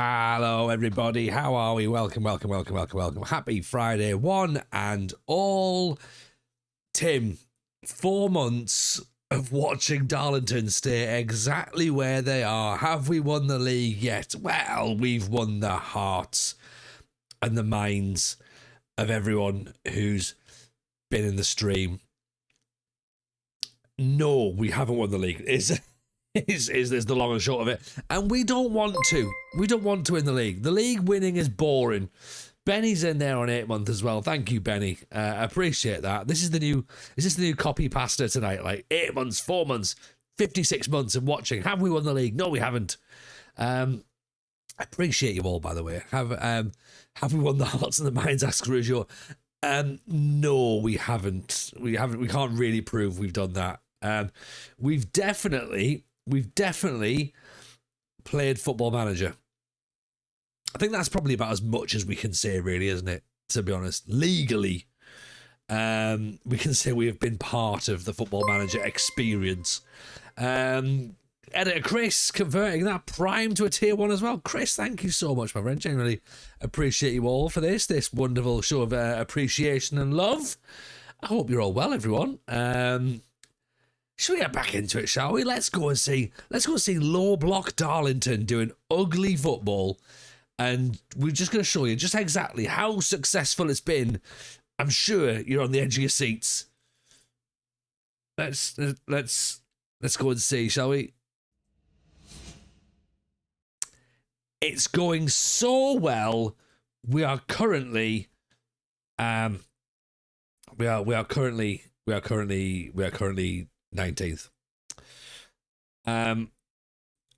Hello, everybody. How are we? Welcome. Happy Friday, one and all. Tim, 4 months of watching Darlington stay exactly where they are. Have we won the league yet? Well, we've won the hearts and the minds of everyone who's been in the stream. No, we haven't won the league. Is the long and short of it. And we don't want to. We don't want to win the league. The league winning is boring. Benny's in there on 8 month as well. Thank you, Benny. Appreciate that. Is this the new copy pasta tonight? Like 8 months, 4 months, 56 months of watching. Have we won the league? No, we haven't. I appreciate you all, by the way. Have we won the hearts and the minds? Ask Rougeau. No, we haven't. We can't really prove we've done that. We've definitely played Football Manager. I think that's probably about as much as we can say, really, isn't it? To be honest, legally, we can say we have been part of the Football Manager experience. Editor Chris converting that Prime to a tier 1 as well. Chris, thank you so much, my friend. Genuinely appreciate you all for this wonderful show of appreciation and love. I hope you're all well, everyone. Should we get back into it, shall we? Let's go and see low block Darlington doing ugly football, and we're just going to show you just exactly how successful it's been. I'm sure you're on the edge of your seats. Let's go and see, shall we? It's going so well. We are currently 19th.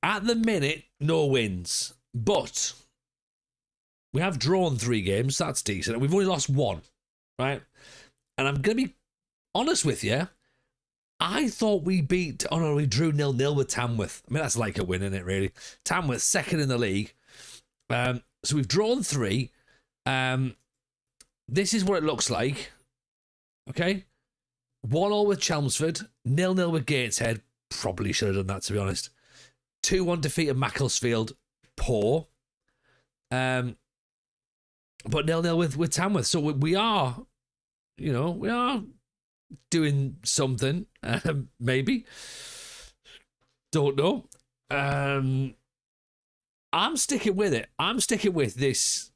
At the minute, no wins, but we have drawn 3 games. That's decent. And we've only lost 1, right? And I'm going to be honest with you. I thought we we drew 0-0 with Tamworth. I mean, that's like a win, isn't it, really? Tamworth, second in the league. So we've drawn 3. This is what it looks like. Okay? 1-1 with Chelmsford, 0-0 with Gateshead. Probably should have done that, to be honest. 2-1 defeat of Macclesfield. Poor. But 0-0 with Tamworth. So we are doing something. Maybe. Don't know. I'm sticking with it. I'm sticking with this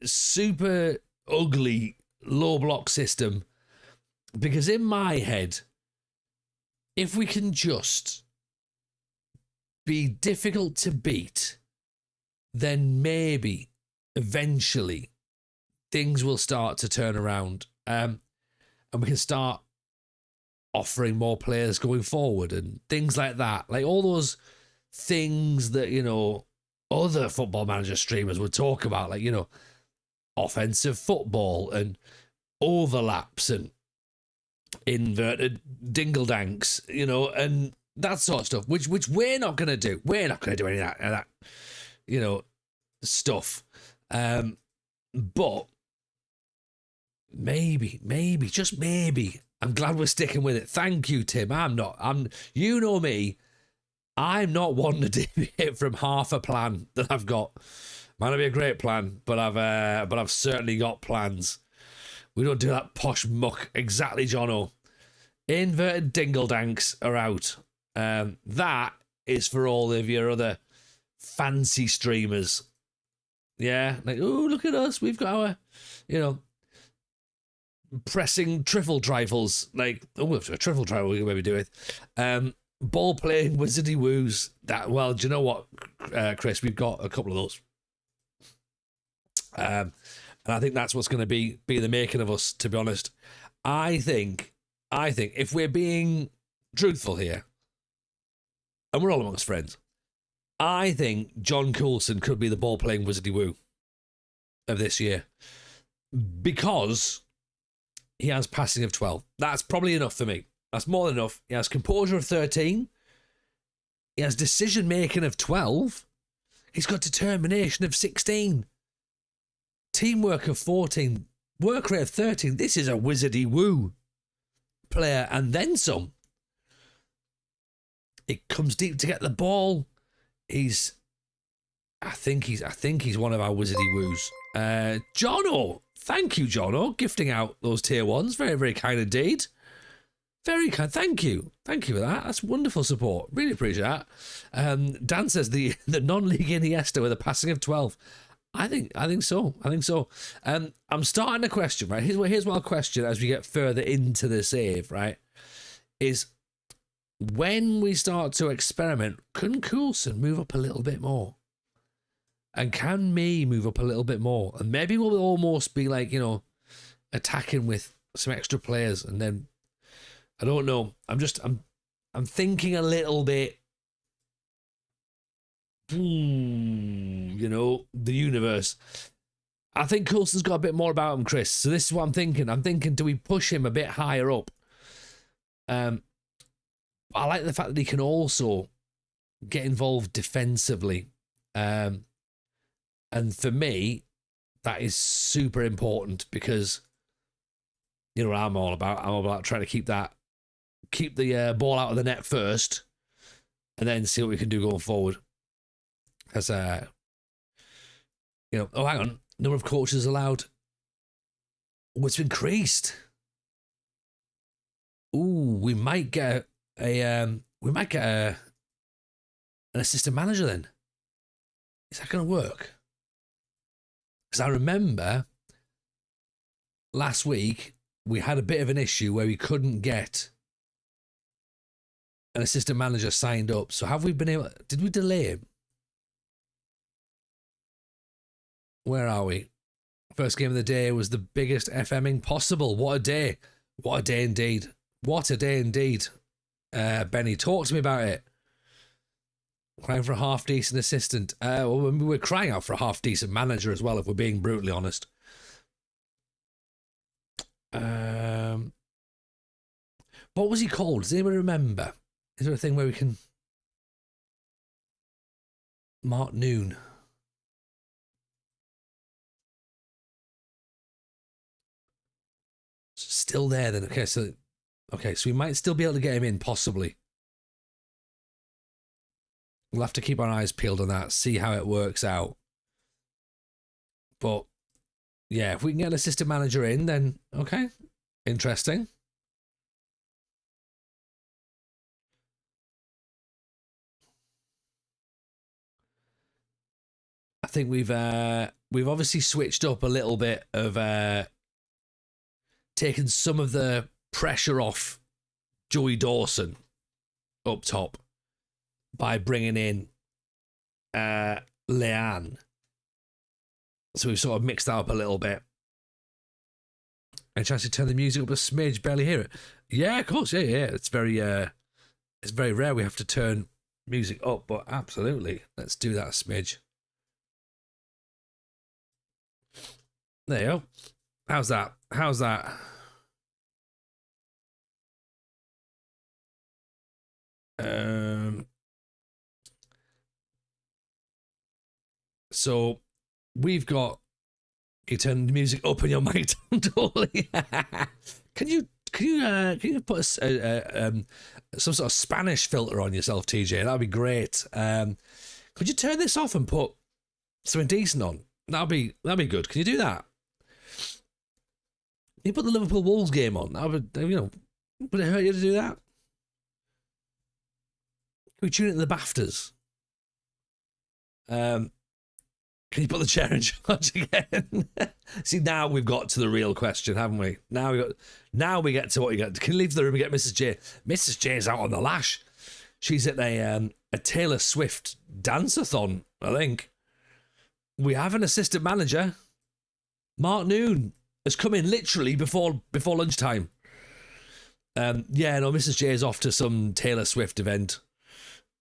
super ugly low block system. Because in my head, if we can just be difficult to beat, then maybe eventually things will start to turn around. And we can start offering more players going forward and things like that. Like all those things that, other Football Manager streamers would talk about, like, offensive football and overlaps and inverted dingle-danks, and that sort of stuff, which we're not going to do. We're not going to do any of that stuff. But maybe, just maybe, I'm glad we're sticking with it. Thank you, Tim. You know me, I'm not one to deviate from half a plan that I've got. Might not be a great plan, but I've certainly got plans. We don't do that posh muck. Exactly, Jono. Inverted dingle-danks are out. That is for all of your other fancy streamers. Yeah? Like, oh, look at us. We've got our, pressing triffle trifles. Like, a triffle trifle we can maybe do with. Ball-playing wizardy woos. Do you know what, Chris? We've got a couple of those. And I think that's what's going to be the making of us, to be honest. I think if we're being truthful here, and we're all amongst friends, I think John Coulson could be the ball-playing Wizardy Woo of this year. Because he has passing of 12. That's probably enough for me. That's more than enough. He has composure of 13. He has decision-making of 12. He's got determination of 16. Teamwork of 14, work rate of 13. This is a Wizardy Woo player and then some. It comes deep to get the ball. He's I think he's one of our wizardy woos. Jono, thank you, Jono, gifting out those tier ones. Very, very kind indeed. Very kind. Thank you for that. That's wonderful support. Really appreciate that. Dan says the non-league Iniesta with a passing of 12. I think so. I'm starting a question, right? Here's my question as we get further into the save, right? Is when we start to experiment, can Coulson move up a little bit more? And can me move up a little bit more? And maybe we'll almost be like, attacking with some extra players. And then, I don't know. I'm thinking a little bit, the universe. I think Coulson's got a bit more about him, Chris. So this is what I'm thinking. I'm thinking, do we push him a bit higher up? I like the fact that he can also get involved defensively. And for me, that is super important because, what I'm all about. I'm all about trying to keep the ball out of the net first and then see what we can do going forward. As, oh, hang on. Number of coaches allowed. Oh, it's increased. Ooh, we might get an assistant manager then. Is that going to work? Because I remember last week we had a bit of an issue where we couldn't get an assistant manager signed up. So have we been able? Did we delay him? Where are we? First game of the day was the biggest FMing possible. What a day! What a day indeed! What a day indeed! Benny, talk to me about it. Crying for a half-decent assistant. Well, we're crying out for a half-decent manager as well, if we're being brutally honest. What was he called? Does anyone remember? Is there a thing where we can... Mark Noon. Still there then. Okay, so we might still be able to get him in, possibly. We'll have to keep our eyes peeled on that, see how it works out. But, yeah, if we can get an assistant manager in, then, okay, interesting. I think we've obviously switched up a little bit of taken some of the pressure off Joey Dawson up top by bringing in Leanne. So we've sort of mixed that up a little bit. And try to turn the music up a smidge, barely hear it. Yeah, of course, yeah. It's very rare we have to turn music up, but absolutely. Let's do that a smidge. There you go. How's that? So we've got, you turn the music up on your mic down, totally. Can you put some sort of Spanish filter on yourself, TJ? That'd be great. Could you turn this off and put something decent on? That'd be good. Can you do that? Can you put the Liverpool Wolves game on? That would, would it hurt you to do that? Can we tune it to the BAFTAs? Can you put the chair in charge again? See, now we've got to the real question, haven't we? Now we get to what you get. Can you leave the room and get Mrs. J? Mrs. J's out on the lash. She's at a Taylor Swift dance-a-thon, I think. We have an assistant manager. Mark Noon has come in literally before lunchtime. Mrs. J is off to some Taylor Swift event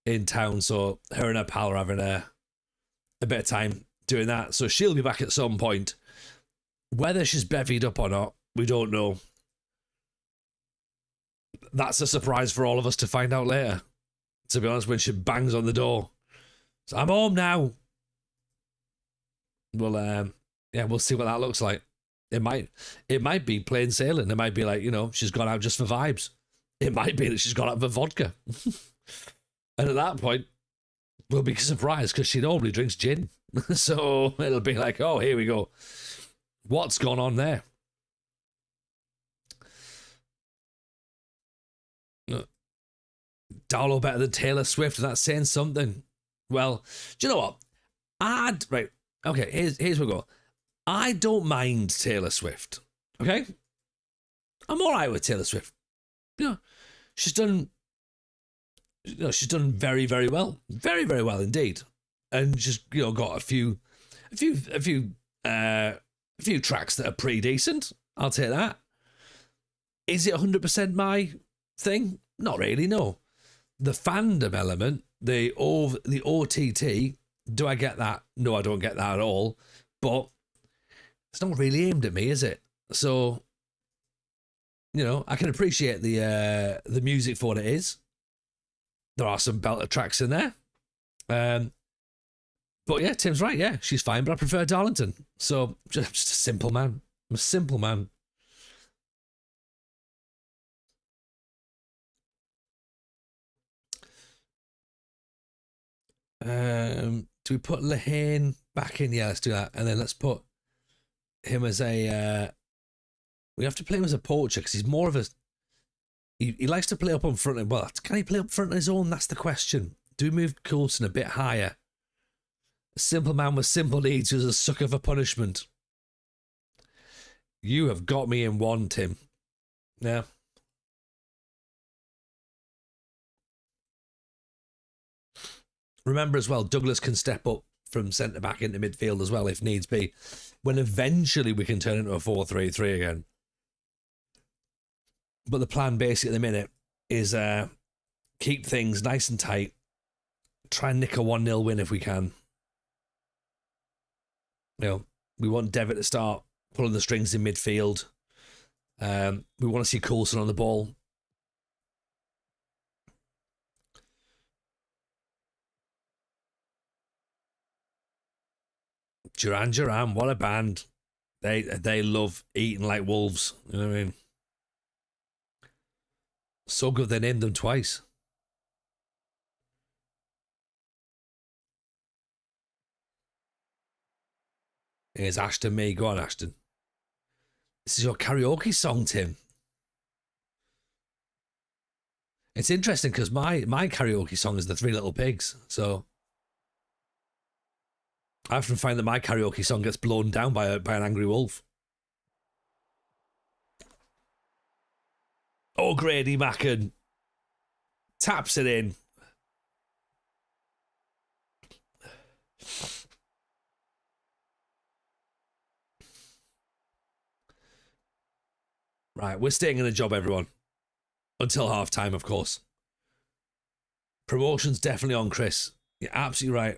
in town, so her and her pal are having a bit of time doing that, so she'll be back at some point. Whether she's bevied up or not, we don't know. That's a surprise for all of us to find out later, to be honest, when she bangs on the door. So I'm home now. Well, we'll see what that looks like. It might be plain sailing. It might be like, she's gone out just for vibes. It might be that she's gone out for vodka. And at that point, We'll be surprised because she normally drinks gin. So it'll be like, oh, here we go. What's gone on there? Darlow better than Taylor Swift. That's saying something. Well, do you know what? Right. Okay, here's where we go. I don't mind Taylor Swift. Okay? I'm all right with Taylor Swift. You know, she's done very, very well. Very, very well indeed. And just, got a few tracks that are pretty decent. I'll take that. Is it 100% my thing? Not really, no. The fandom element, the OTT, do I get that? No, I don't get that at all. But it's not really aimed at me, is it? So, I can appreciate the music for what it is. There are some belter tracks in there. But yeah, Tim's right. Yeah, she's fine, but I prefer Darlington. So, just a simple man. I'm a simple man. Do we put Lehane back in? Yeah, let's do that. And then let's put him as a... we have to play him as a poacher because he's more of a... He likes to play up on front. Well, can he play up front on his own? That's the question. Do we move Coulson a bit higher? A simple man with simple needs who's a sucker for punishment. You have got me in one, Tim. Yeah. Remember as well, Douglas can step up from centre-back into midfield as well if needs be, when eventually we can turn into a 4-3-3 again. But the plan basically at the minute is keep things nice and tight, try and nick a 1-0 win if we can. We want Devitt to start pulling the strings in midfield. We want to see Coulson on the ball. Duran, what a band. They love eating like wolves. You know what I mean? So good they named them twice. Here's Ashton Me. Go on, Ashton. This is your karaoke song, Tim. It's interesting because my karaoke song is the Three Little Pigs. So I often find that my karaoke song gets blown down by an angry wolf. Oh, Grady Macken taps it in. Right, we're staying in the job, everyone. Until half-time, of course. Promotion's definitely on, Chris. You're absolutely right.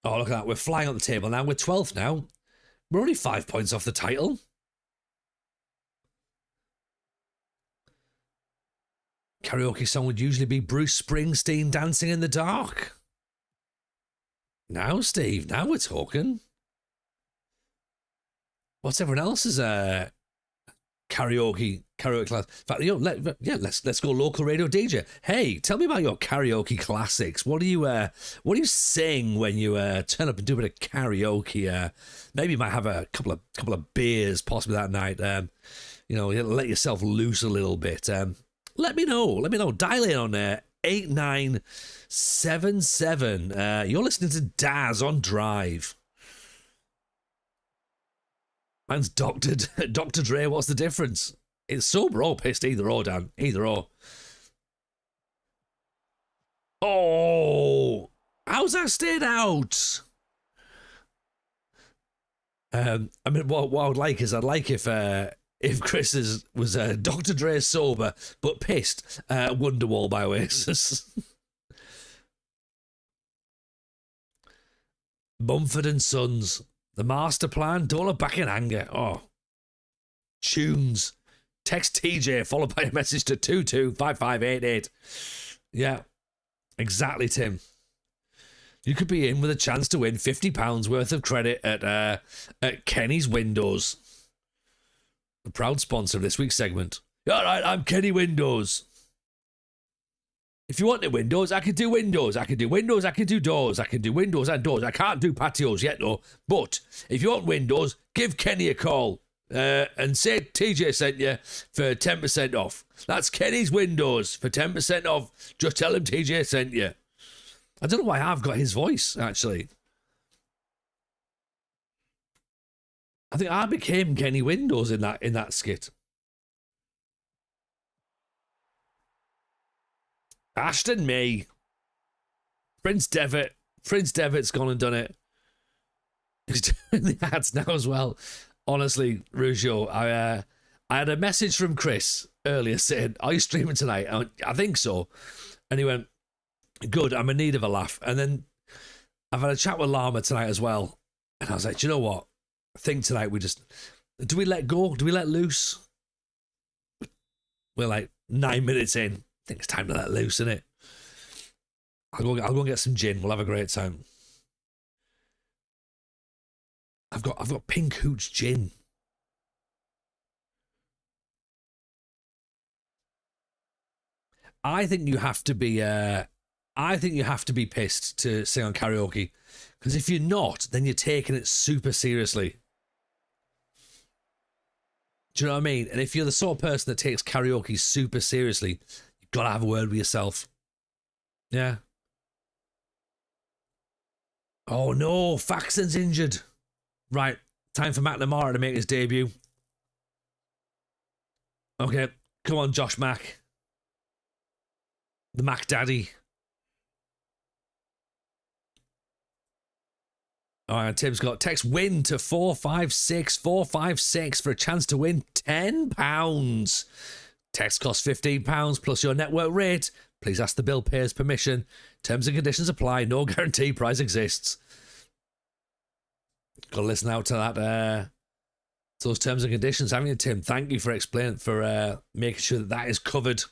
Oh, look at that. We're flying on the table now. We're 12th now. We're only 5 points off the title. Karaoke song would usually be Bruce Springsteen, Dancing in the Dark. Now, Steve, now we're talking. What's everyone else's karaoke class? In fact, let's go local radio DJ. Hey, tell me about your karaoke classics. What do you sing when you turn up and do a bit of karaoke? Maybe you might have a couple of beers possibly that night. Let yourself loose a little bit. Let me know. Dial in on 8977. You're listening to Daz on Drive. Mine's Dr. Dre. What's the difference? It's sober or pissed. Either or, Dan. Either or. Oh, how's that stayed out? What I would like is I'd like if Chris was Dr. Dre sober but pissed. Wonderwall by Oasis. Mumford and Sons. The Master Plan, don't look back in anger. Oh. Tunes. Text TJ followed by a message to 225588. Yeah. Exactly, Tim. You could be in with a chance to win £50 worth of credit at Kenny's Windows. The proud sponsor of this week's segment. All right, I'm Kenny Windows. If you want the windows, I can do windows. I can do windows. I can do doors. I can do windows and doors. I can't do patios yet, though. But if you want windows, give Kenny a call and say TJ sent you for 10% off. That's Kenny's Windows for 10% off. Just tell him TJ sent you. I don't know why I've got his voice, actually. I think I became Kenny Windows in that skit. Ashton May. Prince Devitt. Prince Devitt's gone and done it. He's doing the ads now as well. Honestly, Rugio, I had a message from Chris earlier saying, are you streaming tonight? I think so. And he went, good, I'm in need of a laugh. And then I've had a chat with Llama tonight as well. And I was like, do you know what? I think tonight do we let go? Do we let loose? We're like 9 minutes in. I think it's time to let loose, isn't it? I'll go and get some gin. We'll have a great time. I've got Pink Hooch gin. I think you have to be pissed to sing on karaoke, because if you're not, then you're taking it super seriously. Do you know what I mean? And if you're the sort of person that takes karaoke super seriously, you've got to have a word with yourself. Yeah. Oh no, Faxon's injured. Right, time for McNamara to make his debut. Okay, come on, Josh Mack. The Mac Daddy. All right, Tim's got text win to 456 for a chance to win £10. Text costs £15 plus your network rate. Please ask the bill payer's permission. Terms and conditions apply. No guarantee price exists. Got to listen out to that. To those terms and conditions, haven't you, Tim? Thank you for explaining, for making sure that is covered,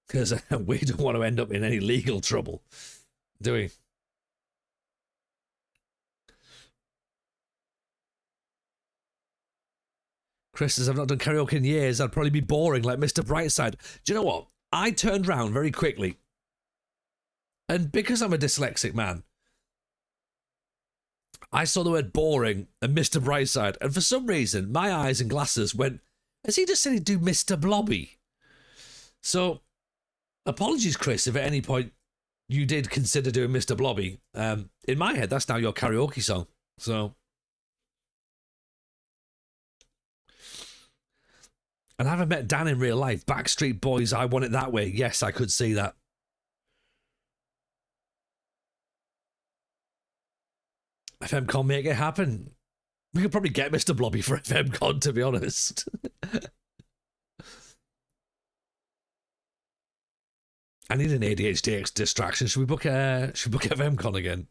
because we don't want to end up in any legal trouble, do we? Chris says, I've not done karaoke in years. I'd probably be boring like Mr. Brightside. Do you know what? I turned around very quickly, and because I'm a dyslexic man, I saw the word boring and Mr. Brightside, and for some reason, my eyes and glasses went, has he just said he'd do Mr. Blobby? So, apologies, Chris, if at any point you did consider doing Mr. Blobby. In my head, that's now your karaoke song. So, and I haven't met Dan in real life. Backstreet Boys, I Want It That Way. Yes, I could see that. FMCon, make it happen. We could probably get Mr. Blobby for FMCon, to be honest. I need an ADHD distraction. Should we book FMCon again?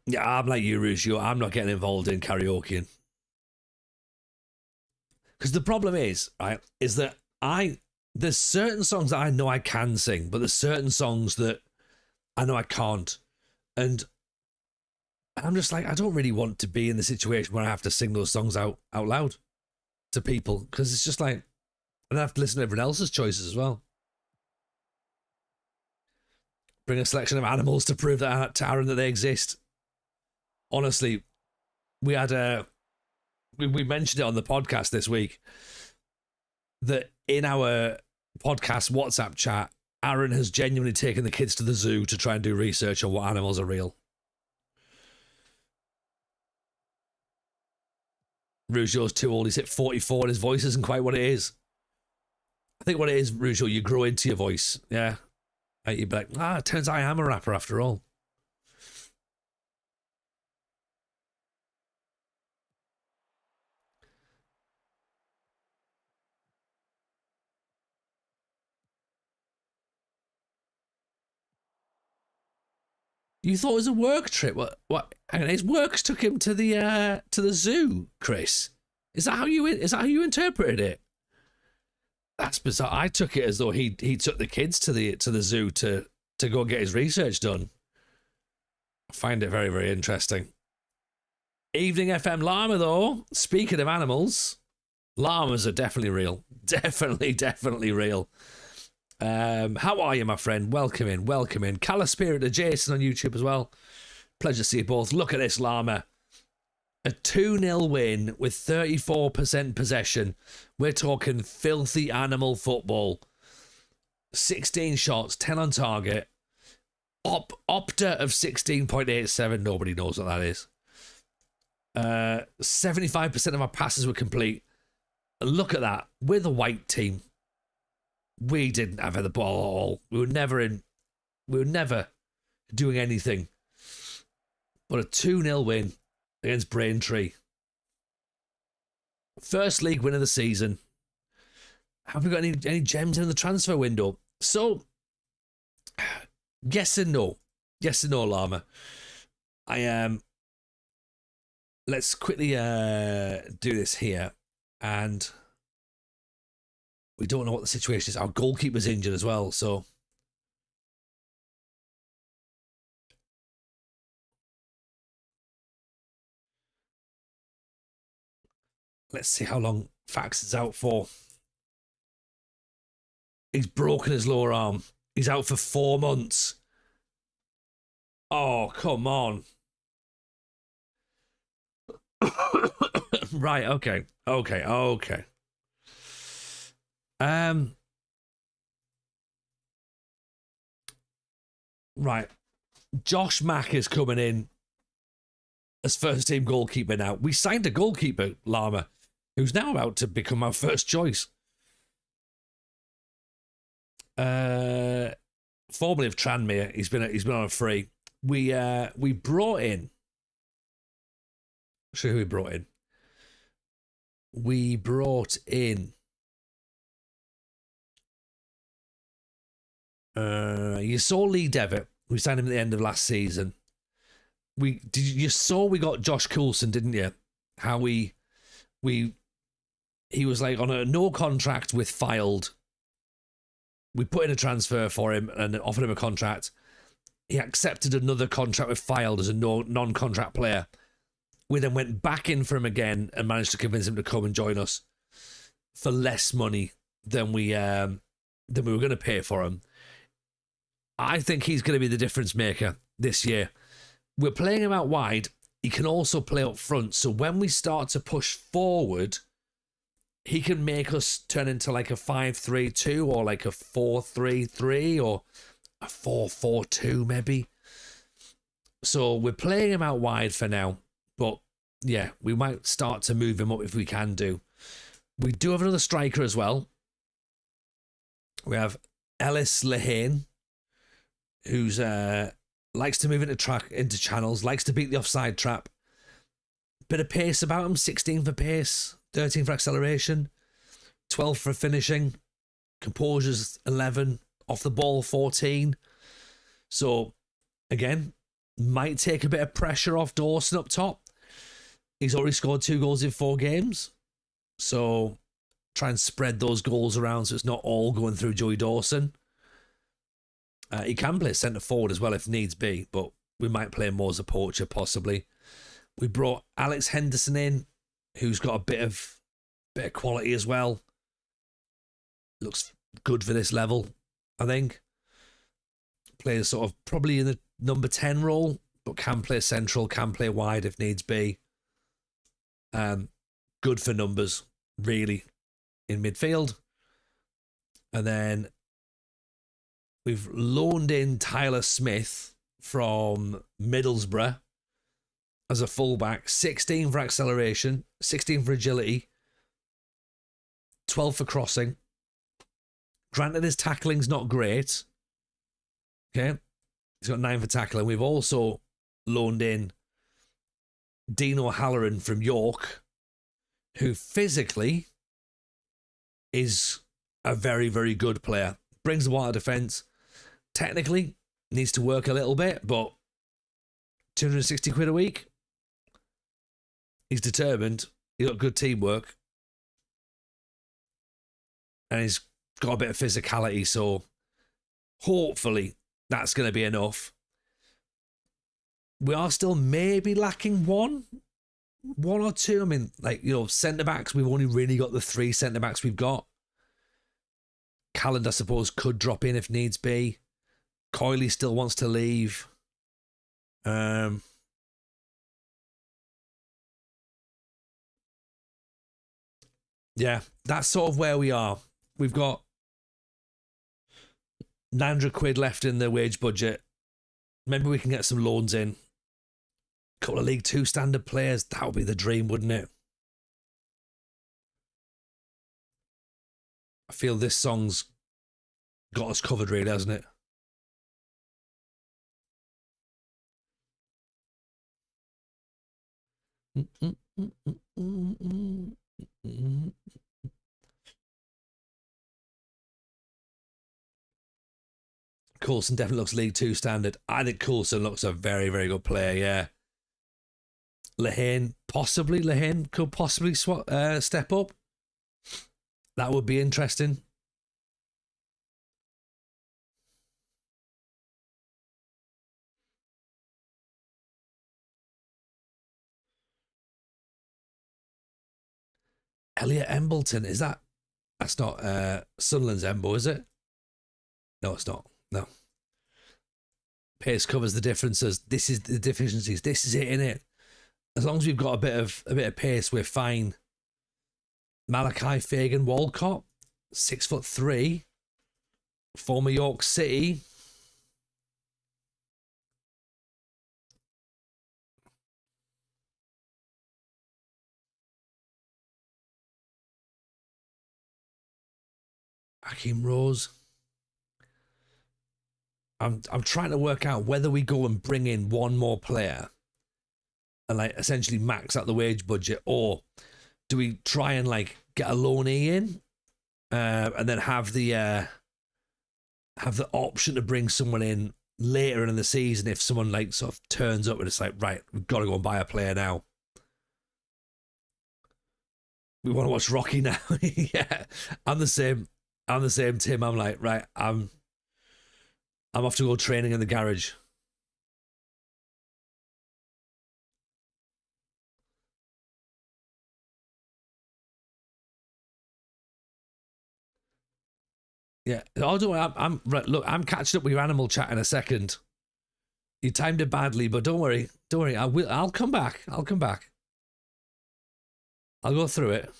Yeah, I'm like you, Rugio. I'm not getting involved in karaoke. Because the problem is, right, is that there's certain songs that I know I can sing, but there's certain songs that I know I can't. And I'm just like, I don't really want to be in the situation where I have to sing those songs out loud to people, because it's just like, I have to listen to everyone else's choices as well. Bring a selection of animals to prove that to Aaron that they exist. Honestly, we had we mentioned it on the podcast this week that in our podcast WhatsApp chat, Aaron has genuinely taken the kids to the zoo to try and do research on what animals are real. Rugio's too old. He's hit 44 and his voice isn't quite what it is. I think what it is, Rugio, you grow into your voice. Yeah. You'd be like, it turns out I am a rapper after all. You thought it was a work trip? What? Hang on, his works took him to the zoo, Chris. Is that how you interpreted it? That's bizarre. I took it as though he took the kids to the zoo to go get his research done. Find it very, very interesting. Evening FM llama, though. Speaking of animals, llamas are definitely real. Definitely real. How are you, my friend? Welcome in. Calla Spirit to Jason on YouTube as well. Pleasure to see you both. Look at this llama. A 2-0 win with 34% possession. We're talking filthy animal football. 16 shots, 10 on target. Opta of 16.87. Nobody knows what that is. 75% of our passes were complete. Look at that. We're the white team. We didn't have the ball at all. We were never doing anything. But a 2-0 win against Braintree. First league win of the season. Have we got any gems in the transfer window? So, yes and no. Yes and no, Llama. Let's quickly do this here. And we don't know what the situation is. Our goalkeeper's injured as well, so let's see how long Fax is out for. He's broken his lower arm. He's out for 4 months. Oh, come on. Right, okay. Right. Josh Mack is coming in as first team goalkeeper now. We signed a goalkeeper, Llama, who's now about to become our first choice. Formerly of Tranmere, he's been on a free. We brought in. I'll show you who we brought in. We brought in. You saw Lee Devitt. We signed him at the end of last season. You saw we got Josh Coulson, didn't you? How he was like on a no contract with Filed. We put in a transfer for him and offered him a contract. He accepted another contract with Filed as a non-contract player. We then went back in for him again and managed to convince him to come and join us for less money than we were going to pay for him. I think he's going to be the difference maker this year. We're playing him out wide. He can also play up front. So when we start to push forward, he can make us turn into like a 5-3-2 or like a 4-3-3 or a 4-4-2 maybe. So we're playing him out wide for now. But yeah, we might start to move him up if we can do. We do have another striker as well. We have Ellis Lehane, who's likes to move into channels, likes to beat the offside trap. Bit of pace about him, 16 for pace, 13 for acceleration, 12 for finishing, composure's 11, off the ball 14. So again, might take a bit of pressure off Dawson up top. He's already scored 2 goals in 4 games. So try and spread those goals around so it's not all going through Joey Dawson. He can play centre forward as well if needs be, but we might play him more as a poacher possibly. We brought Alex Henderson in, who's got a bit of quality as well. Looks good for this level, I think. Plays sort of probably in the number 10 role, but can play central, can play wide if needs be. Good for numbers, really, in midfield. And then we've loaned in Tyler Smith from Middlesbrough as a fullback. 16 for acceleration, 16 for agility, 12 for crossing. Granted, his tackling's not great. Okay. He's got 9 for tackling. We've also loaned in Dino Halloran from York, who physically is a very, very good player. Brings the ball out of defence. Technically, needs to work a little bit, but 260 quid a week. He's determined. He's got good teamwork. And he's got a bit of physicality, so hopefully that's going to be enough. we are still maybe lacking one or two. I mean, like, you know, centre backs, we've only really got the 3 centre backs we've got. Calland, I suppose, could drop in if needs be. Coyley still wants to leave. Yeah, that's sort of where we are. We've got £900 left in the wage budget. Maybe we can get some loans in. A couple of League Two standard players. That would be the dream, wouldn't it? I feel this song's got us covered, really, hasn't it? Coulson definitely looks League Two standard. I think Coulson looks a very, very good player, yeah. Lehane could possibly step up. That would be interesting. Elliot Embleton, that's not Sunderland's Embo, is it? No, it's not. No. Pace covers the differences. This is the deficiencies. This is it, innit? As long as we've got a bit of pace, we're fine. Malachi Fagan Walcott, 6'3", former York City. Hakeem Rose. I'm trying to work out whether we go and bring in one more player and like essentially max out the wage budget, or do we try and like get a loanee in and then have the option to bring someone in later in the season if someone like sort of turns up and it's like, right, we've got to go and buy a player now. We want to watch Rocky now. Yeah, I'm the same, Tim. I'm like, right, I'm off to go training in the garage. Yeah. Oh, don't worry. I'm right. Look, I'm catching up with your animal chat in a second. You timed it badly, but don't worry. Don't worry. I'll come back. I'll come back. I'll go through it.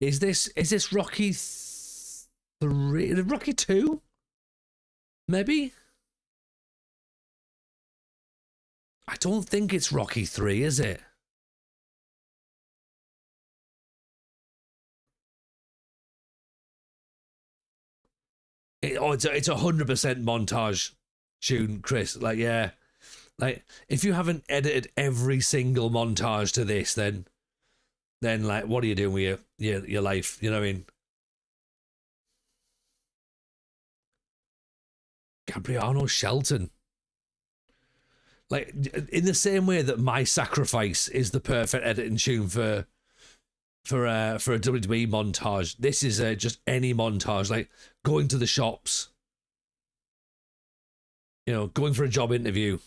Is this Rocky 3? Rocky 2? Maybe? I don't think it's Rocky 3, is it? It's 100% montage tune, Chris. Like, yeah. Like, if you haven't edited every single montage to this, then like, what are you doing with your life? You know what I mean? Gabriano Shelton. Like, in the same way that My Sacrifice is the perfect editing tune for a WWE montage, this is just any montage, like going to the shops, you know, going for a job interview,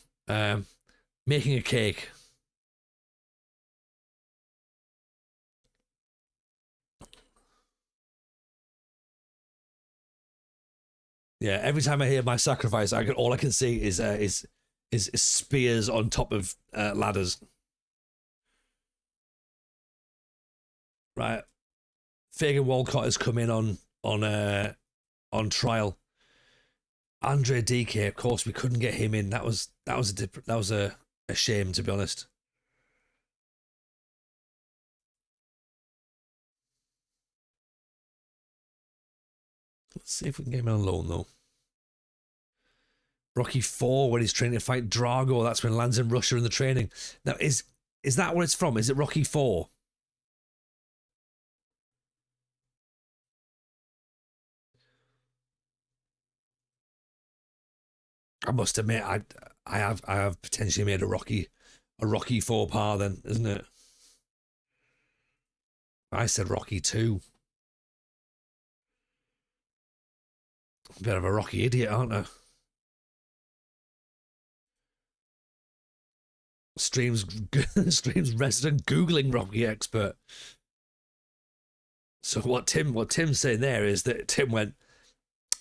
making a cake. Yeah, every time I hear My Sacrifice, all I can see is spears on top of ladders. Right, Fagan Walcott has come in on trial. Andre DK, of course, we couldn't get him in. That was a shame, to be honest. Let's see if we can get him on loan though. Rocky 4, when he's training to fight Drago, that's when lands in Russia in the training. Now, is that where it's from? Is it Rocky 4? I must admit, I have potentially made a Rocky faux pas then, isn't it? I said Rocky 2. A bit of a Rocky idiot, aren't I? Stream's resident Googling Rocky expert. So what Tim's saying there is that Tim went,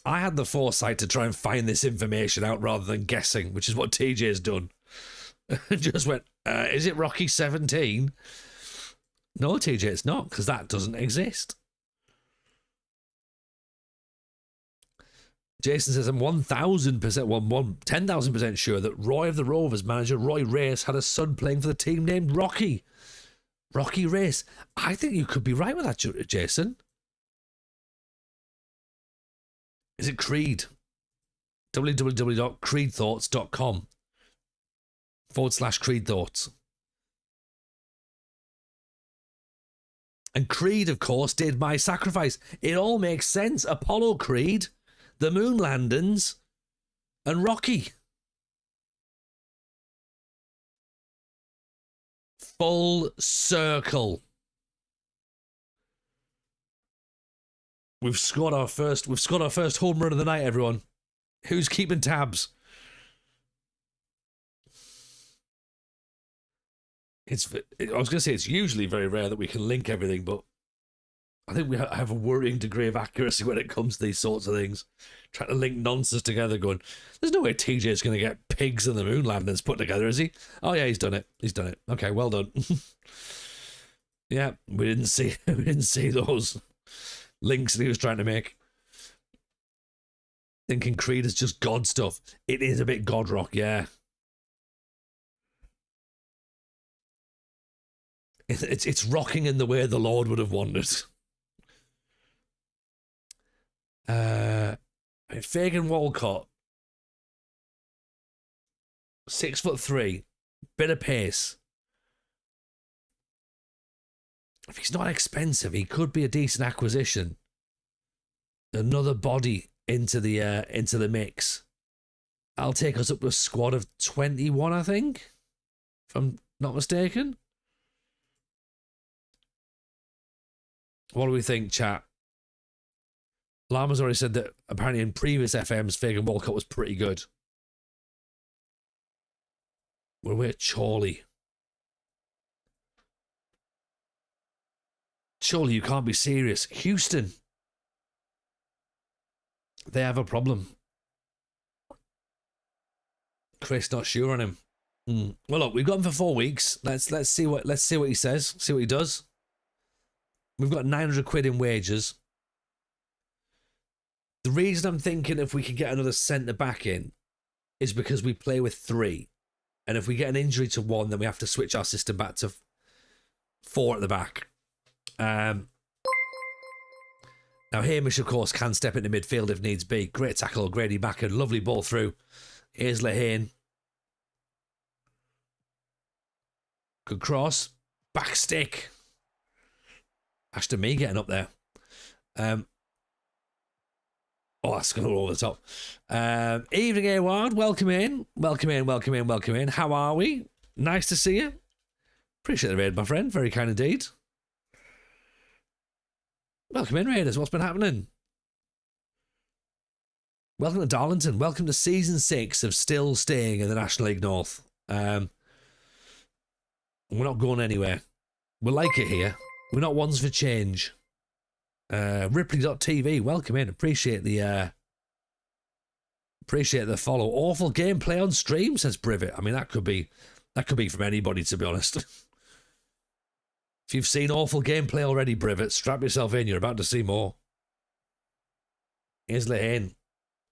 I had the foresight to try and find this information out rather than guessing, which is what TJ's done. And just went, is it Rocky 17? No, TJ, it's not, because that doesn't exist. Jason says, I'm 1,000%, 10,000% sure that Roy of the Rovers manager Roy Race had a son playing for the team named Rocky. Rocky Race. I think you could be right with that, Jason. Is it Creed? www.creedthoughts.com/Creed Thoughts. And Creed, of course, did My Sacrifice. It all makes sense. Apollo Creed, the moon landings, and Rocky. Full circle. We've scored our first home run of the night, everyone. Who's keeping tabs? I was going to say it's usually very rare that we can link everything, but I think we have a worrying degree of accuracy when it comes to these sorts of things. Trying to link nonsense together, going, there's no way TJ's going to get pigs and the moon landings put together, is he? Oh yeah, he's done it. He's done it. Okay, well done. Yeah, we didn't see those links that he was trying to make. Thinking Creed is just God stuff. It is a bit God rock, yeah. It's rocking in the way the Lord would have wanted. Fagan Walcott, 6'3", bit of pace. If he's not expensive, he could be a decent acquisition. Another body into the mix. I'll take us up to a squad of 21, I think, if I'm not mistaken. What do we think, chat? Lama's already said that apparently in previous FMs, Fagan Walcott was pretty good. We're Chorley. Surely you can't be serious. Houston. They have a problem. Chris not sure on him. Well, look, we've got him for 4 weeks. Let's see what he says. See what he does. We've got 900 quid in wages. The reason I'm thinking if we can get another centre back in is because we play with 3. And if we get an injury to 1, then we have to switch our system back to 4 at the back. Now, Hamish, of course, can step into midfield if needs be. Great tackle, Grady Macken. Lovely ball through. Here's Lehane. Good cross. Back stick. Ashton Mee getting up there. That's going to go over the top. Evening, Award. Welcome in. Welcome in. How are we? Nice to see you. Appreciate the raid, my friend. Very kind indeed. Welcome in, Raiders. What's been happening? Welcome to Darlington. Welcome to Season 6 of Still Staying in the National League North. We're not going anywhere. We like it here. We're not ones for change. Ripley.tv, welcome in. Appreciate the follow. Awful gameplay on stream, says Privet. I mean, that could be from anybody, to be honest. If you've seen awful gameplay already, Privet, strap yourself in. You're about to see more. Here's Lehane.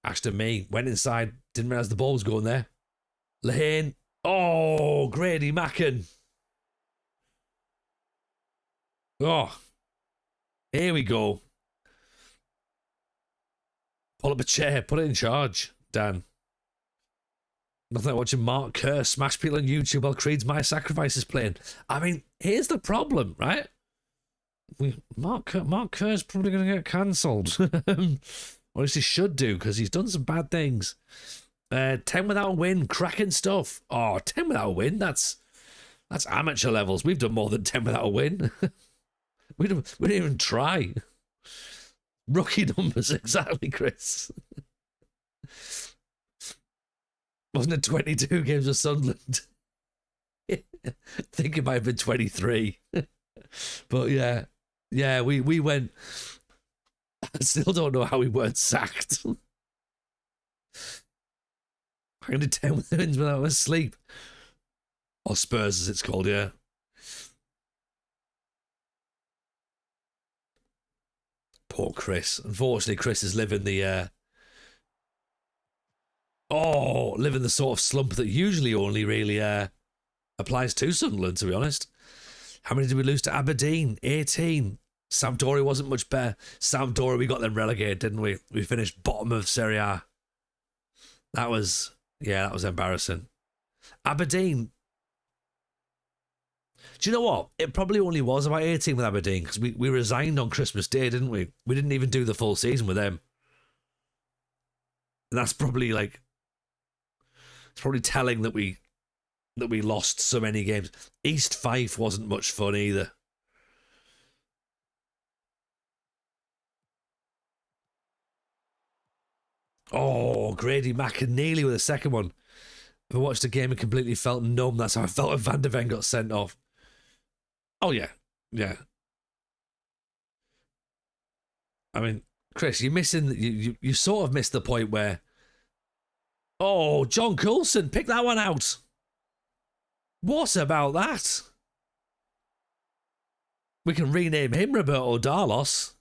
Ashton Mee went inside. Didn't realise the ball was going there. Lehane. Oh, Grady Macken. Oh, here we go. Pull up a chair. Put it in charge, Dan. Nothing like watching Mark Kerr smash people on YouTube while Creed's My Sacrifice is playing. I mean, here's the problem, right? Mark Kerr's probably going to get cancelled. Or at least he should do, because he's done some bad things. 10 without a win. Cracking stuff. Oh, 10 without a win? That's amateur levels. We've done more than 10 without a win. we didn't even try. Rookie numbers, exactly, Chris. Wasn't it 22 games with Sunderland? I think it might have been 23. But yeah, we went. I still don't know how we weren't sacked. I'm going to 10 wins without a sleep. Or Spurs, as it's called, yeah. Poor Chris. Unfortunately, Chris is living the living the sort of slump that usually only really applies to Sunderland, to be honest. How many did we lose to Aberdeen? 18. Sampdoria wasn't much better. Sampdoria, we got them relegated, didn't we? We finished bottom of Serie A. That was embarrassing. Aberdeen. Do you know what? It probably only was about 18 with Aberdeen because we resigned on Christmas Day, didn't we? We didn't even do the full season with them. And that's probably it's probably telling that we lost so many games. East Fife wasn't much fun either. Oh, Grady McAneely with a second one. I watched the game and completely felt numb. That's how I felt when Van de Ven got sent off. Oh, yeah. Yeah. I mean, Chris, you're missing... You sort of missed the point where... Oh, John Coulson, pick that one out. What about that? We can rename him Roberto Darlos.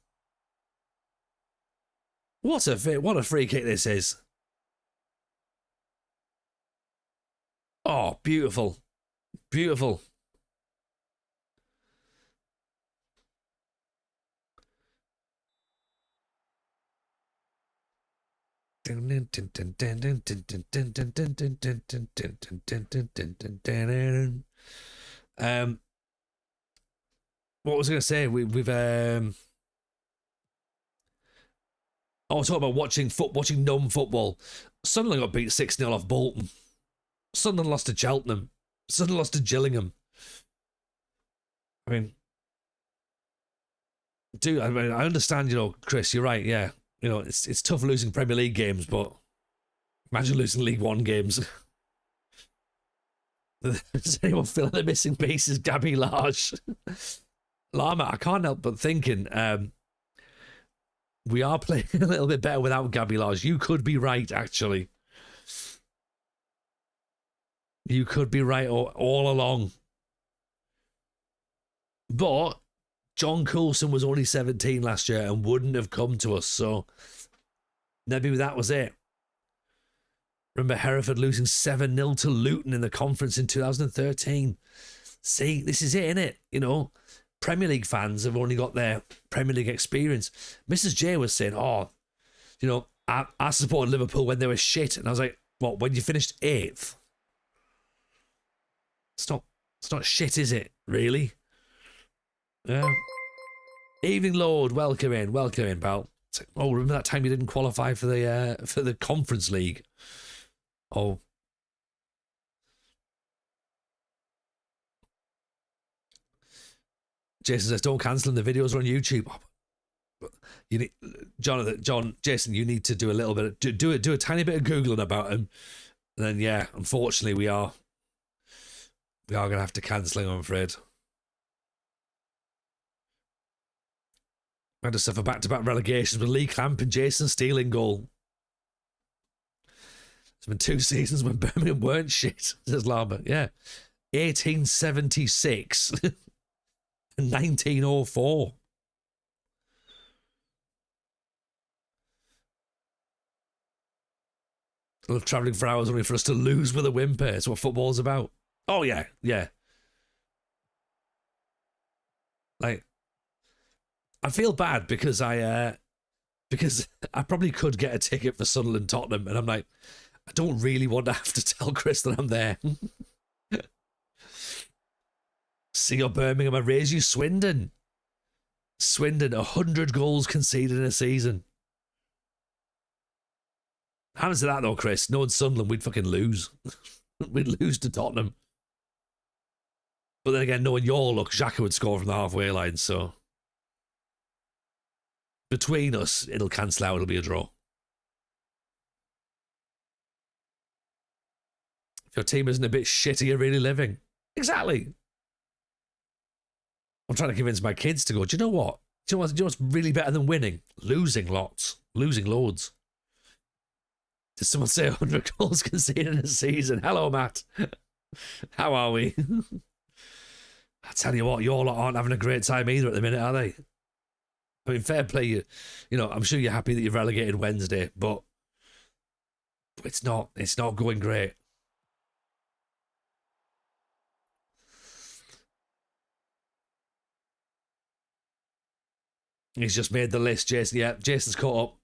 What a free kick this is. Oh, beautiful. Beautiful. What was I going to say? We've I was talking about watching numb football. Sunderland got beat 6-0 off Bolton. Sunderland lost to Cheltenham. Sunderland lost to Gillingham. I mean, dude, I mean, I understand, Chris, you're right, yeah. It's tough losing Premier League games, but imagine losing League One games. Does anyone feel like they're missing pieces? Gabby Large. Lama, I can't help but thinking, we are playing a little bit better without Gabby Large. You could be right, actually. You could be right all along. But John Coulson was only 17 last year and wouldn't have come to us, so maybe that was it. Remember Hereford losing 7-0 to Luton in the conference in 2013. See, this is it, innit? Premier League fans have only got their Premier League experience. Mrs. J was saying, I supported Liverpool when they were shit. And I was like, what, when you finished 8th? It's not shit, is it? Really? Yeah. Evening Lord, welcome in, pal. Like, remember that time you didn't qualify for the Conference League? Oh. Jason says, don't cancel them. The videos are on YouTube. You need, Jason, you need to do a little bit, do a tiny bit of Googling about him. And then, yeah, unfortunately, we are going to have to cancel him, I'm afraid. I had to suffer back-to-back relegations with Lee Clamp and Jason Steele goal. It's been 2 seasons when Birmingham weren't shit, says Lambert. Yeah. 1876 and 1904. I love travelling for hours only for us to lose with a whimper. It's what football's about. Oh, yeah, yeah. Like, I feel bad because I probably could get a ticket for Sunderland Tottenham, and I'm like, I don't really want to have to tell Chris that I'm there. See your Birmingham, I raise you Swindon. Swindon, 100 goals conceded in a season. Happens to that though, Chris. Knowing Sunderland, we'd fucking lose. We'd lose to Tottenham. But then again, knowing your luck, Xhaka would score from the halfway line, so between us, it'll cancel out. It'll be a draw. If your team isn't a bit shit, are you really living? Exactly. I'm trying to convince my kids to go, do you know what? Do you know what's really better than winning? Losing lots. Losing loads. Did someone say 100 goals conceded in a season? Hello, Matt. How are we? I tell you what, you all aren't having a great time either at the minute, are they? I mean, fair play. You know, I'm sure you're happy that you've relegated Wednesday, but it's not going great. He's just made the list, Jason. Yeah, Jason's caught up.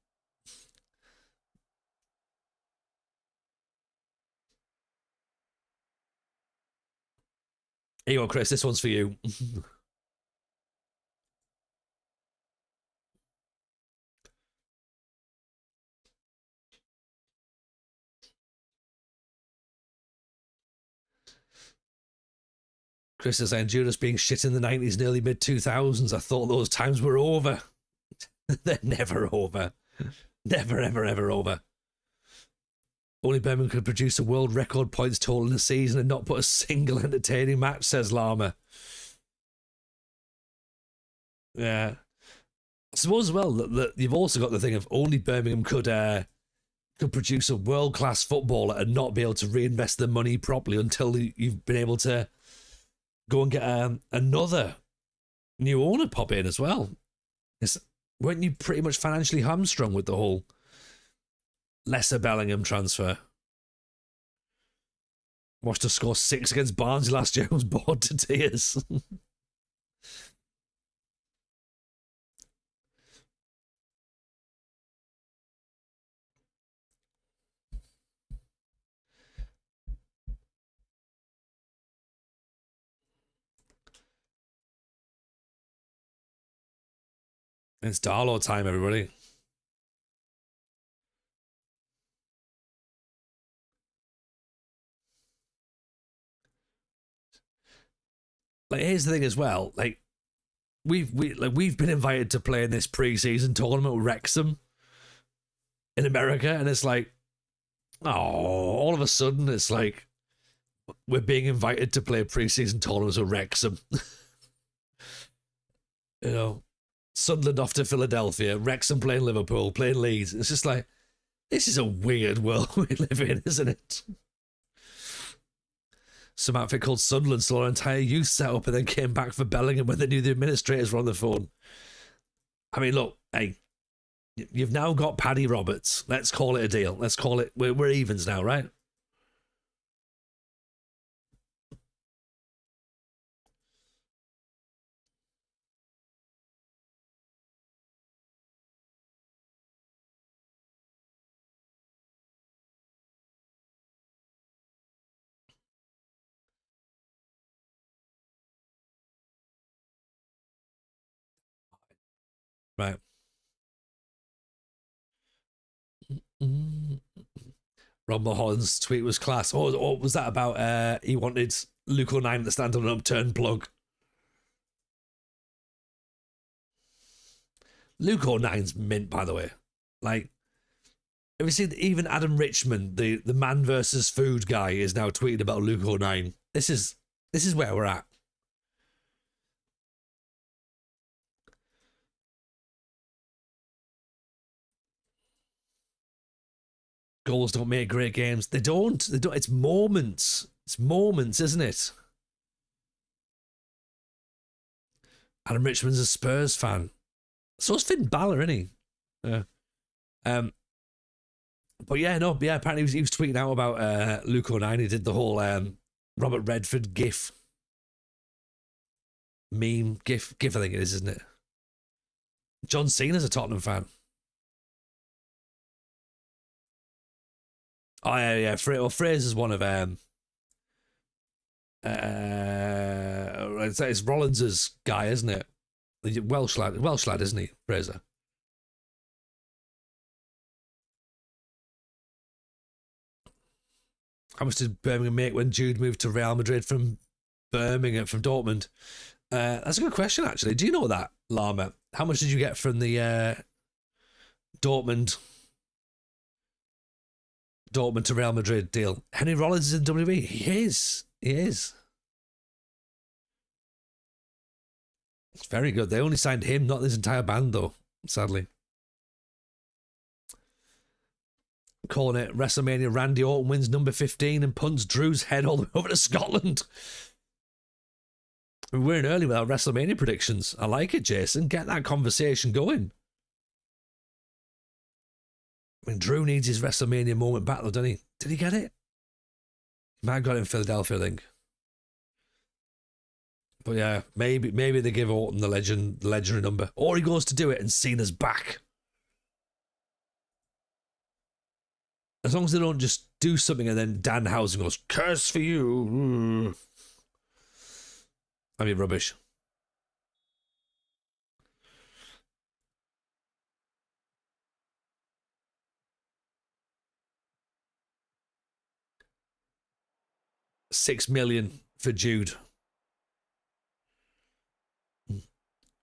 Here you go, Chris. This one's for you. Chris says, I endured us being shit in the 90s and early mid-2000s. I thought those times were over. They're never over. Never, ever, ever over. Only Birmingham could produce a world record points total in a season and not put a single entertaining match, says Lama. Yeah. I suppose as well that you've also got the thing of only Birmingham could produce a world-class footballer and not be able to reinvest the money properly until you've been able to go and get another new owner pop in as well. Weren't you pretty much financially hamstrung with the whole Lesser Bellingham transfer? Watched us score 6 against Barnsley last year. I was bored to tears. It's Darlow time, everybody. Like, here's the thing as well. Like, we've been invited to play in this pre-season tournament with Wrexham in America, and it's like, oh, all of a sudden it's like we're being invited to play pre-season tournaments with Wrexham. You know, Sunderland off to Philadelphia, Wrexham playing Liverpool, playing Leeds. It's just like, this is a weird world we live in, isn't it? Some outfit called Sunderland saw an entire youth set up and then came back for Bellingham when they knew the administrators were on the phone. I mean, look, hey, you've now got Paddy Roberts. Let's call it a deal. Let's call it, we're evens now, right? Right. Rob Mulholland's tweet was class. Or was that about he wanted Luke O'Nien to stand on an upturned plug? Luke O'Nien's mint, by the way. Like, have you seen even Adam Richmond, the man versus food guy, is now tweeting about Luke O'Nien? This is where we're at. Goals don't make great games. They don't. It's moments. It's moments, isn't it? Adam Richmond's a Spurs fan. So's Finn Balor, isn't he? Yeah. But yeah, no, yeah. Apparently he was tweeting out about Luke O'Nien. He did the whole Robert Redford gif, meme gif. I think it is, isn't it? John Cena's a Tottenham fan. Oh yeah. Fraser's one of it's Rollins's guy, isn't it? The Welsh lad, isn't he, Fraser? How much did Birmingham make when Jude moved to Real Madrid from Dortmund? That's a good question, actually. Do you know that, Lama? How much did you get from the Dortmund to Real Madrid deal. Henry Rollins is in WWE. He is. It's very good. They only signed him, not this entire band, though, sadly. Calling it WrestleMania, Randy Orton wins number 15 and punts Drew's head all the way over to Scotland. We're in early with our WrestleMania predictions. I like it, Jason. Get that conversation going. I mean, Drew needs his WrestleMania moment back, though, doesn't he? Did he get it? He might have got it in Philadelphia, I think. But yeah, maybe they give Orton the legendary number. Or he goes to do it and Cena's back. As long as they don't just do something and then Danhausen goes, curse for you. I mean, rubbish. $6 million for Jude.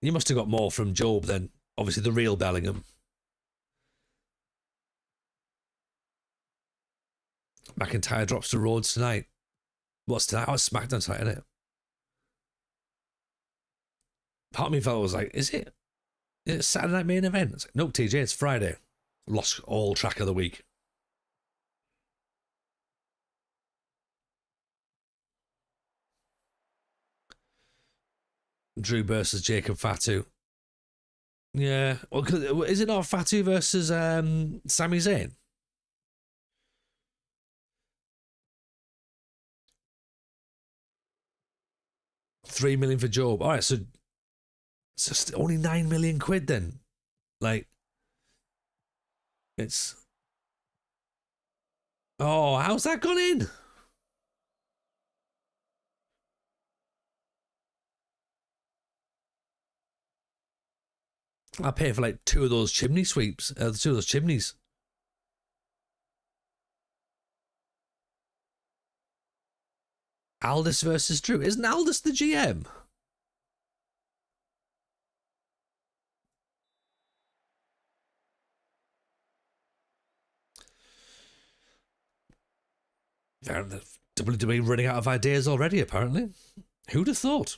You must have got more from Job then. Obviously, the real Bellingham. McIntyre drops to Rhodes tonight. What's tonight? Oh, it's SmackDown tonight, isn't it? Part of me felt was like, is it Saturday night main event? It's like, nope, TJ, it's Friday. Lost all track of the week. Drew versus Jacob Fatu. Yeah. Well, is it not Fatu versus Sami Zayn? $3 million for Job. All right, so it's just only 9 million quid then. Like, it's. Oh, how's that gone in? I pay for like two of those chimney sweeps, two of those chimneys. Aldis versus Drew. Isn't Aldis the GM? The WWE running out of ideas already, apparently. Who'd have thought?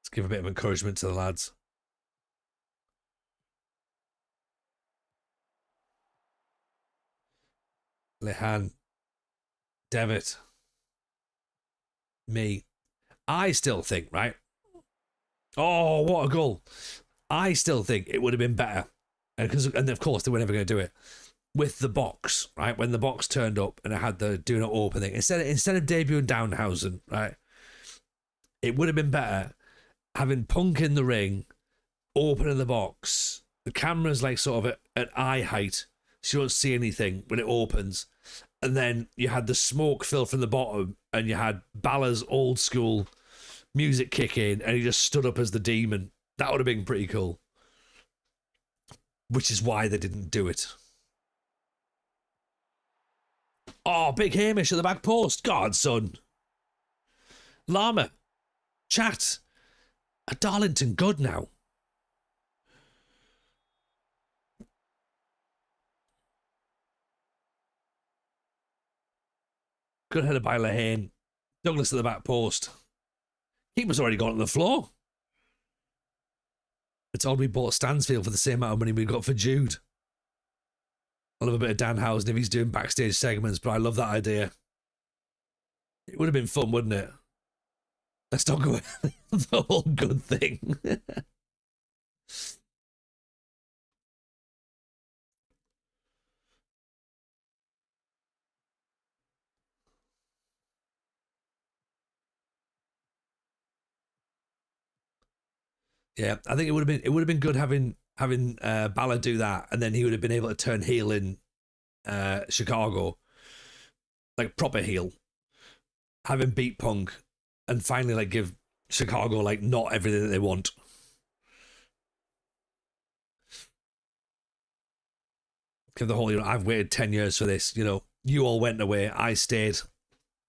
Let's give a bit of encouragement to the lads. Lehan, Devitt, me. I still think, right? Oh, what a goal. I still think it would have been better. And of course, they were never going to do it. With the box, right? When the box turned up and it had the do not open thing. Instead of debuting Downhausen, right? It would have been better having Punk in the ring, opening the box. The camera's like sort of at eye height. So you don't see anything when it opens. And then you had the smoke fill from the bottom and you had Balor's old school music kick in and he just stood up as the demon. That would have been pretty cool. Which is why they didn't do it. Oh, Big Hamish at the back post. God, son. Llama. Chat. A Darlington good now. Good header by Lehane. Douglas at the back post. Keeper's already got on the floor. It's all we bought Stansfield for the same amount of money we got for Jude. I love a bit of Danhausen if he's doing backstage segments, but I love that idea. It would have been fun, wouldn't it? Let's talk about the whole good thing. Yeah, I think it would have been good having Balor do that, and then he would have been able to turn heel in Chicago, like proper heel, have him beat Punk, and finally like give Chicago like not everything that they want. Give the whole, I've waited 10 years for this, You all went away. I stayed.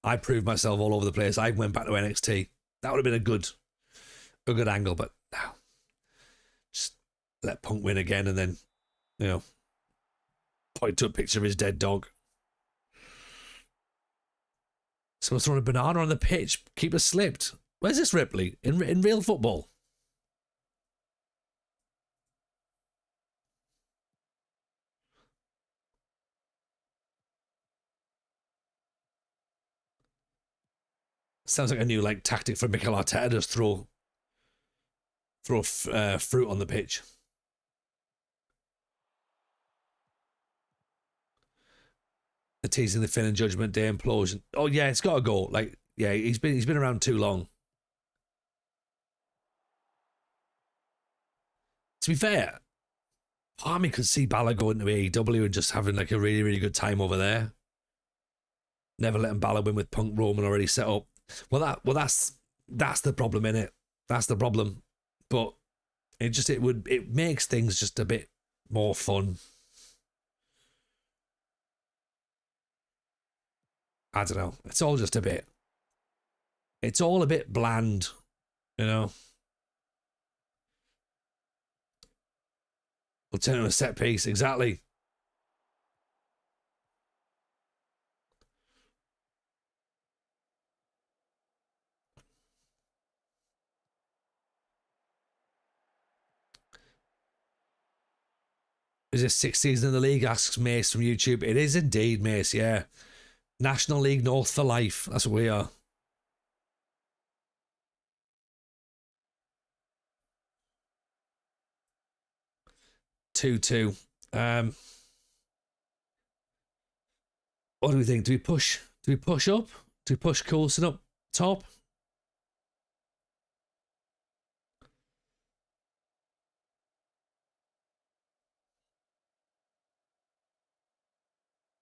I proved myself all over the place. I went back to NXT. That would have been a good angle, but no. Just let Punk win again and then, point to a picture of his dead dog. Someone's throwing a banana on the pitch. Keeper slipped. Where's this Ripley? In real football? Sounds like a new tactic for Mikel Arteta. Just throw fruit on the pitch. The teasing the Finn and Judgment Day implosion. Oh yeah, it's got to go. He's been around too long. To be fair, part of me could see Balor going to AEW and just having a really, really good time over there. Never letting Balor win with Punk Roman already set up. That's the problem, innit? That's the problem. But it makes things just a bit more fun. I don't know. It's all just a bit. It's all a bit bland, We'll turn to a set piece, exactly. Is this 6th season in the league? Asks Mace from YouTube. It is indeed, Mace, yeah. National League North for life. That's what we are. Two. What do we think? Do we push up? Do we push Coulson up top?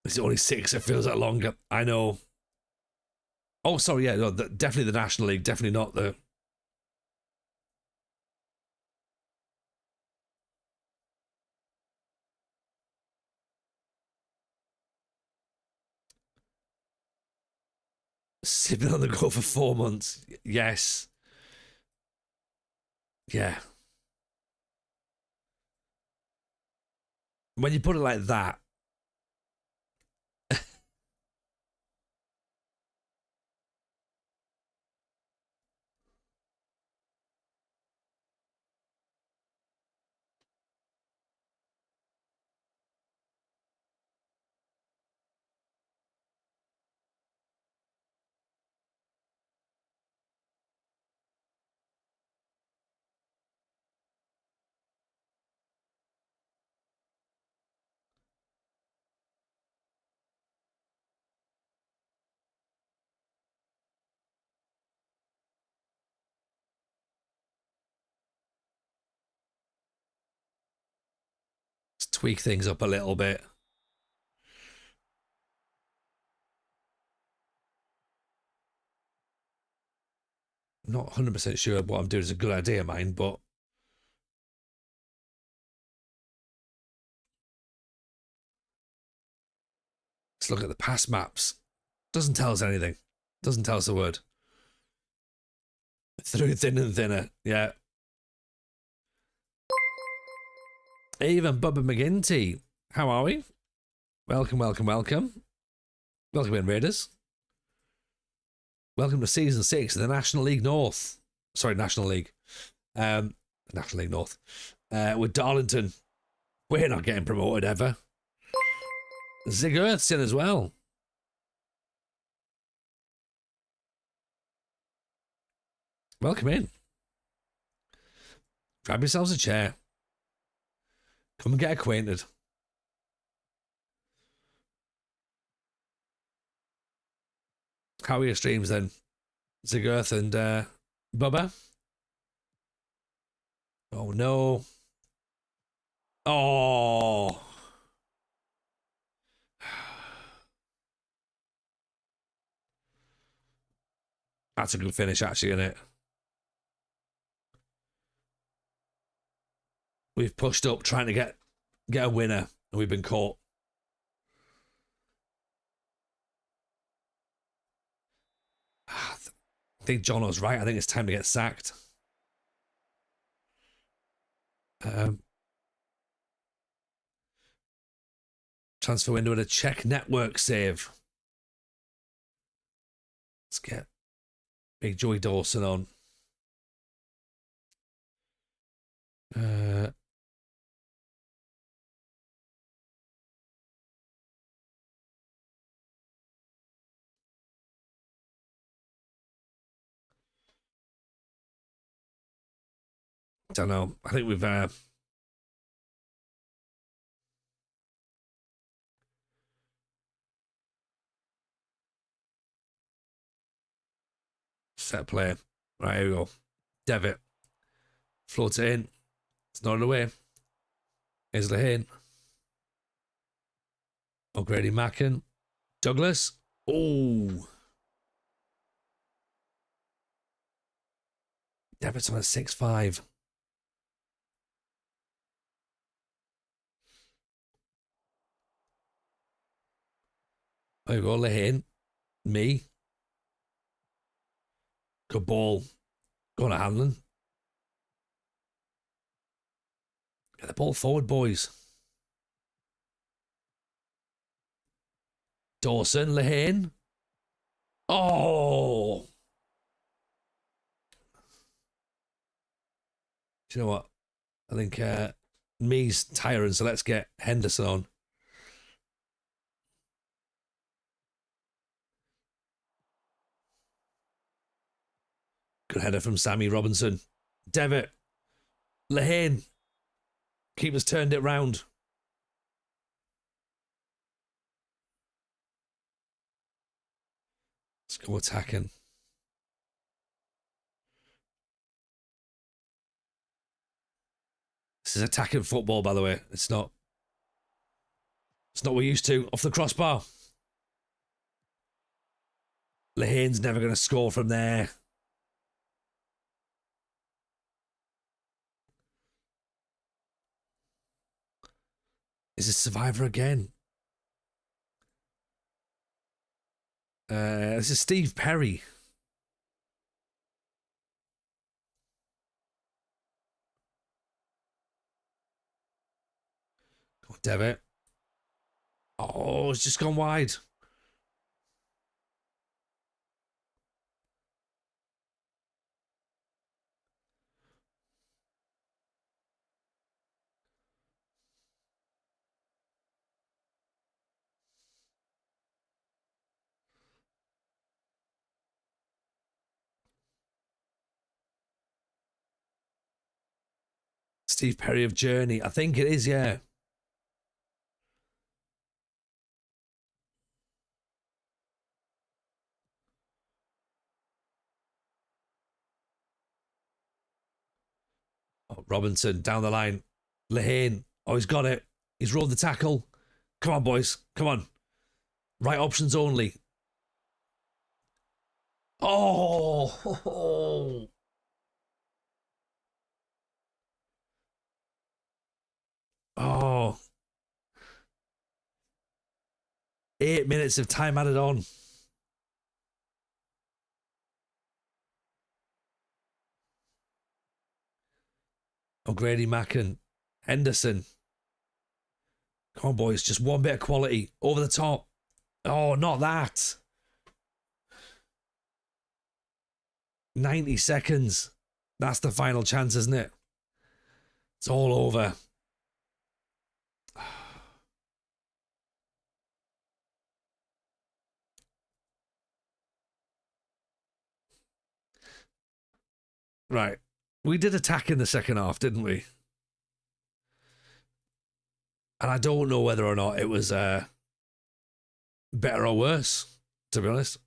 It's only 6. It feels like longer. I know. Oh, sorry. Yeah, no, definitely the National League. Definitely not the. Sipping on the go for 4 months. Yes. Yeah. When you put it like that. Tweak things up a little bit. Not 100% sure what I'm doing is a good idea, mine, but let's look at the past maps. Doesn't tell us anything. Doesn't tell us a word. Through thinner and thinner, yeah. Even Bubba McGinty. How are we? Welcome. Welcome in, Raiders. Welcome to Season 6 of the National League North. Sorry, National League. National League North. With Darlington. We're not getting promoted ever. Zig Earth's in as well. Welcome in. Grab yourselves a chair. Come and get acquainted. How are your streams then? Zigurth and Bubba? Oh no. Oh. That's a good finish actually, isn't it? We've pushed up trying to get a winner and we've been caught. think Jono's right. I think it's time to get sacked. Transfer window and a check network save. Let's get Big Joey Dawson on. Don't know. I think we've set play. Right, here we go. Devitt. Floats it in. It's not away. Here's Lehane. O'Grady Macken. Douglas. Oh. Devitt's on a 6-5. There we go. Lehane. Me. Good ball. Going to Hanlon. Get the ball forward, boys. Dawson, Lehane. Oh! Do you know what? I think me's tiring, so let's get Henderson on. Good header from Sammy Robinson. Devitt. Lehane. Keeper's turned it round. Let's go attacking. This is attacking football, by the way. It's not what we're used to. Off the crossbar. Lehane's never going to score from there. Is it Survivor again? This is Steve Perry. Go on, Devitt. Oh, it's just gone wide. Steve Perry of Journey. I think it is, yeah. Oh, Robinson down the line. Lehane. Oh, he's got it. He's rolled the tackle. Come on, boys. Come on. Right options only. Oh. Oh. 8 minutes of time added on. O'Grady Macken. Henderson. Come on, boys. Just one bit of quality. Over the top. Oh, not that. 90 seconds. That's the final chance, isn't it? It's all over. Right. We did attack in the second half, didn't we? And I don't know whether or not it was better or worse, to be honest.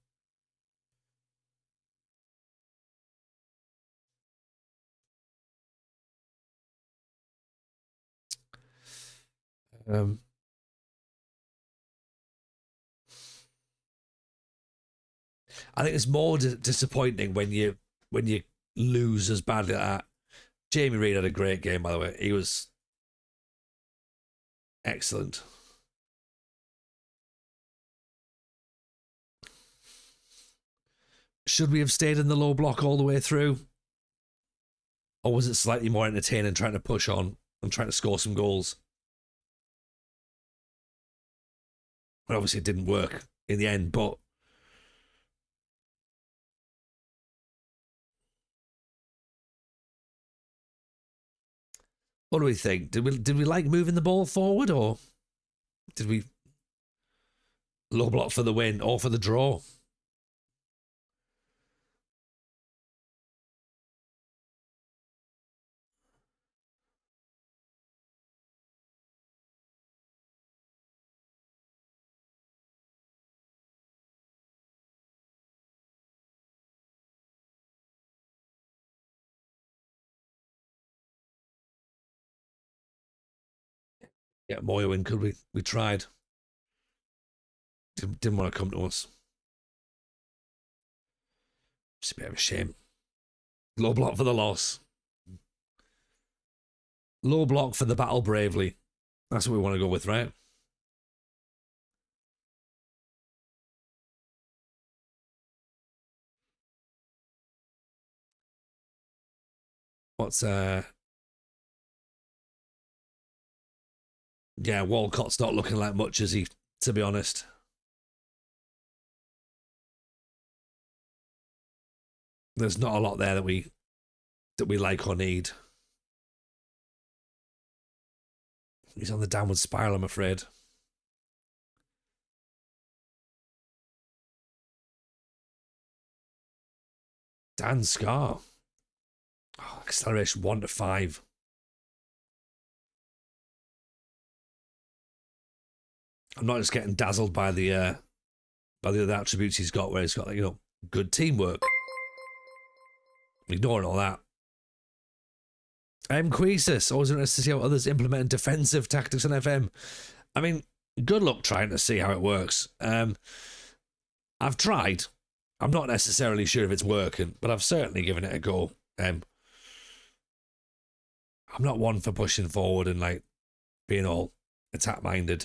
I think it's more disappointing when you lose as badly like that. Jamie Reid had a great game, by the way. He was excellent. Should we have stayed in the low block all the way through? Or was it slightly more entertaining trying to push on and trying to score some goals? Well, obviously it didn't work in the end, but what do we think? Did we like moving the ball forward, or did we low block for the win or for the draw? Yeah, Moyo win, could we? We tried. Didn't want to come to us. It's a bit of a shame. Low block for the loss. Low block for the battle bravely. That's what we want to go with, right? What's yeah, Walcott's not looking like much, is he? To be honest. There's not a lot there that we like or need. He's on the downward spiral, I'm afraid. Dan Scar. Oh, acceleration 1 to 5. I'm not just getting dazzled by the other attributes he's got, where he's got, like, good teamwork. Ignoring all that. Queesus, always interested to see how others implement defensive tactics on FM. I mean, good luck trying to see how it works. I've tried. I'm not necessarily sure if it's working, but I've certainly given it a go. I'm not one for pushing forward and like being all attack minded.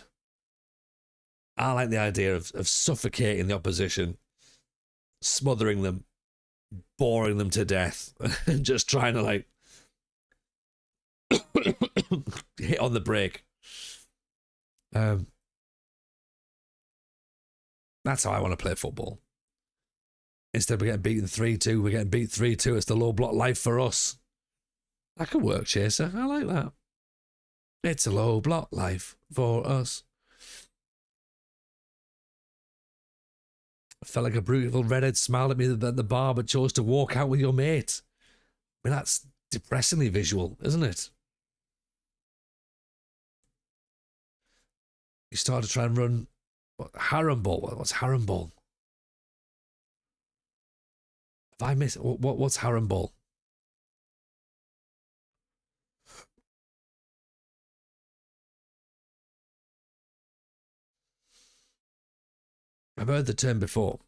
I like the idea of suffocating the opposition, smothering them, boring them to death, and just trying to like hit on the brake. That's how I want to play football. Instead, we're getting beaten 3-2. We're getting beat 3-2. It's the low block life for us. That could work, Chaser. I like that. It's a low block life for us. I felt like a brutal redhead smiled at me at the bar, but chose to walk out with your mate. I mean, that's depressingly visual, isn't it? You start to try and run harem ball. What's harem ball? Have I missed what's harem ball? I've heard the term before.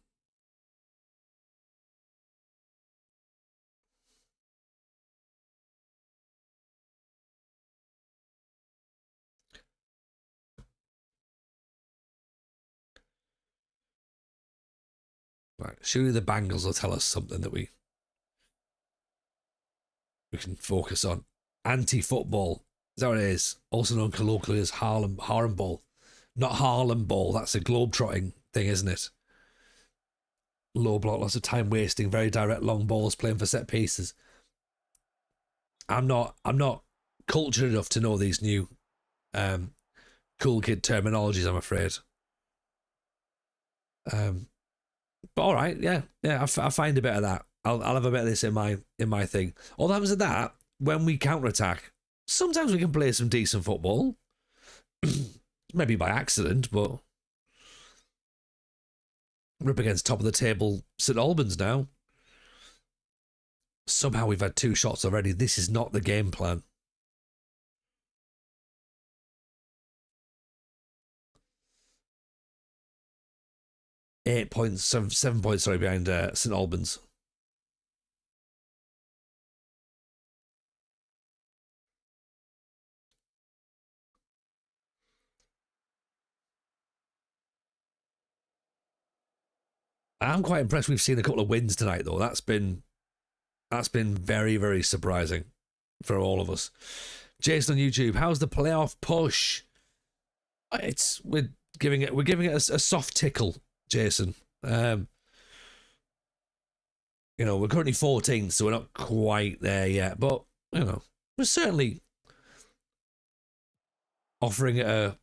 Right, surely the Bangles will tell us something that we can focus on. Anti-football. Is that what it is? Also known colloquially as Harlem Ball. Not Harlem Ball. That's a globe-trotting thing, isn't it? Low block, lots of time wasting, very direct long balls, playing for set pieces. I'm not cultured enough to know these new cool kid terminologies, I'm afraid. But all right, yeah, I find a bit of that. I'll have a bit of this in my thing. All that happens at that, when we counterattack, sometimes we can play some decent football. Maybe by accident, but we're up against top of the table St Albans now. Somehow we've had 2 shots already. This is not the game plan. 8 points, 7 points, sorry, behind St Albans. I'm quite impressed we've seen a couple of wins tonight, though. That's been very, very surprising for all of us. Jason on YouTube, how's the playoff push? We're giving it a soft tickle, Jason. We're currently 14th, so we're not quite there yet, but we're certainly offering it a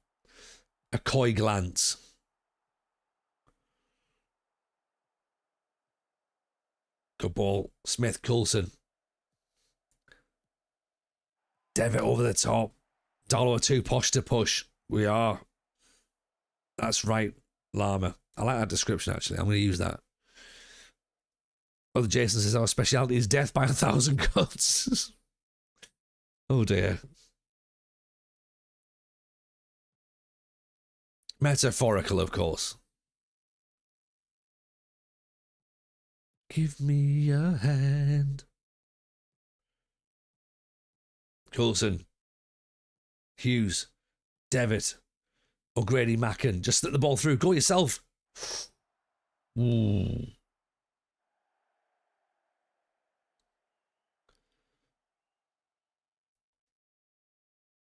coy glance. Good ball. Smith, Coulson. Devitt over the top. Darlow too posh to push. We are. That's right, Llama. I like that description, actually. I'm going to use that. Brother Jason says our speciality is death by 1,000 cuts. Oh, dear. Metaphorical, of course. Give me a hand. Coulson. Hughes. Devitt. O'Grady Macken. Just slip the ball through. Go yourself. Ooh.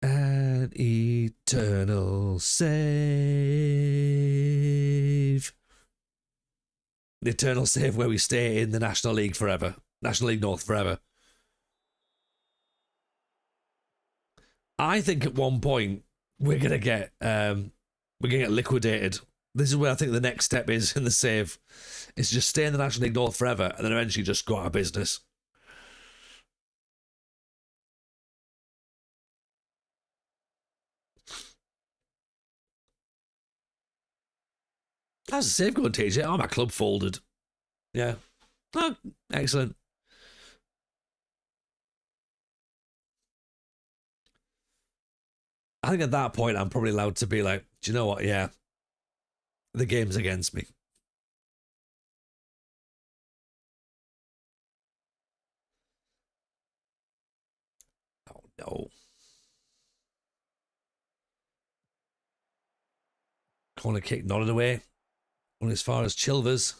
An eternal save. The eternal save where we stay in the National League forever. National League North forever. I think at one point we're gonna get liquidated. This is where I think the next step is in the save. Is just stay in the National League North forever and then eventually just go out of business. How's the save going, TJ? Oh, my club folded. Yeah. Oh, excellent. I think at that point, I'm probably allowed to be like, do you know what? Yeah. The game's against me. Oh, no. Corner kick nodded away. Only as far as Chilvers.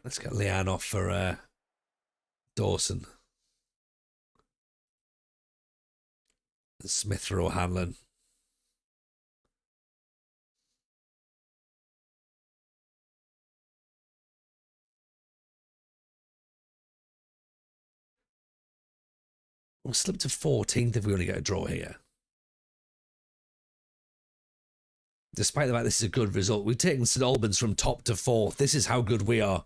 Let's get Leanne off for Dawson. Smith for O'Hanlon. We'll slip to 14th if we only get a draw here. Despite the fact this is a good result, we've taken St Albans from top to 4th. This is how good we are.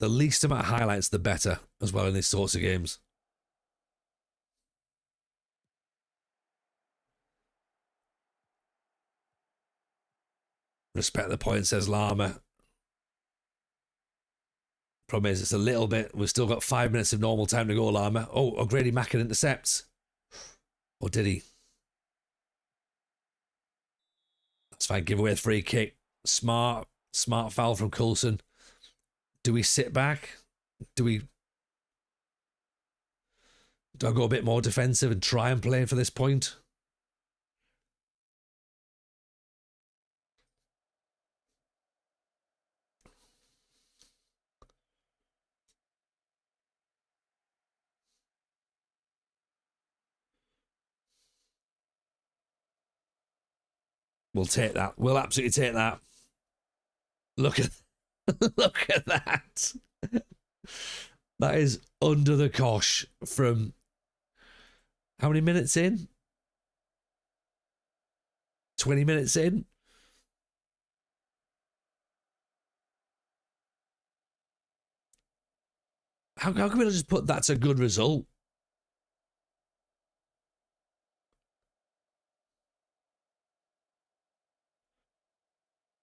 The least amount of highlights, the better, as well, in these sorts of games. Respect the point, says Llama. Problem is, it's a little bit... We've still got 5 minutes of normal time to go, Llama. Oh, O'Grady Macken intercepts. Or did he? That's fine. Give away a free kick. Smart foul from Coulson. Do we sit back? Do I go a bit more defensive and try and play for this point? We'll take that. We'll absolutely take that. Look at that. That is under the cosh from how many minutes in? 20 minutes in? How can we not just put that's a good result?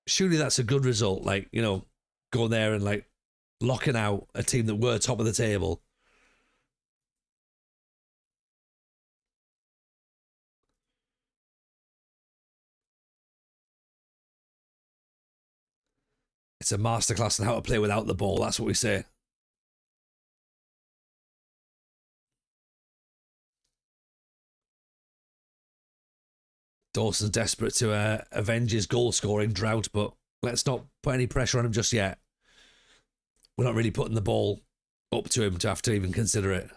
Surely that's a good result. Like, going there and like locking out a team that were top of the table. It's a masterclass in how to play without the ball. That's what we say. Dawson's desperate to avenge his goal-scoring drought, but let's not put any pressure on him just yet. We're not really putting the ball up to him to have to even consider it.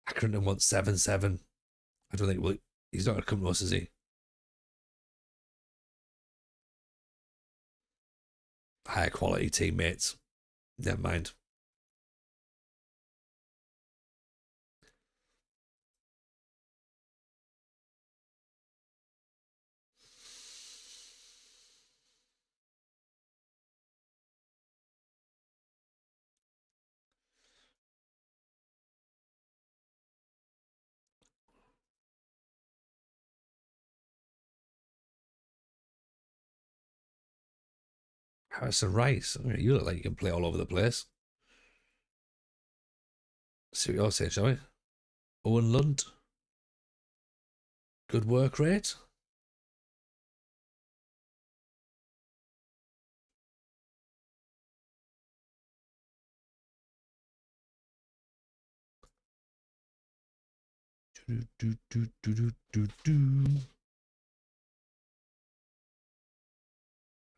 Accrington wants 7-7. I don't think he's not going to come to us, is he? Higher quality teammates. Never mind. Harrison Rice. You look like you can play all over the place. See what you're saying, shall we? Owen Lund. Good work rate.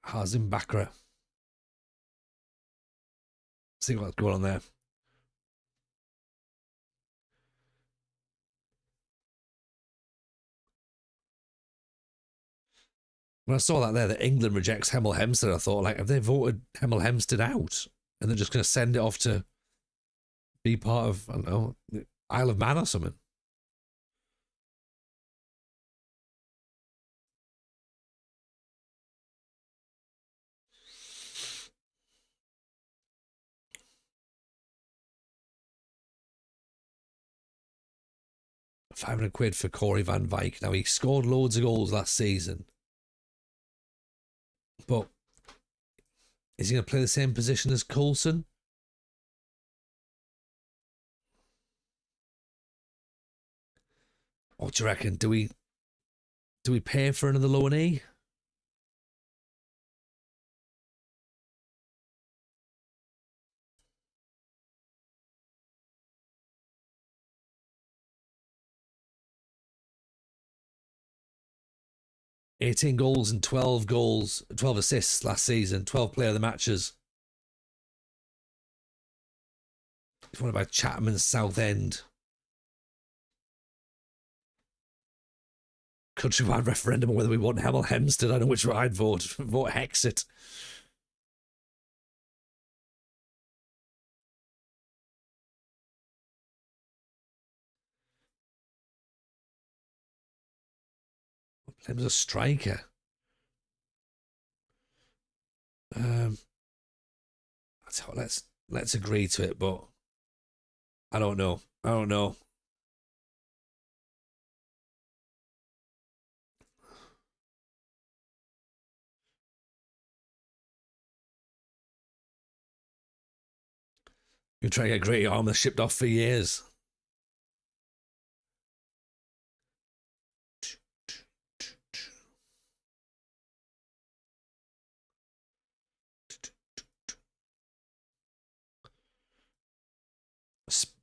Hazim Bakra. See what's going on there. When I saw that there, that England rejects Hemel Hempstead, I thought, like, have they voted Hemel Hempstead out? And they're just going to send it off to be part of, I don't know, Isle of Man or something. £500 for Corey Van Wyk. Now, he scored loads of goals last season. But is he going to play the same position as Coulson? What do you reckon? Do we pay for another low and E? $18 goals and 12 assists last season, 12 player of the matches. He's won about Chatham and Southend. Countrywide referendum on whether we want Hemel Hempstead. I know which way I'd vote. Vote Hexit. Play him as a striker. Let's agree to it, but I don't know. You try to get Great Armour shipped off for years.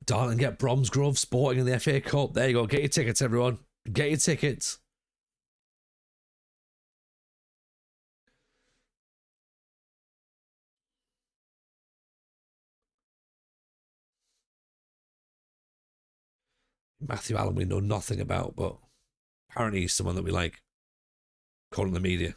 Darlington get Bromsgrove Sporting in the FA Cup. There you go. Get your tickets, everyone. Get your tickets. Matthew Allen we know nothing about, but apparently he's someone that we like. Calling the media.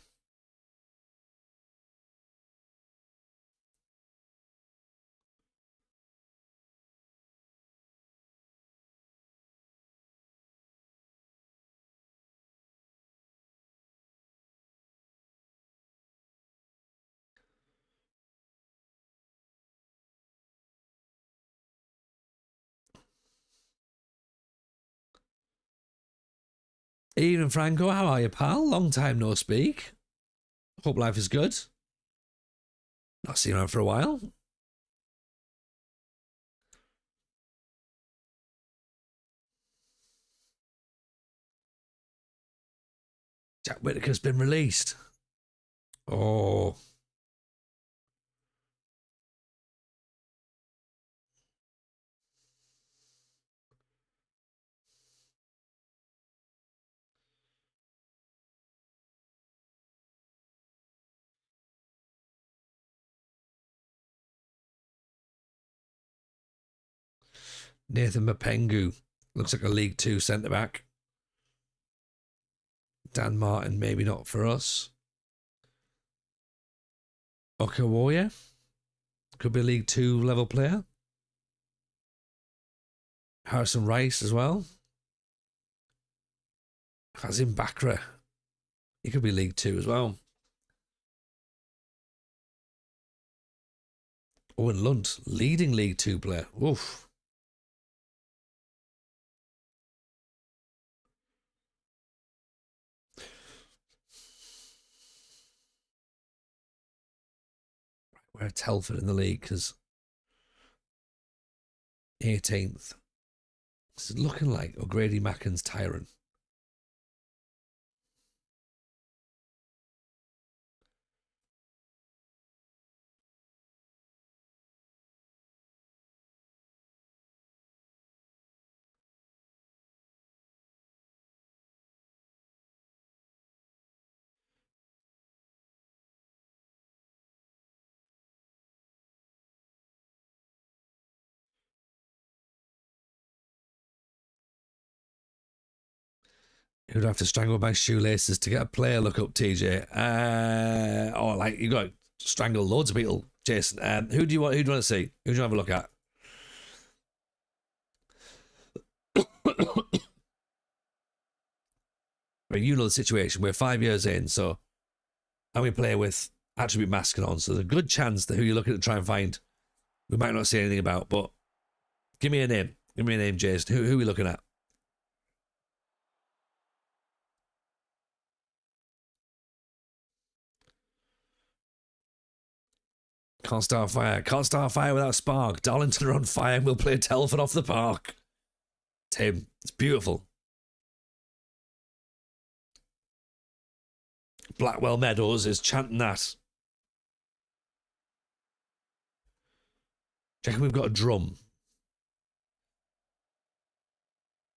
Evening, Franco. How are you, pal? Long time no speak. Hope life is good. Not seen you around for a while. Jack Whittaker's been released. Oh. Nathan Mapengu looks like a League Two centre back. Dan Martin, maybe not for us. Okawoya could be a League Two level player. Harrison Rice as well. Kazim Bakra. He could be League Two as well. Owen Lunt, leading League Two player. Oof. We're Telford in the league because 18th. This is looking like O'Grady Macken's Tyrant. Who'd have to strangle my shoelaces to get a player look up, TJ? Or like you got to strangle loads of people, Jason. Who do you want to see? Who do you want to have a look at? I mean, you know the situation. We're 5 years in, so and we play with attribute masking on, so there's a good chance that who you're looking to try and find, we might not see anything about. But give me a name. Give me a name, Jason. Who are we looking at? Can't start fire. Can't start fire without spark. Darlington are on fire and we'll play Telford off the park. Tim, it's beautiful. Blackwell Meadows is chanting that. Checking we've got a drum.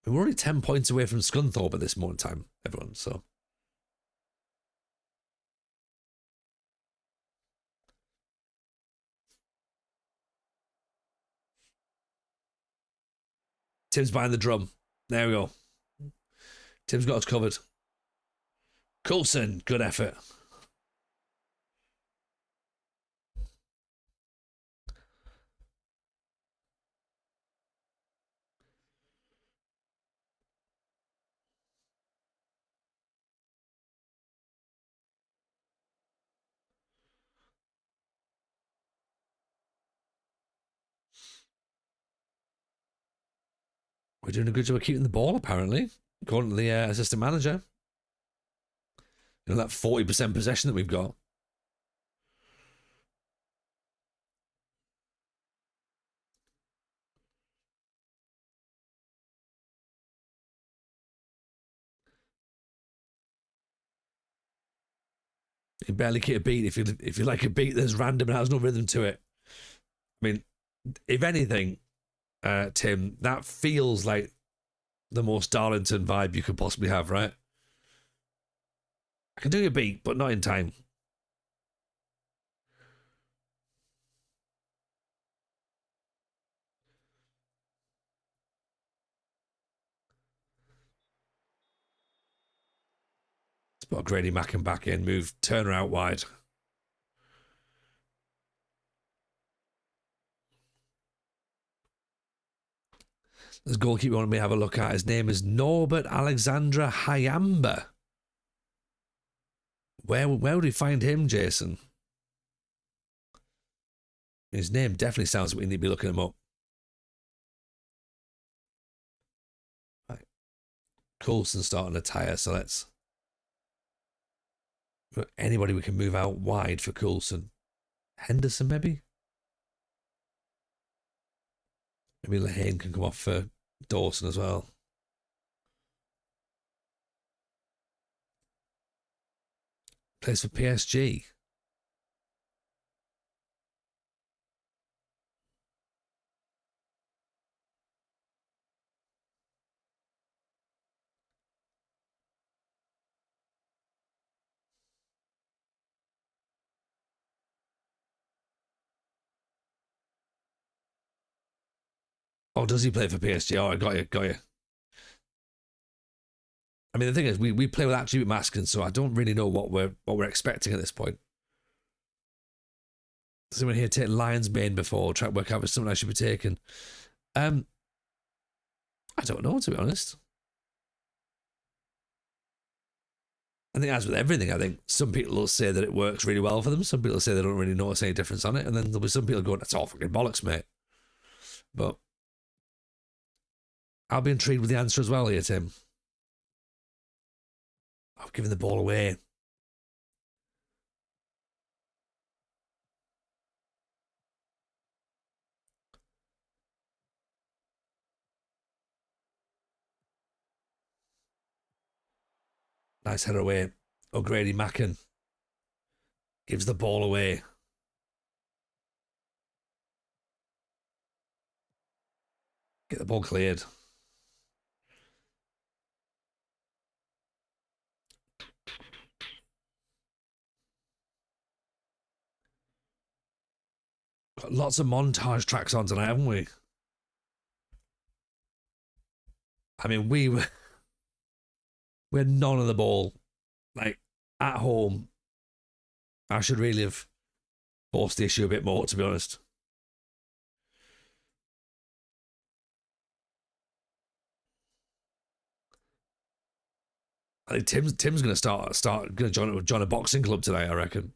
We're only 10 points away from Scunthorpe at this moment in time, everyone, so. Tim's behind the drum. There we go. Tim's got us covered. Coulson, good effort. We're doing a good job of keeping the ball, apparently, according to the assistant manager. You know, that 40% possession that we've got. You barely get a beat if you like a beat that's random and has no rhythm to it. I mean, if anything, Tim, that feels like the most Darlington vibe you could possibly have, right? I can do a beat, but not in time. Let's put Grady Macken back in, move Turner out wide. This goalkeeper wanted me to have a look at. His name is Norbert Alexandra Hayamba. Where would we find him, Jason? His name definitely sounds like we need to be looking him up. Right. Coulson starting to tire, so let's... Anybody we can move out wide for Coulson. Henderson, maybe? Maybe Lehane can come off for Dawson as well. Plays for PSG. Oh, does he play for PSG? Oh, I got you, got you. I mean, the thing is, we play with attribute masking, so I don't really know what we're expecting at this point. Someone here take Lion's Mane before, try to work out if it's something I should be taking. I don't know, to be honest. I think as with everything, I think some people will say that it works really well for them. Some people say they don't really notice any difference on it, and then there'll be some people going, "That's all fucking bollocks, mate." But I'll be intrigued with the answer as well here, Tim. I've given the ball away. Nice header away. O'Grady Macken gives the ball away. Get the ball cleared. Got lots of montage tracks on tonight, haven't we? I mean, we're none of the ball. Like, at home, I should really have forced the issue a bit more, to be honest. I think Tim's going to start going to join a boxing club today, I reckon.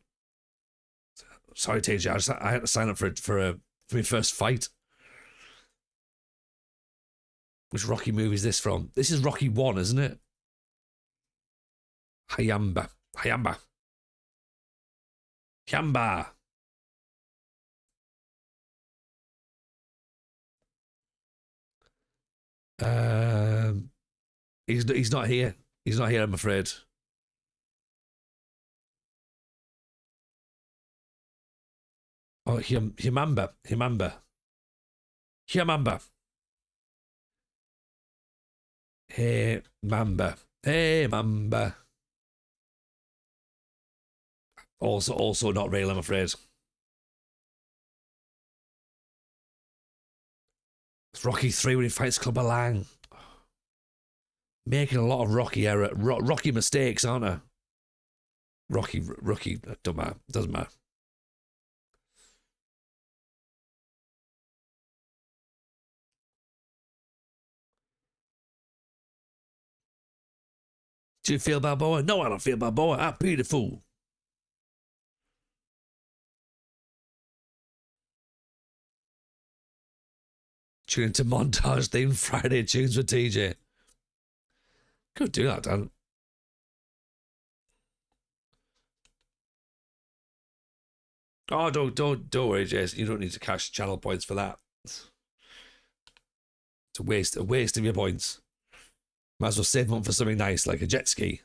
Sorry, TJ, I had to sign up for my first fight. Which Rocky movie is this from? This is Rocky 1, isn't it? Hayamba. He's not here. He's not here, I'm afraid. Oh, Himamba. Hey, Mamba. Also not real, I'm afraid. It's Rocky 3 when he fights Clubber Lang. Making a lot of Rocky mistakes, aren't I? Rocky, don't matter. Doesn't matter. Do you feel Balboa? No, I don't feel Balboa. I'm beautiful. Tune into montage theme Friday tunes with TJ. Could do that, Dan. Oh, don't worry, Jason. You don't need to cash channel points for that. It's a waste of your points. Might as well save them for something nice like a jet ski.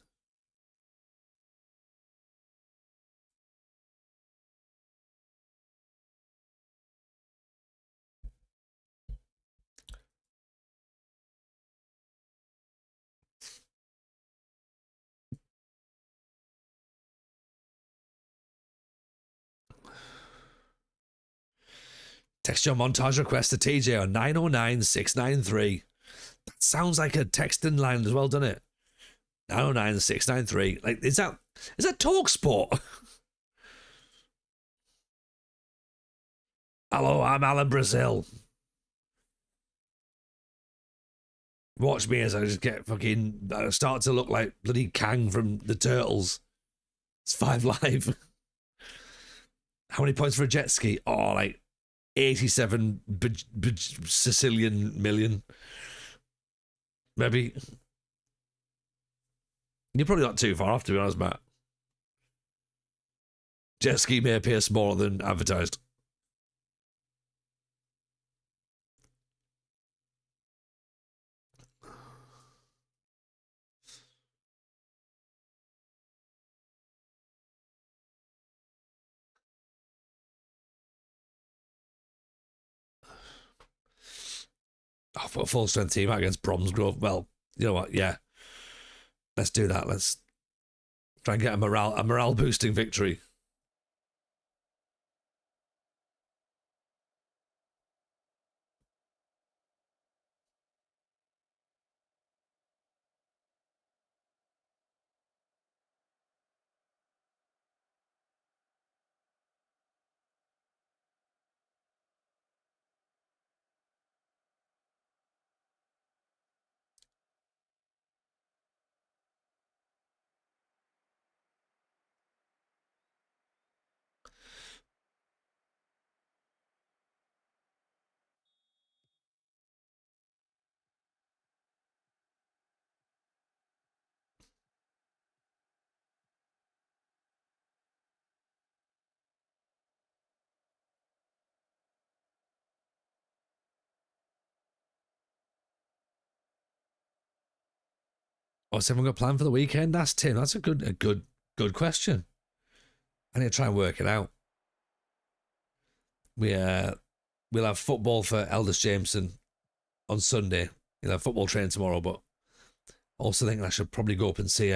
Text your montage request to TJ on 909-693. That sounds like a texting line as well, doesn't it? 909-693. Like, is that Talk Sport? Hello, I'm Alan Brazil. Watch me as I just get start to look like bloody Kang from the Turtles. It's 5 Live. How many points for a jet ski? Oh, like 87 Sicilian million. Maybe. You're probably not too far off, to be honest, Matt. Jet ski may appear smaller than advertised. I've put a full strength team out against Bromsgrove. Well, you know what? Yeah, let's do that. Let's try and get a morale boosting victory. What's everyone got planned for the weekend? That's Tim. That's a good question. I need to try and work it out. We'll have football for Eldest Jameson on Sunday. He'll have football training tomorrow, but also think I should probably go up and see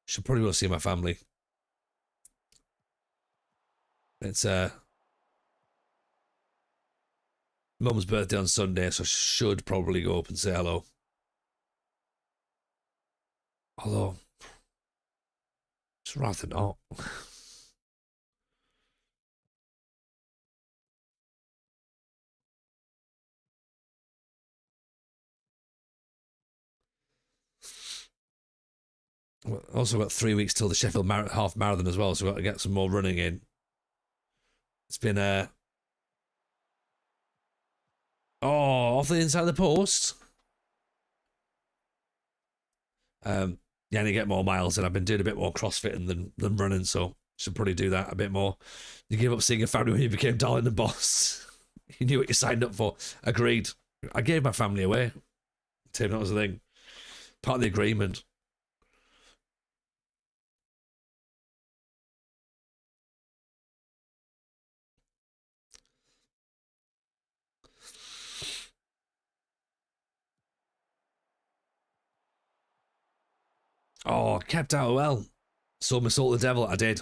should probably go see my family. It's Mum's birthday on Sunday, so I should probably go up and say hello. Although, it's rather not. Also got 3 weeks till the Sheffield half marathon as well, so we've got to get some more running in. It's been off the inside of the post. Yeah, I need to get more miles, and I've been doing a bit more CrossFitting than running, so should probably do that a bit more. You gave up seeing your family when you became Darlington boss. You knew what you signed up for. Agreed. I gave my family away. Tim, that was the thing. Part of the agreement. Oh, kept out well. Sold my soul to the devil. I did.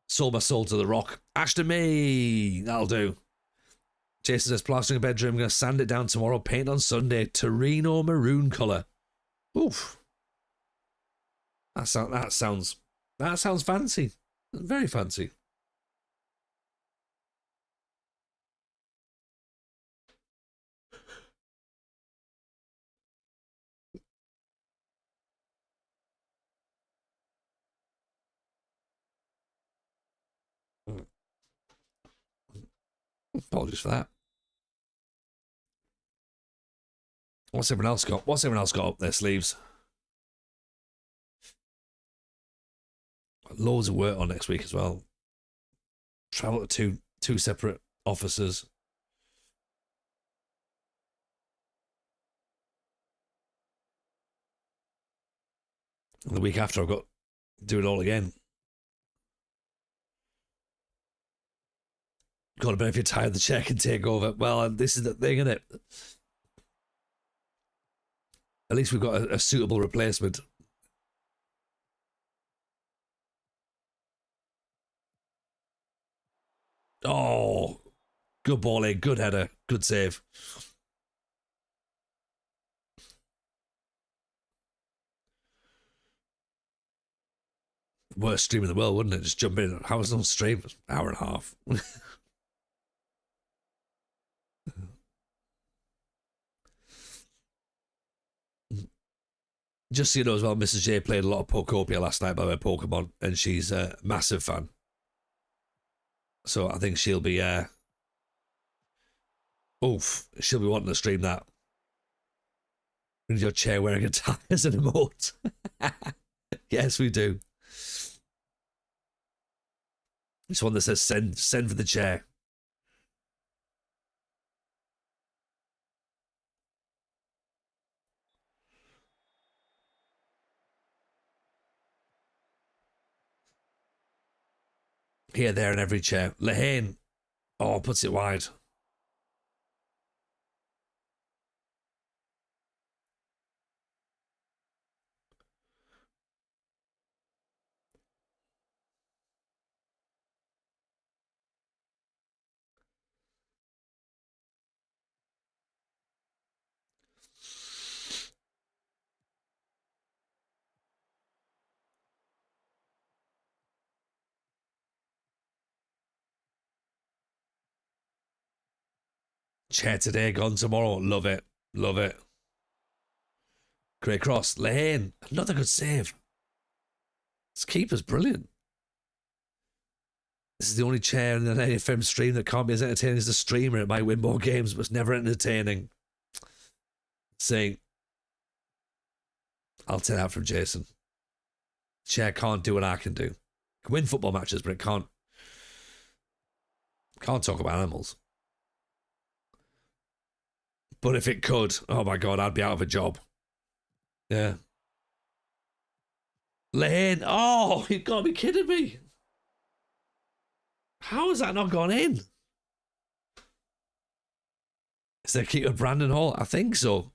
Sold my soul to the rock. Ashton me. That'll do. Jason says, plastering a bedroom. I'm going to sand it down tomorrow. Paint on Sunday. Torino maroon colour. Oof. That sounds fancy. Very fancy. Apologies for that. What's everyone else got? What's everyone else got up their sleeves? Loads of work on next week as well. Travel to two separate offices. And the week after, I've got to do it all again. God, I bet if you're tired, the chair can take over. Well, this is the thing, isn't it? At least we've got a suitable replacement. Oh, good ball in, good header, good save. Worst stream in the world, wouldn't it? Just jump in. How was it on stream? Hour and a half. Just so you know as well, Mrs. J played a lot of Pokopia last night by way of Pokemon, and she's a massive fan. So I think she'll be she'll be wanting to stream that. In your chair wearing a tie as an emote. Yes, we do. This one that says send for the chair. Here, there, and every chair. Lehane. Oh, puts it wide. Chair today, gone tomorrow. Love it. Love it. Great cross. Lane. Another good save. This keeper's brilliant. This is the only chair in an AFM stream that can't be as entertaining as the streamer. It might win more games, but it's never entertaining. Saying, I'll take that from Jason. Chair can't do what I can do. It can win football matches, but it can't talk about animals. But if it could, oh my God, I'd be out of a job. Yeah. Lane. Oh, you've got to be kidding me. How has that not gone in? Is there a keeper Brandon Hall? I think so.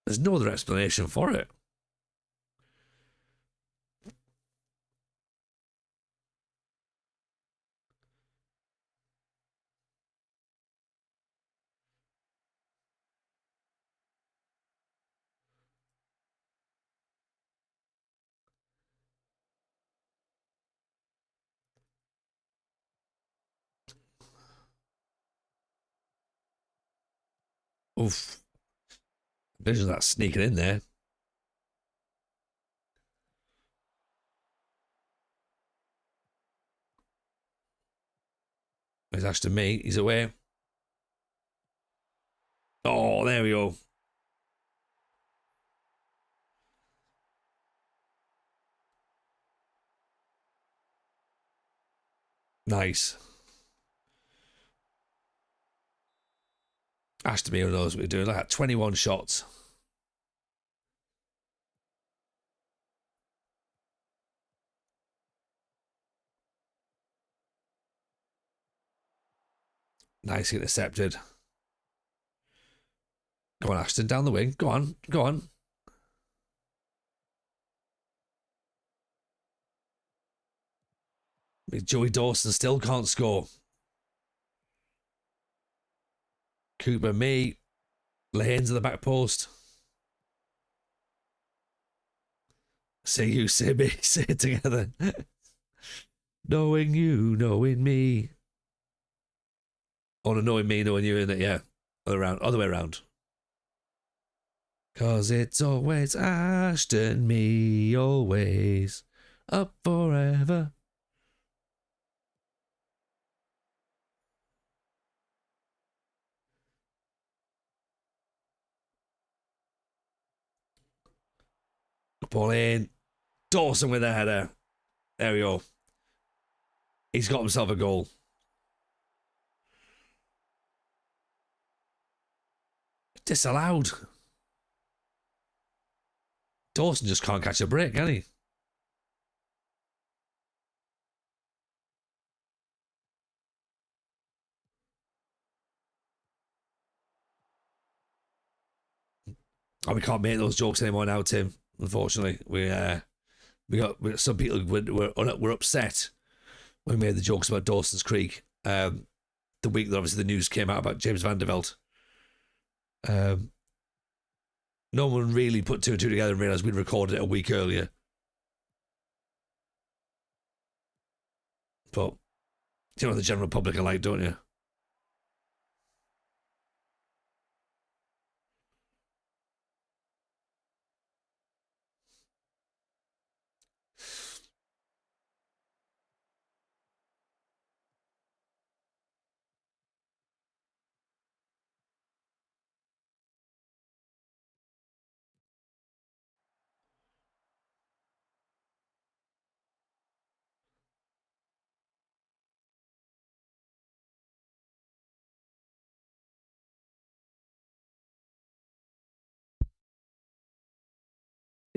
There's no other explanation for it. Oof. Vision that sneaking in there. He's Ashton me. He's away. Oh, there we go. Nice. Ashton me, who knows what we're doing. Look at 21 shots. Nice intercepted. Go on, Ashton, down the wing. Go on, go on. Joey Dawson still can't score. Cooper, me. Lane's at the back post. Say you, say me. Say it together. Knowing you, knowing me. Oh, no, knowing me, knowing you, isn't it? Yeah. Other way around. Cause it's always Ashton, me, always. Up forever. Ball in. Dawson with a header. There we go. He's got himself a goal. Disallowed. Dawson just can't catch a break, can he? Oh, we can't make those jokes anymore now, Tim. Unfortunately, we got some people were upset when we made the jokes about Dawson's Creek. The week that obviously the news came out about James Van der Veld. No one really put two and two together and realised we'd recorded it a week earlier. But you know what the general public are like, don't you?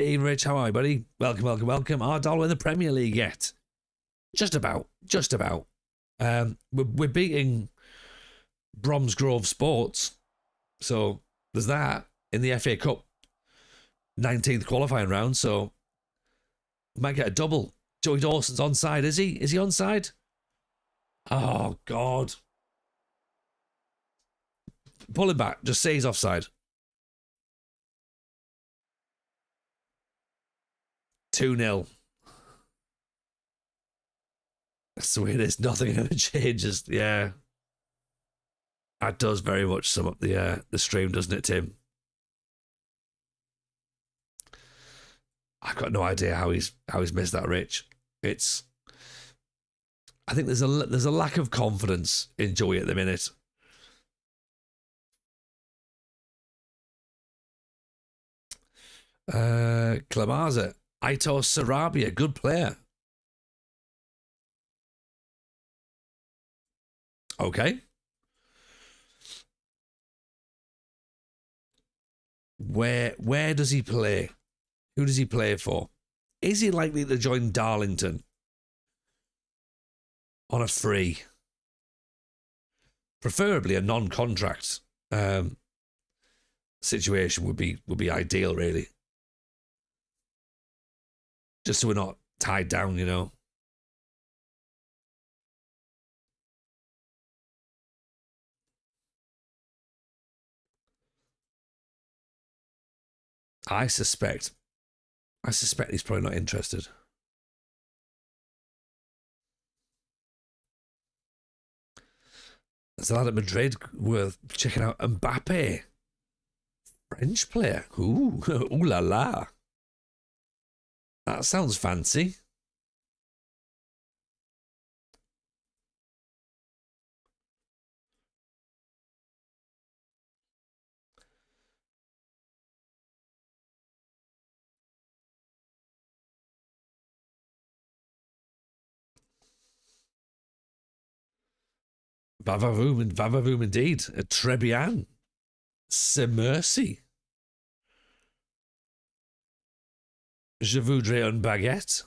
Ian Rich, how are you, buddy? Welcome, welcome, welcome. Are Darlington in the Premier League yet? Just about. Just about. We're beating Bromsgrove Sports. So there's that in the FA Cup 19th qualifying round. So we might get a double. Joey Dawson's onside, is he? Is he onside? Oh, God. Pull him back. Just say he's offside. 2-0. That's the way it is. Nothing ever changes. Yeah. That does very much sum up the stream, doesn't it, Tim? I've got no idea how he's missed that, Rich. It's I think there's a lack of confidence in Joey at the minute. Klamaza, Aitor Sarabia, good player. Okay. Where does he play? Who does he play for? Is he likely to join Darlington on a free? Preferably a non-contract situation would be ideal, really. Just so we're not tied down, you know. I suspect he's probably not interested. There's a lot at Madrid worth checking out. Mbappe, French player. Ooh, ooh la la. That sounds fancy. Vavavoom indeed. A Trebian. Semercy. Je voudrais un baguette.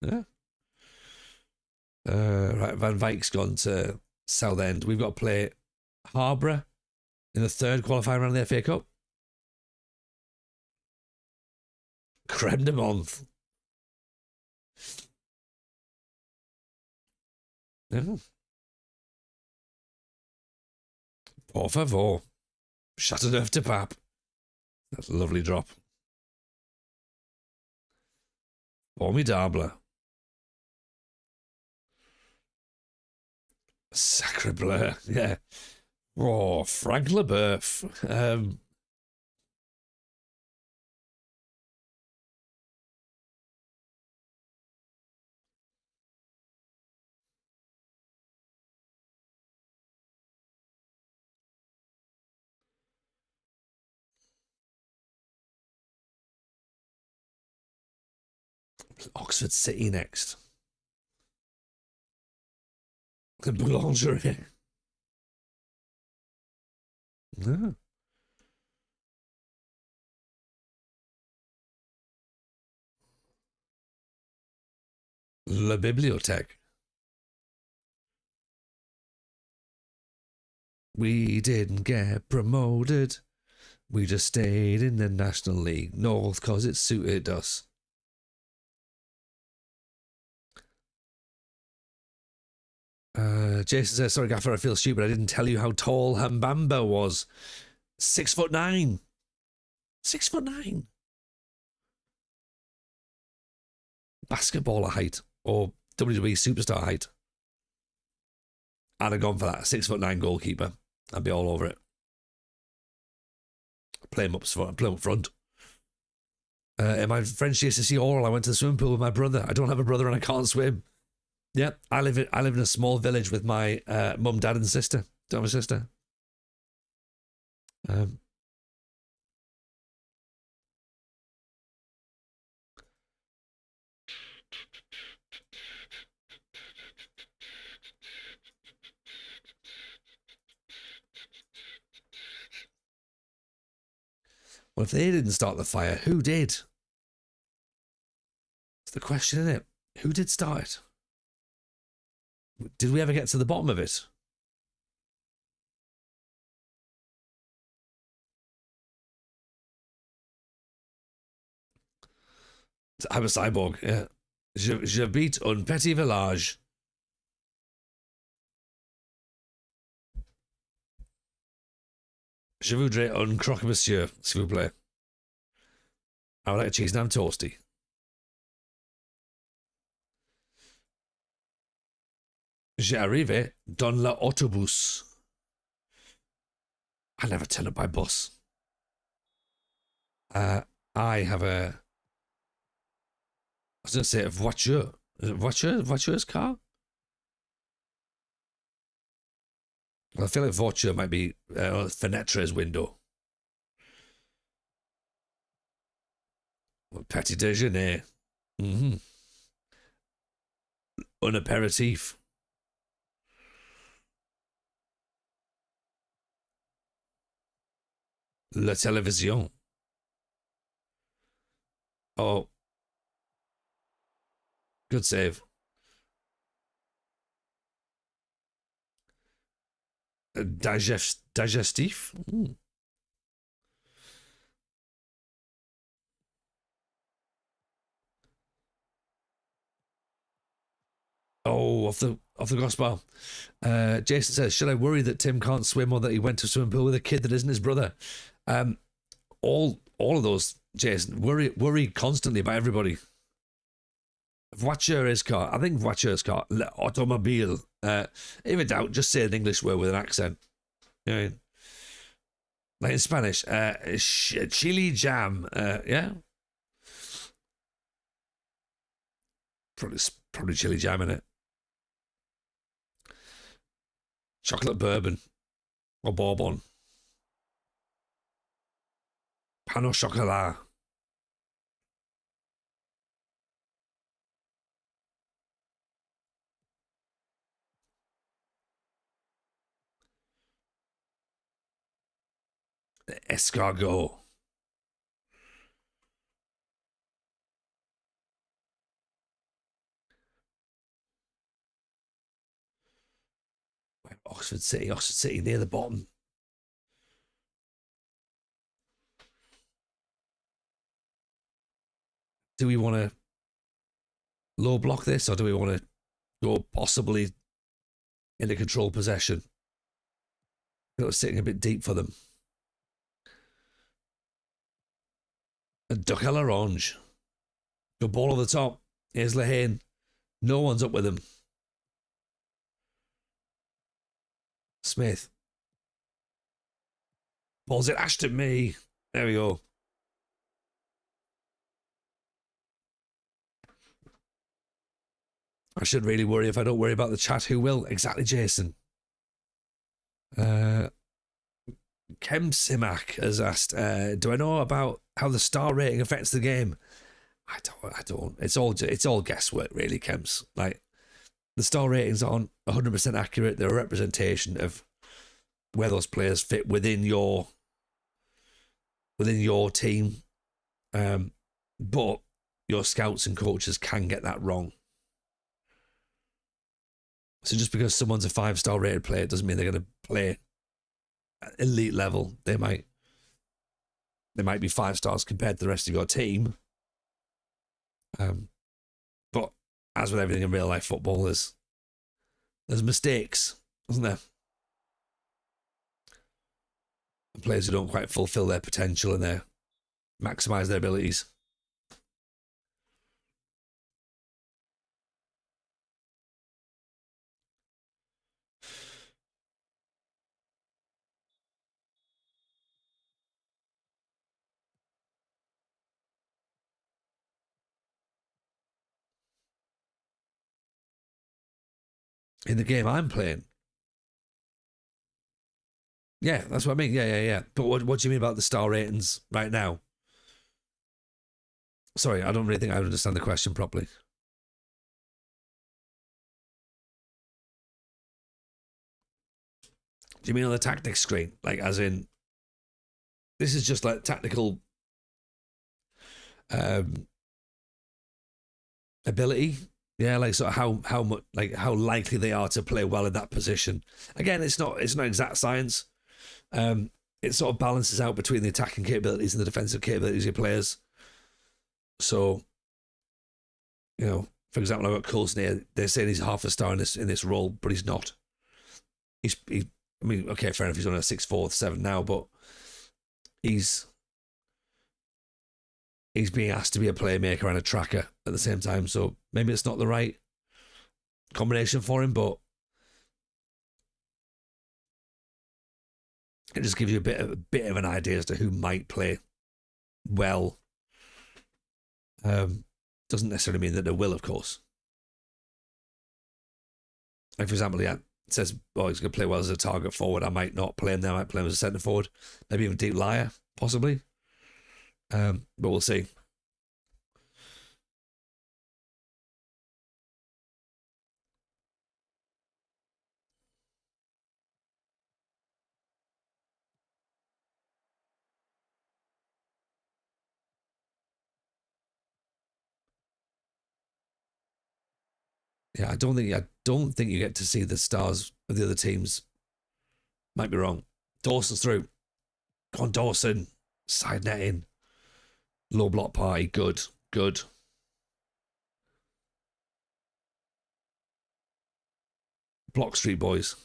Yeah. Right, Van Dijk's gone to Southend. We've got to play Harborough in the third qualifying round of the FA Cup. Creme de Month. Yeah. Por favor. Chateauneuf de Pape. That's a lovely drop. Formidable. Sacre bleu. Yeah. Oh, Frank Leboeuf. Oxford City next. The Boulangerie. No. La Bibliothèque. We didn't get promoted. We just stayed in the National League North because it suited us. Jason says, sorry, Gaffer, I feel stupid. I didn't tell you how tall Hambamba was. 6'9". 6'9". Basketballer height or WWE superstar height. I'd have gone for that. 6'9" goalkeeper. I'd be all over it. Play him up front. In my French GCSE oral, I went to the swimming pool with my brother. I don't have a brother and I can't swim. Yeah, I live in a small village with my mum, dad, and sister. Don't have a sister. Well, if they didn't start the fire, who did? It's the question, isn't it? Who did start it? Did we ever get to the bottom of it? I'm a cyborg, yeah. J'habite un petit village. Je voudrais un croque-monsieur, s'il vous plaît. I would like a cheese and ham toasty. J'arrive dans l'autobus. I never turn up by bus. I have a. I was going to say a voiture. Is it voiture? Voiture's car? Well, I feel like voiture might be Fenetre's window. Petit déjeuner. Mm-hmm. Un apéritif. La télévision. Oh. Good save. Digestif? Mm. Oh, off the crossbar. Jason says, should I worry that Tim can't swim or that he went to a swimming pool with a kid that isn't his brother? All of those, Jason, worry constantly about everybody. Voiture is car. I think voiture's car. Automobile. If in doubt, just say an English word with an accent. You know, like in Spanish, chili jam. Yeah. Probably chili jam in it. Chocolate bourbon or bourbon. Pain au chocolat. Escargot. Oxford City near the bottom. Do we want to low block this or do we want to go possibly into control possession? It was sitting a bit deep for them. A duck à l'orange. Good ball on the top. Here's Lehane. No one's up with him. Smith. Ball's it Ashton me. There we go. I should really worry. If I don't worry about the chat, who will? Exactly, Jason. Kem Simak has asked, do I know about how the star rating affects the game? I don't. It's all guesswork, really, Kems. Like, the star ratings aren't 100% accurate. They're a representation of where those players fit within your team. But your scouts and coaches can get that wrong. So just because someone's a 5-star rated player doesn't mean they're going to play at elite level. They might be 5 stars compared to the rest of your team. But as with everything in real life football, there's mistakes, isn't there? And players who don't quite fulfill their potential and maximize their abilities. In the game I'm playing. Yeah, that's what I mean. Yeah. But what do you mean about the star ratings right now? Sorry, I don't really think I understand the question properly. Do you mean on the tactics screen? Like, as in, this is just like tactical ability? Yeah, like sort of how much, like how likely they are to play well in that position. Again, it's not exact science. It sort of balances out between the attacking capabilities and the defensive capabilities of your players. So, you know, for example, I've got Coulson here. They're saying he's half a star in this role, but he's not. I mean, okay, fair enough. He's on a 6'4", 7 now, but he's being asked to be a playmaker and a tracker at the same time. So maybe it's not the right combination for him, but It just gives you a bit of an idea as to who might play well. Doesn't necessarily mean that they will, of course. Like, for example, yeah, it says, oh, he's going to play well as a target forward. I might not play him there. I might play him as a centre forward. Maybe even deep liar, possibly. But we'll see. Yeah, I don't think you get to see the stars of the other teams. Might be wrong. Dawson's through. Go on, Dawson. Side netting. Low block party. Good. Good. Block Street boys.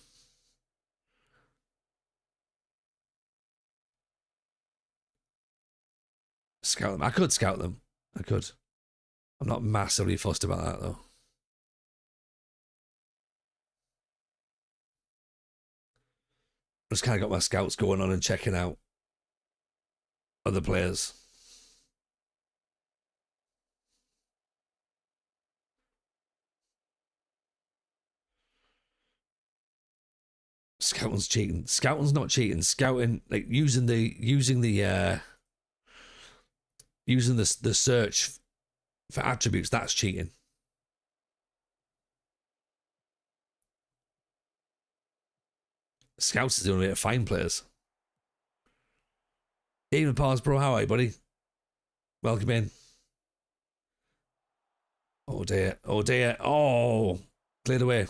Scout them. I could scout them. I could. I'm not massively fussed about that, though. Just kind of got my scouts going on and checking out other players. Scouting's cheating. Scouting's not cheating. Scouting, like using the search for attributes, that's cheating. Scouts is the only way to find players. Even Pars Bro, how are you, buddy? Welcome in. Oh dear. Oh dear. Oh, cleared away.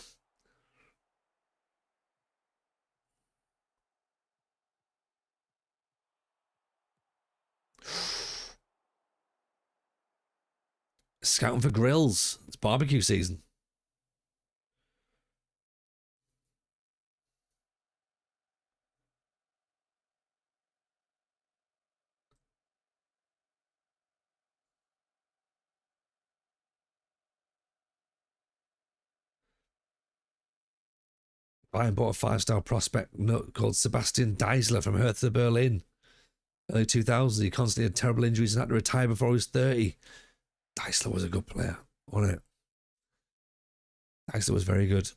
Scouting for grills. It's barbecue season. Bayern bought a 5-star prospect called Sebastian Deisler from Hertha Berlin. Early 2000s. He constantly had terrible injuries and had to retire before he was 30. Deisler was a good player, wasn't it? Deisler was very good.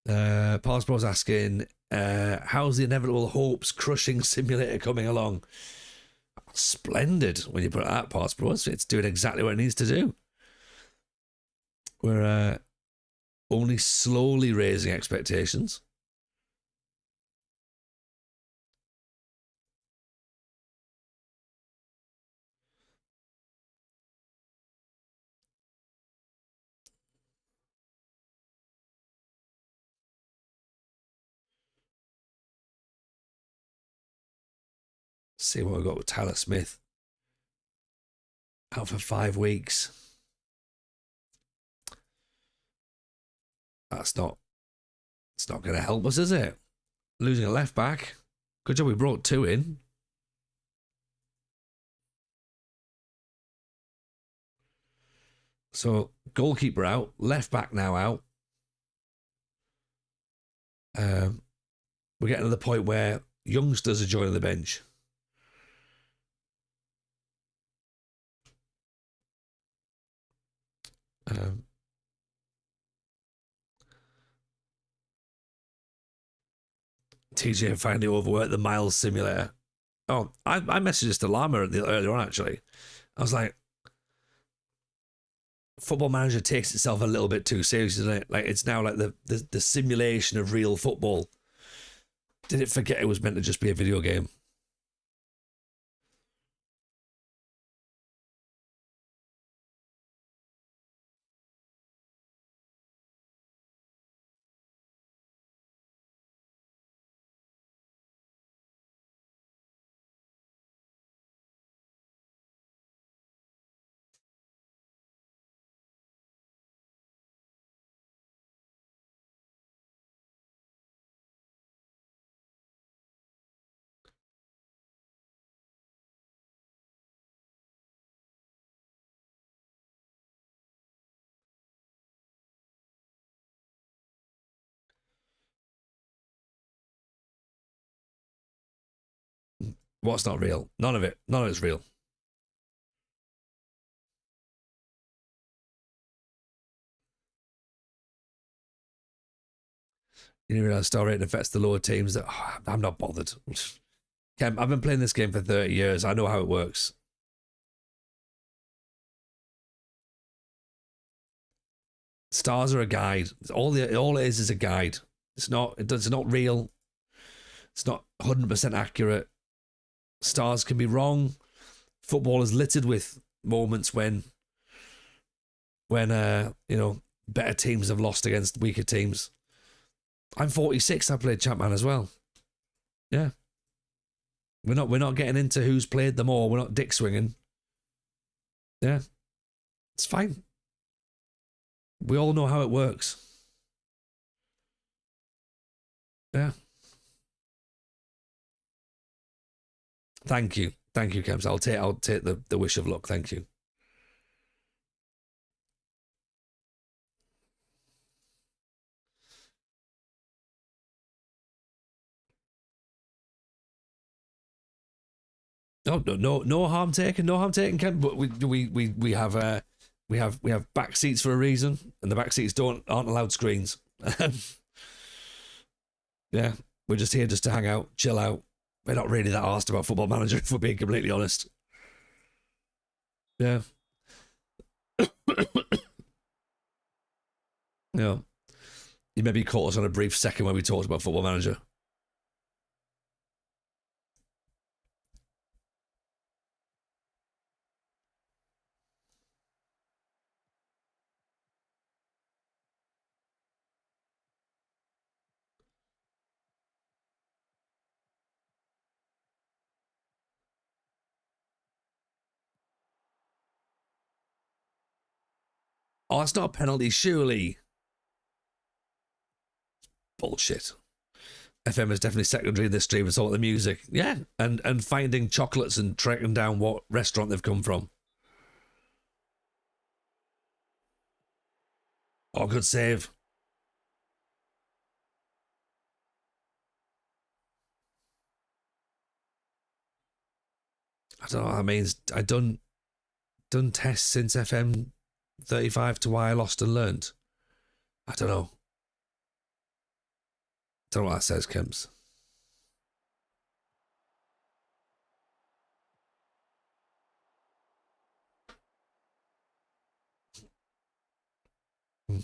Pars Bro's asking, how's the inevitable hopes crushing simulator coming along? Splendid when you put it at Pars Bro. It's doing exactly what it needs to do. We're only slowly raising expectations. See what we've got with Tyler Smith. Out for 5 weeks. It's not going to help us, is it? Losing a left back. Good job we brought 2 in. So goalkeeper out, left back now out. We're getting to the point where youngsters are joining the bench. TJ finally overworked the miles simulator. Oh, I messaged this to Llama earlier on, actually. I was like, Football Manager takes itself a little bit too seriously, doesn't it? Like, it's now like the simulation of real football. Did it forget it was meant to just be a video game? What's not real? None of it. None of it's real. You didn't realize star rating affects the lower teams. That I'm not bothered. Kem, I've been playing this game for 30 years. I know how it works. Stars are a guide. All it is a guide. It's not real. It's not 100% accurate. Stars can be wrong. Football is littered with moments when better teams have lost against weaker teams. I'm 46. I played Champman as well. Yeah. We're not getting into who's played them more. We're not dick swinging. Yeah. It's fine. We all know how it works. Yeah. Thank you, Kems. I'll take the wish of luck. Thank you. No harm taken. No harm taken, Ken. But we have back seats for a reason, and the back seats aren't allowed screens. Yeah, we're just here just to hang out, chill out. We're not really that arsed about Football Manager, if we're being completely honest. Yeah. Yeah. You maybe caught us on a brief second when we talked about Football Manager. Oh, that's not a penalty, surely. Bullshit. FM is definitely secondary in this stream. It's all the music. Yeah. And finding chocolates and tracking down what restaurant they've come from. Oh, good save. I don't know what that means. I done tests since FM 35 to why I lost and learned. I don't know. Don't know what that says, Kim's. I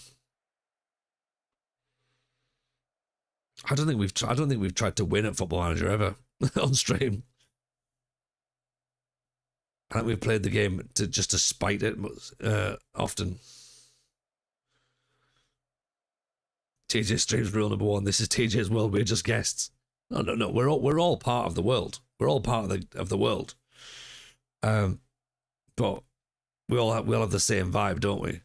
don't think we've tried to win at Football Manager ever on stream. I think we've played the game just to spite it often. TJ streams rule number 1. This is TJ's world. We're just guests. No. We're all part of the world. We're all part of the world. But we all have the same vibe, don't we?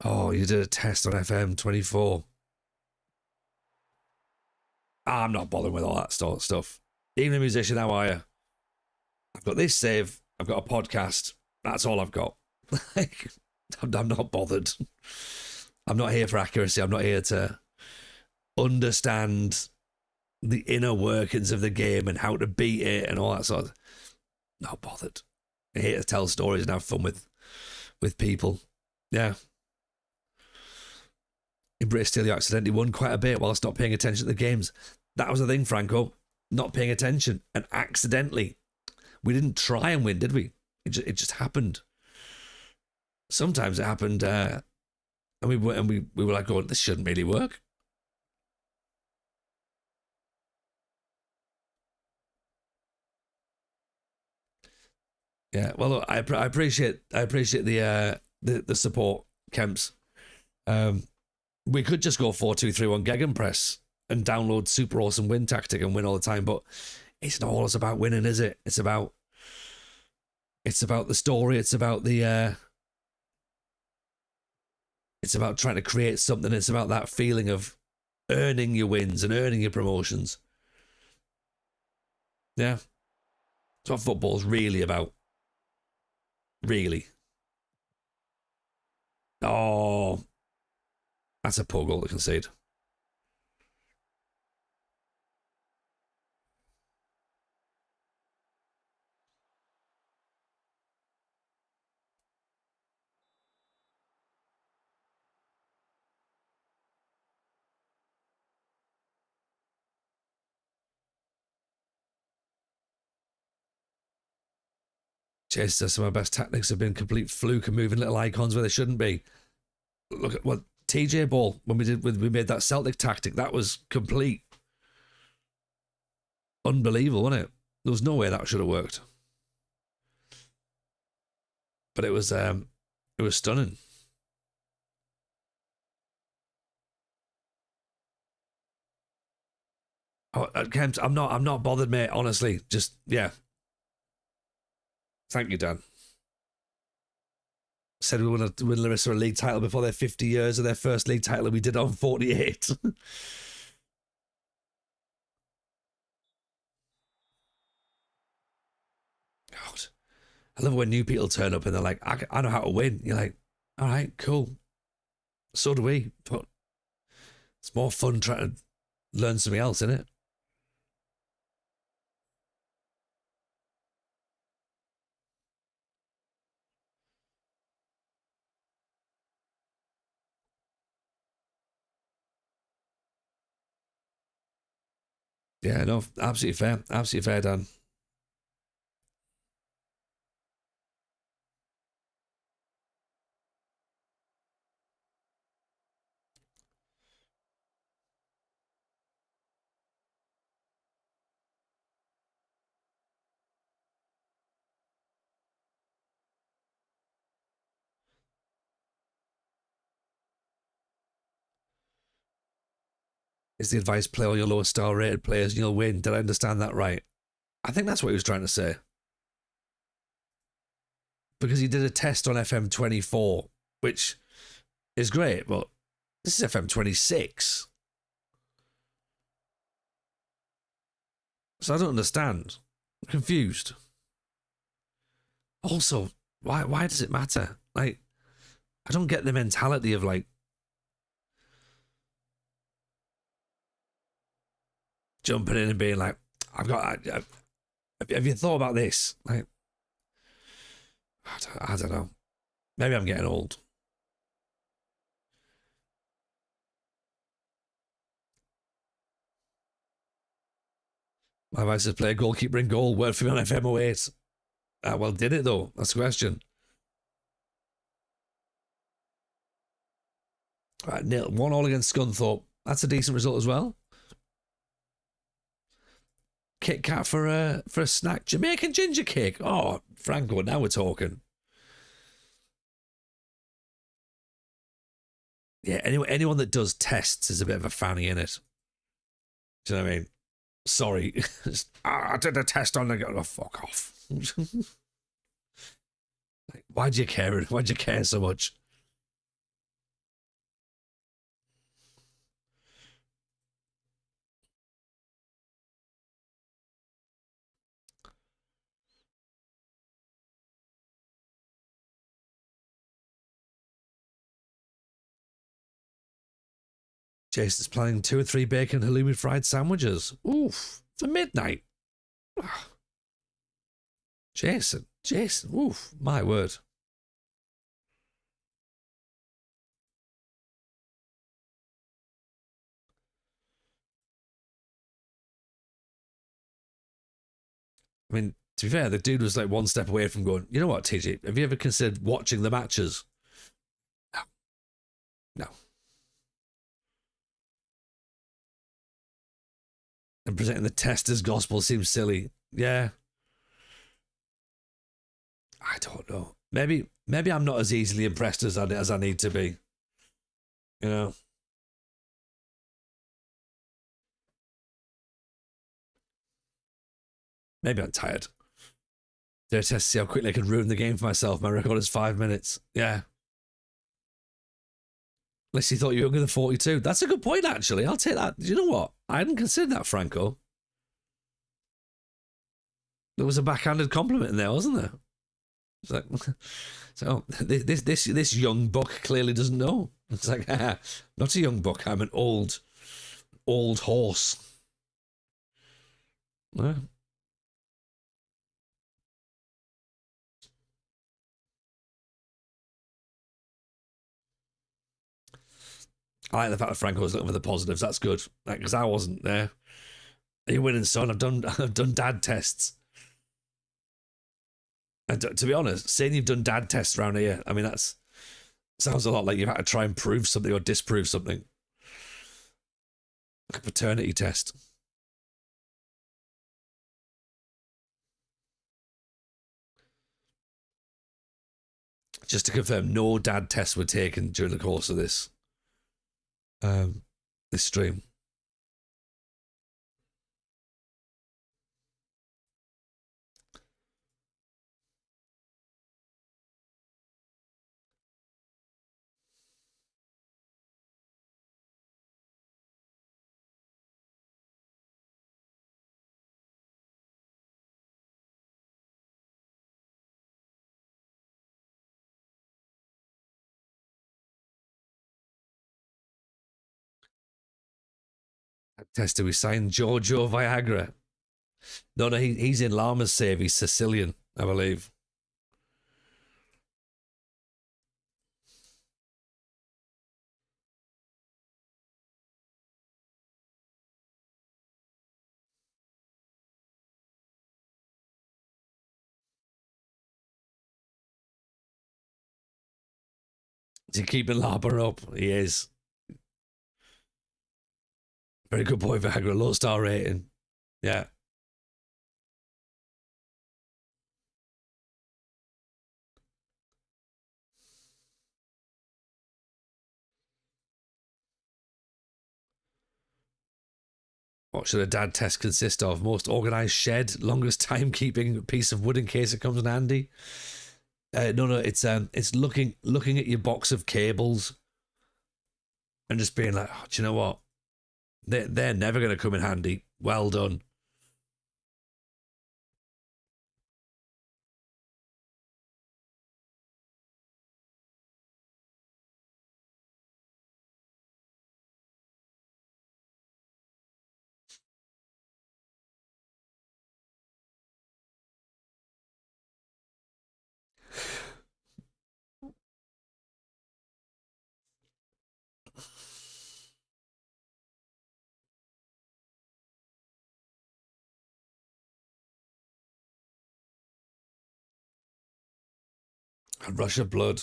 Oh, you did a test on FM 24. I'm not bothering with all that stuff. Even a musician, how are you? I've got this save. I've got a podcast. That's all I've got. I'm not bothered. I'm not here for accuracy. I'm not here to understand the inner workings of the game and how to beat it and all that sort of. Not bothered. I'm here to tell stories and have fun with people. Yeah. In British Steel, you accidentally won quite a bit whilst not paying attention to the games. That was the thing, Franco. Not paying attention and accidentally. We didn't try and win, did we? It just happened. Sometimes it happened, and we were like, "Oh, this shouldn't really work." Yeah, well, look, I appreciate the support, Kemps. We could just go 4-2-3-1 Gegenpress and download super awesome win tactic and win all the time, but it's not always about winning, is it? It's about the story. It's about it's about trying to create something. It's about that feeling of earning your wins and earning your promotions. Yeah, that's what football's really about. Really. Oh, that's a poor goal to concede. Chase says some of my best tactics have been complete fluke and moving little icons where they shouldn't be. Look at what TJ Ball, when we made that Celtic tactic, that was complete unbelievable, wasn't it? There was no way that should have worked. But it was stunning. Oh, Kemp, I'm not bothered, mate. Honestly, just yeah. Thank you, Dan. Said we want to win Larissa a league title before their 50 years of their first league title, and we did on 48. God, I love when new people turn up and they're like, I know how to win. You're like, all right, cool. So do we, but it's more fun trying to learn something else, isn't it? Yeah, no, absolutely fair. Absolutely fair, Dan. Is the advice play all your lowest star rated players and you'll win? Did I understand that right? I think that's what he was trying to say. Because he did a test on FM24, which is great, but this is FM26. So I don't understand. I'm confused. Also, why does it matter? Like, I don't get the mentality of like jumping in and being like, have you thought about this? Like, I don't know. Maybe I'm getting old. My advice is play a goalkeeper in goal. Worked for me on FM08. Well, did it though? That's the question. Right, 1-1 against Scunthorpe. That's a decent result as well. Kit Kat for a snack. Jamaican ginger cake. Oh, Franco, now we're talking. Yeah, anyone that does tests is a bit of a fanny in it. Do you know what I mean? Sorry. I did a test on the... Oh, fuck off. Like, why'd you care? Why'd you care so much? Jason's planning 2 or 3 bacon halloumi fried sandwiches. Oof. For midnight. Jason. Oof. My word. I mean, to be fair, the dude was like one step away from going, you know what, TJ, have you ever considered watching the matches? No. No. And presenting the test as gospel seems silly. Yeah. I don't know. Maybe I'm not as easily impressed as I need to be. You know? Maybe I'm tired. Did a test to see how quickly I could ruin the game for myself. My record is 5 minutes. Yeah. Unless you thought you were younger than 42. That's a good point, actually. I'll take that. You know what? I hadn't considered that, Franco. There was a backhanded compliment in there, wasn't there? It's like, so this young buck clearly doesn't know. It's like, not a young buck. I'm an old horse. Yeah. I like the fact that Franco was looking for the positives. That's good, because I wasn't there. Are you winning, son? I've done dad tests. And to be honest, saying you've done dad tests around here, I mean, that's sounds a lot like you've had to try and prove something or disprove something. Like a paternity test. Just to confirm, no dad tests were taken during the course of this stream. Tested, we signed Giorgio Viagra. No, he's in Lama's save. He's Sicilian, I believe. Is he keeping Lama up? He is. Very good boy, Viagra. Low star rating. Yeah. What should a dad test consist of? Most organised shed, longest timekeeping piece of wood in case it comes in handy. No, it's looking at your box of cables and just being like, oh, do you know what? They're never going to come in handy. Well done. A rush of blood.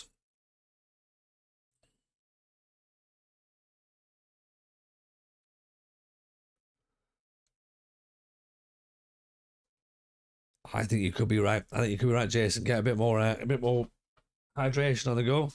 I think you could be right. I think you could be right, Jason. Get a bit more hydration on the go.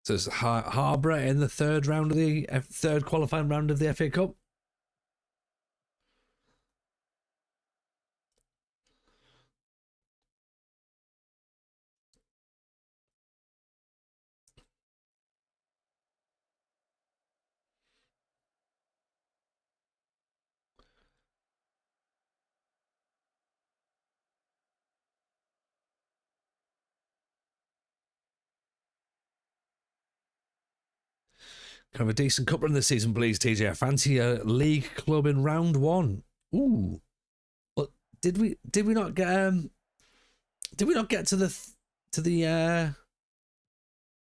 So it's Harbour in the third qualifying round of the FA Cup. Kind of a decent cup run this season, please, TJ. I fancy a league club in round one. Ooh, but did we not get to the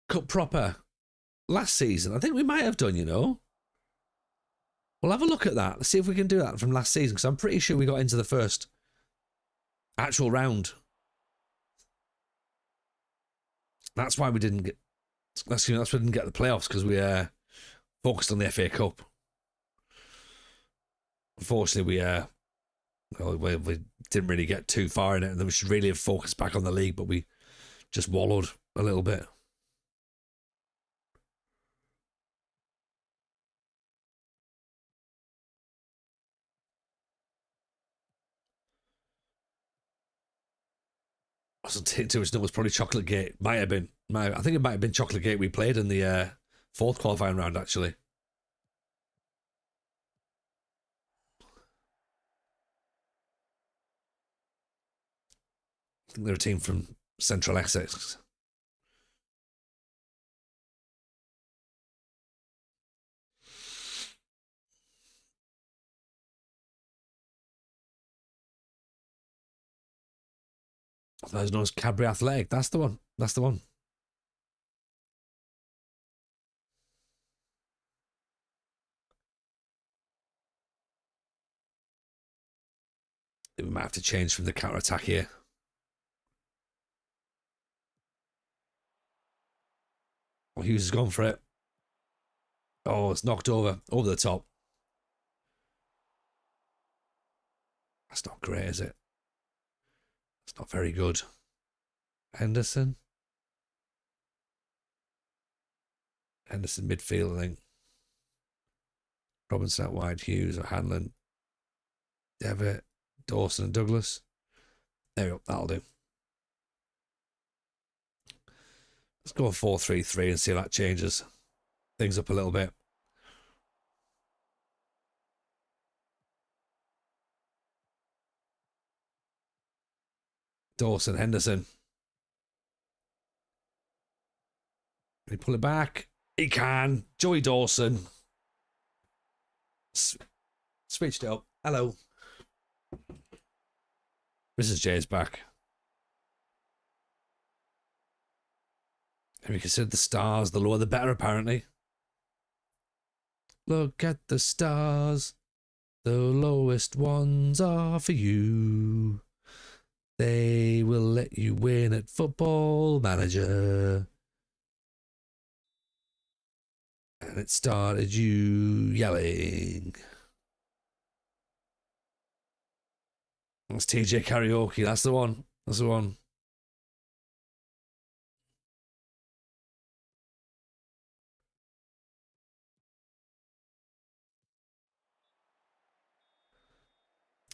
cup proper last season? I think we might have done. You know, we'll have a look at that. Let's see if we can do that from last season because I'm pretty sure we got into the first actual round. That's why we didn't get. That's why we didn't get the playoffs because we focused on the FA Cup. Unfortunately, we didn't really get too far in it, and then we should really have focused back on the league, but we just wallowed a little bit. Also, too much was probably Chocolate Gate. Might have been. I think it might have been Chocolate Gate we played in the fourth qualifying round, actually. I think they're a team from Central Essex. Otherwise known as Cadbury Athletic. That's the one. That's the one. We might have to change from the counter attack here. Well, Hughes has gone for it. Oh, it's knocked over the top. That's not great, is it? It's not very good. Henderson midfield, I think. Robinson out wide, Hughes or Hanlon, Devitt, Dawson and Douglas. There we go, that'll do. Let's go 4-3-3 and see if that changes things up a little bit. Dawson, Henderson. Can he pull it back? He can. Joey Dawson. Switched it up. Hello. Mrs. J is back. Have you considered the stars? The lower the better, apparently. Look at the stars. The lowest ones are for you. They will let you win at Football Manager. And it started you yelling. That's TJ Karaoke. That's the one. That's the one.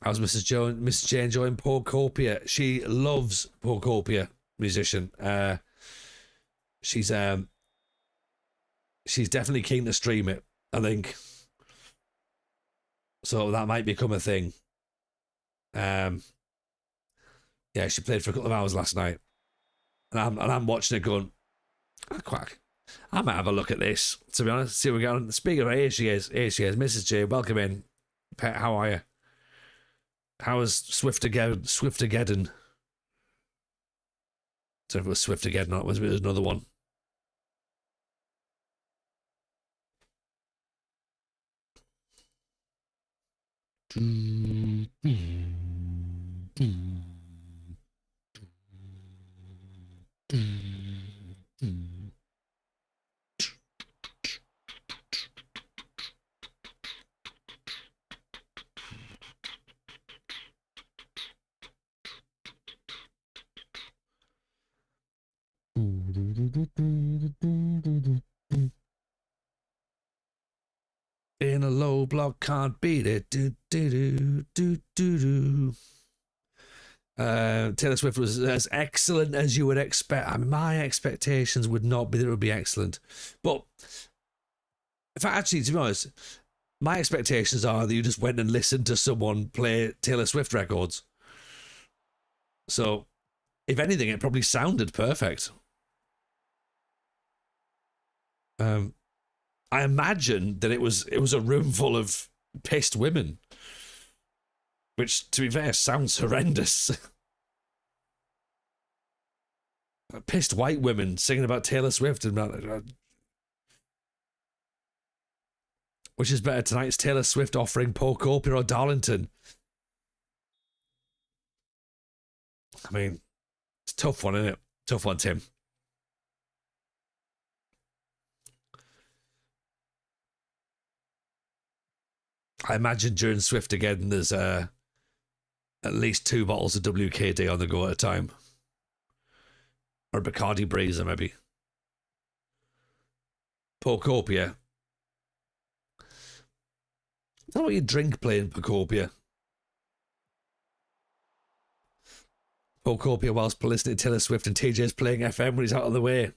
How's Mrs. J enjoying Porcopia? She loves Porcopia, musician. She's definitely keen to stream it, I think. So that might become a thing. Yeah, she played for a couple of hours last night, and I'm watching it going, I might have a look at this, to be honest. See what we're going. Speaking of, here she is, Mrs. J. Welcome in, pet. How are you? How is Swiftageddon? Don't know if it was Swiftageddon or it was another one. In a low block, can't beat it. Taylor Swift was as excellent as you would expect. I mean, my expectations would not be that it would be excellent, but in fact, actually, to be honest, my expectations are that you just went and listened to someone play Taylor Swift records. So, if anything, it probably sounded perfect. I imagine that it was a room full of pissed women, which, to be fair, sounds horrendous. Pissed white women singing about Taylor Swift and which is better tonight? Is Taylor Swift offering Porcopia or Darlington? I mean, it's a tough one, isn't it? Tough one, Tim. I imagine during Swift again, there's at least 2 bottles of WKD on the go at a time. Or Bacardi Breezer, maybe. Porcopia. I don't know what you drink playing Porcopia. Porcopia whilst listening to Taylor Swift and TJ's playing FM when he's out of the way.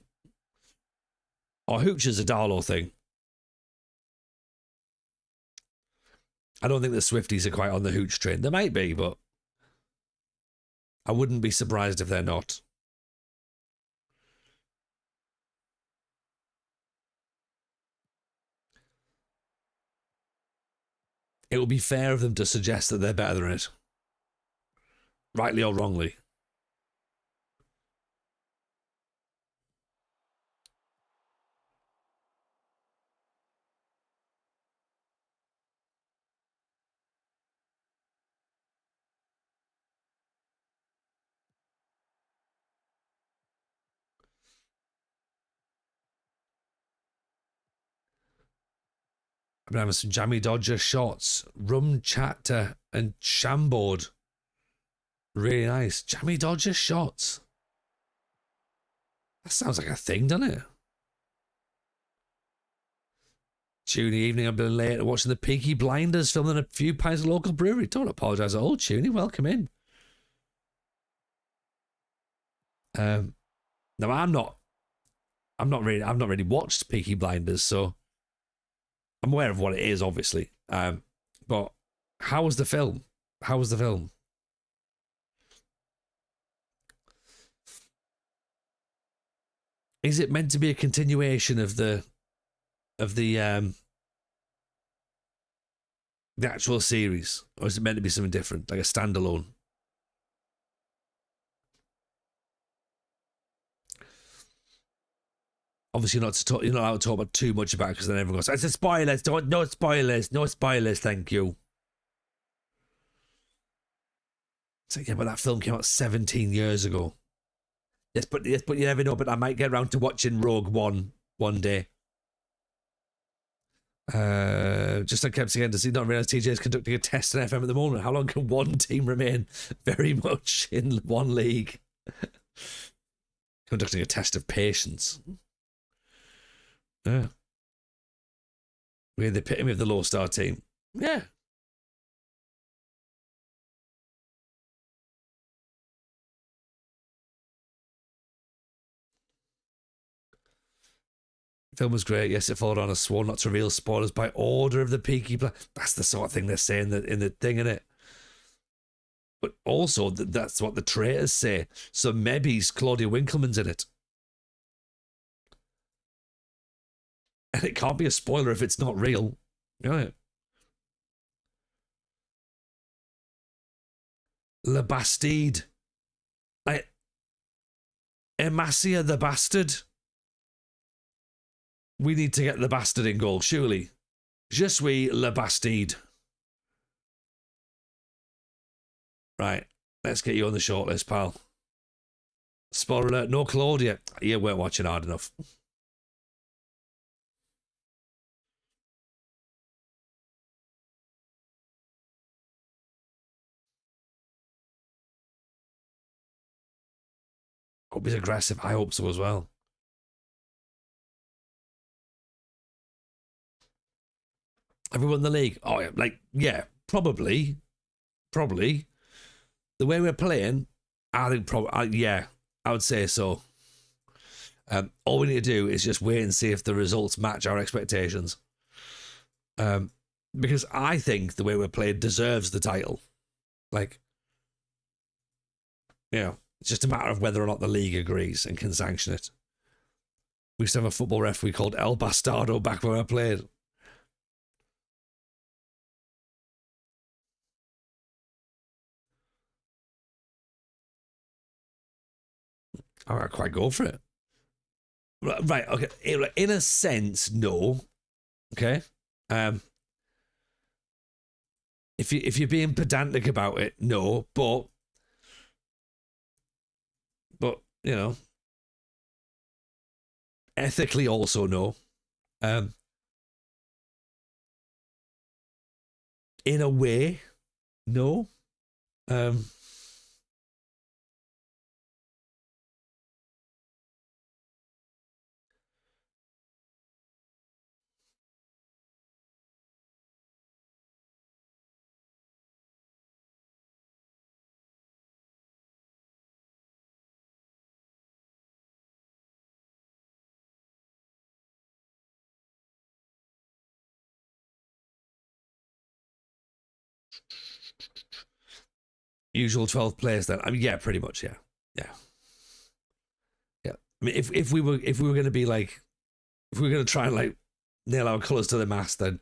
Or Hooch is a Darlow thing. I don't think the Swifties are quite on the Hooch train. They might be, but I wouldn't be surprised if they're not. It would be fair of them to suggest that they're better than it. Rightly or wrongly. I've been having some Jammy Dodger shots, rum chatter and Chambord. Really nice. Jammy Dodger shots. That sounds like a thing, doesn't it? Tuesday evening, I've been late watching the Peaky Blinders, filming a few pints of local brewery. Don't apologise at all, Tuesday. Welcome in. Now I've not really watched Peaky Blinders, so I'm aware of what it is, obviously. But how was the film? How was the film? Is it meant to be a continuation of the actual series, or is it meant to be something different, like a standalone? Obviously, you're not allowed to talk about too much about it because then everyone goes, "It's a spoilers! No spoilers! No spoilers! Thank you." It's like, yeah, but that film came out 17 years ago. Yes, but you never know. But I might get around to watching Rogue one day. Just I kept saying, does he not realize TJ is conducting a test on FM at the moment? How long can one team remain very much in one league? Conducting a test of patience. Yeah. We're the epitome of the low star team. Yeah. Film was great. Yes, it followed on a sworn not to reveal spoilers by order of the Peaky Blinders. That's the sort of thing they're saying in the thing, innit? But also, that's what the traitors say. So maybe Claudia Winkleman's in it. And it can't be a spoiler if it's not real. Right. Le Bastide. Like, Emacia the Bastard. We need to get the Bastard in goal, surely. Je suis Le Bastide. Right. Let's get you on the shortlist, pal. Spoiler alert, no Claudia. You weren't watching hard enough. Hope he's aggressive. I hope so as well. Everyone in the league? Oh, yeah, probably. The way we're playing, I think yeah, I would say so. All we need to do is just wait and see if the results match our expectations. Because I think the way we're playing deserves the title. Like, it's just a matter of whether or not the league agrees and can sanction it. We used to have a football referee called El Bastardo back when I played. I'd quite go for it. Right, okay. In a sense, no. Okay. If you're being pedantic about it, no. But ethically also no. In a way, no. Usual 12 players then. I mean, yeah, pretty much, yeah. Yeah. Yeah. I mean, if we were going to be like, if we were going to try and like nail our colours to the mast, then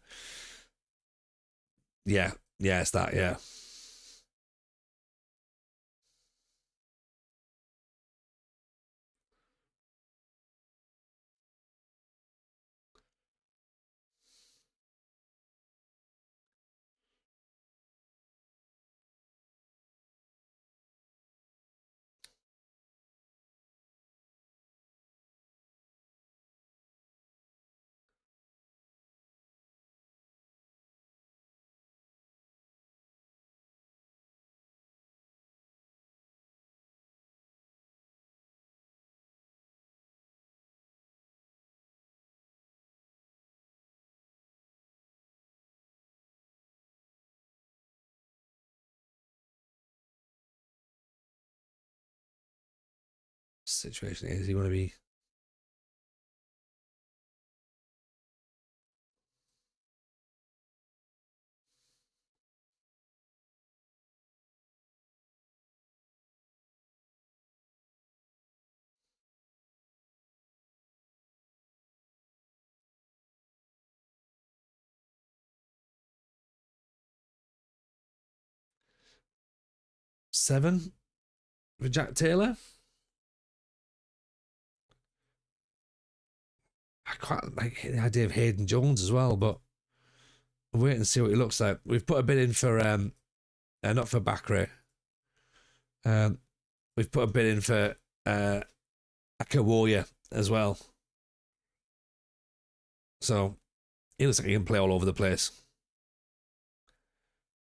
yeah, it's that, yeah. situation is. He want to be. Seven for Jack Taylor. I quite like the idea of Hayden Jones as well, but we'll wait and see what he looks like. We've put a bid in for not for Bakray. We've put a bid in for Akawoya as well. So he looks like he can play all over the place.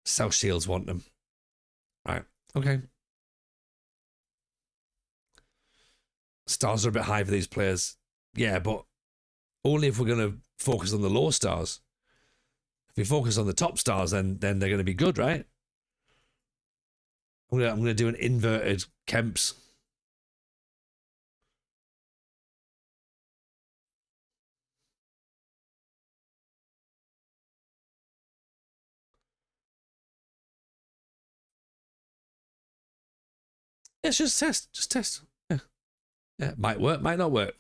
South Shields want him. Right. Okay. Stars are a bit high for these players. Yeah, but only if we're going to focus on the low stars. If we focus on the top stars, then they're going to be good, right? I'm going to do an inverted Kemps. It's just test. Just test. Yeah. Yeah. Might work, might not work.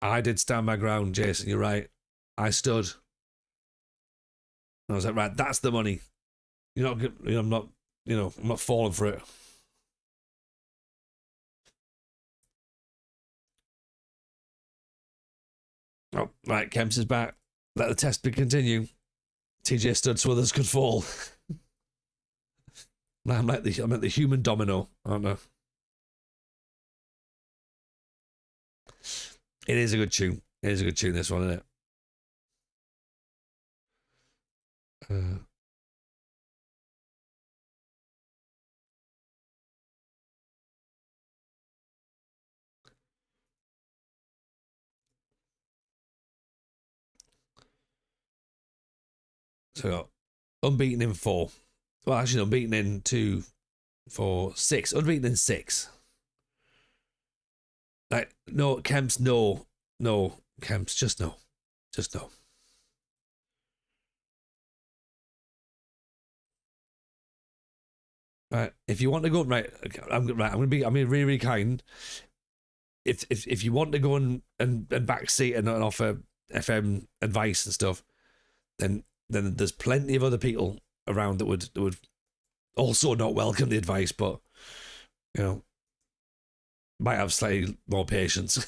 I did stand my ground, Jason. You're right. I stood. And I was like, right, that's the money. You're not. I'm not. I'm not falling for it. Oh, right. Kemps is back. Let the test be continue. TJ stood so others could fall. I'm like the human domino, aren't I? It is a good tune. It is a good tune, this one, isn't it? So unbeaten in 4. Well, actually, unbeaten in 2, 4, 6. Unbeaten in 6. Like, no, Kemps, no. No, Kemps, just no. Just no. Right. If you want to go right, I'm gonna be really, really kind. If you want to go and backseat and offer FM advice and stuff, then there's plenty of other people around that would also not welcome the advice, but might have slightly more patience.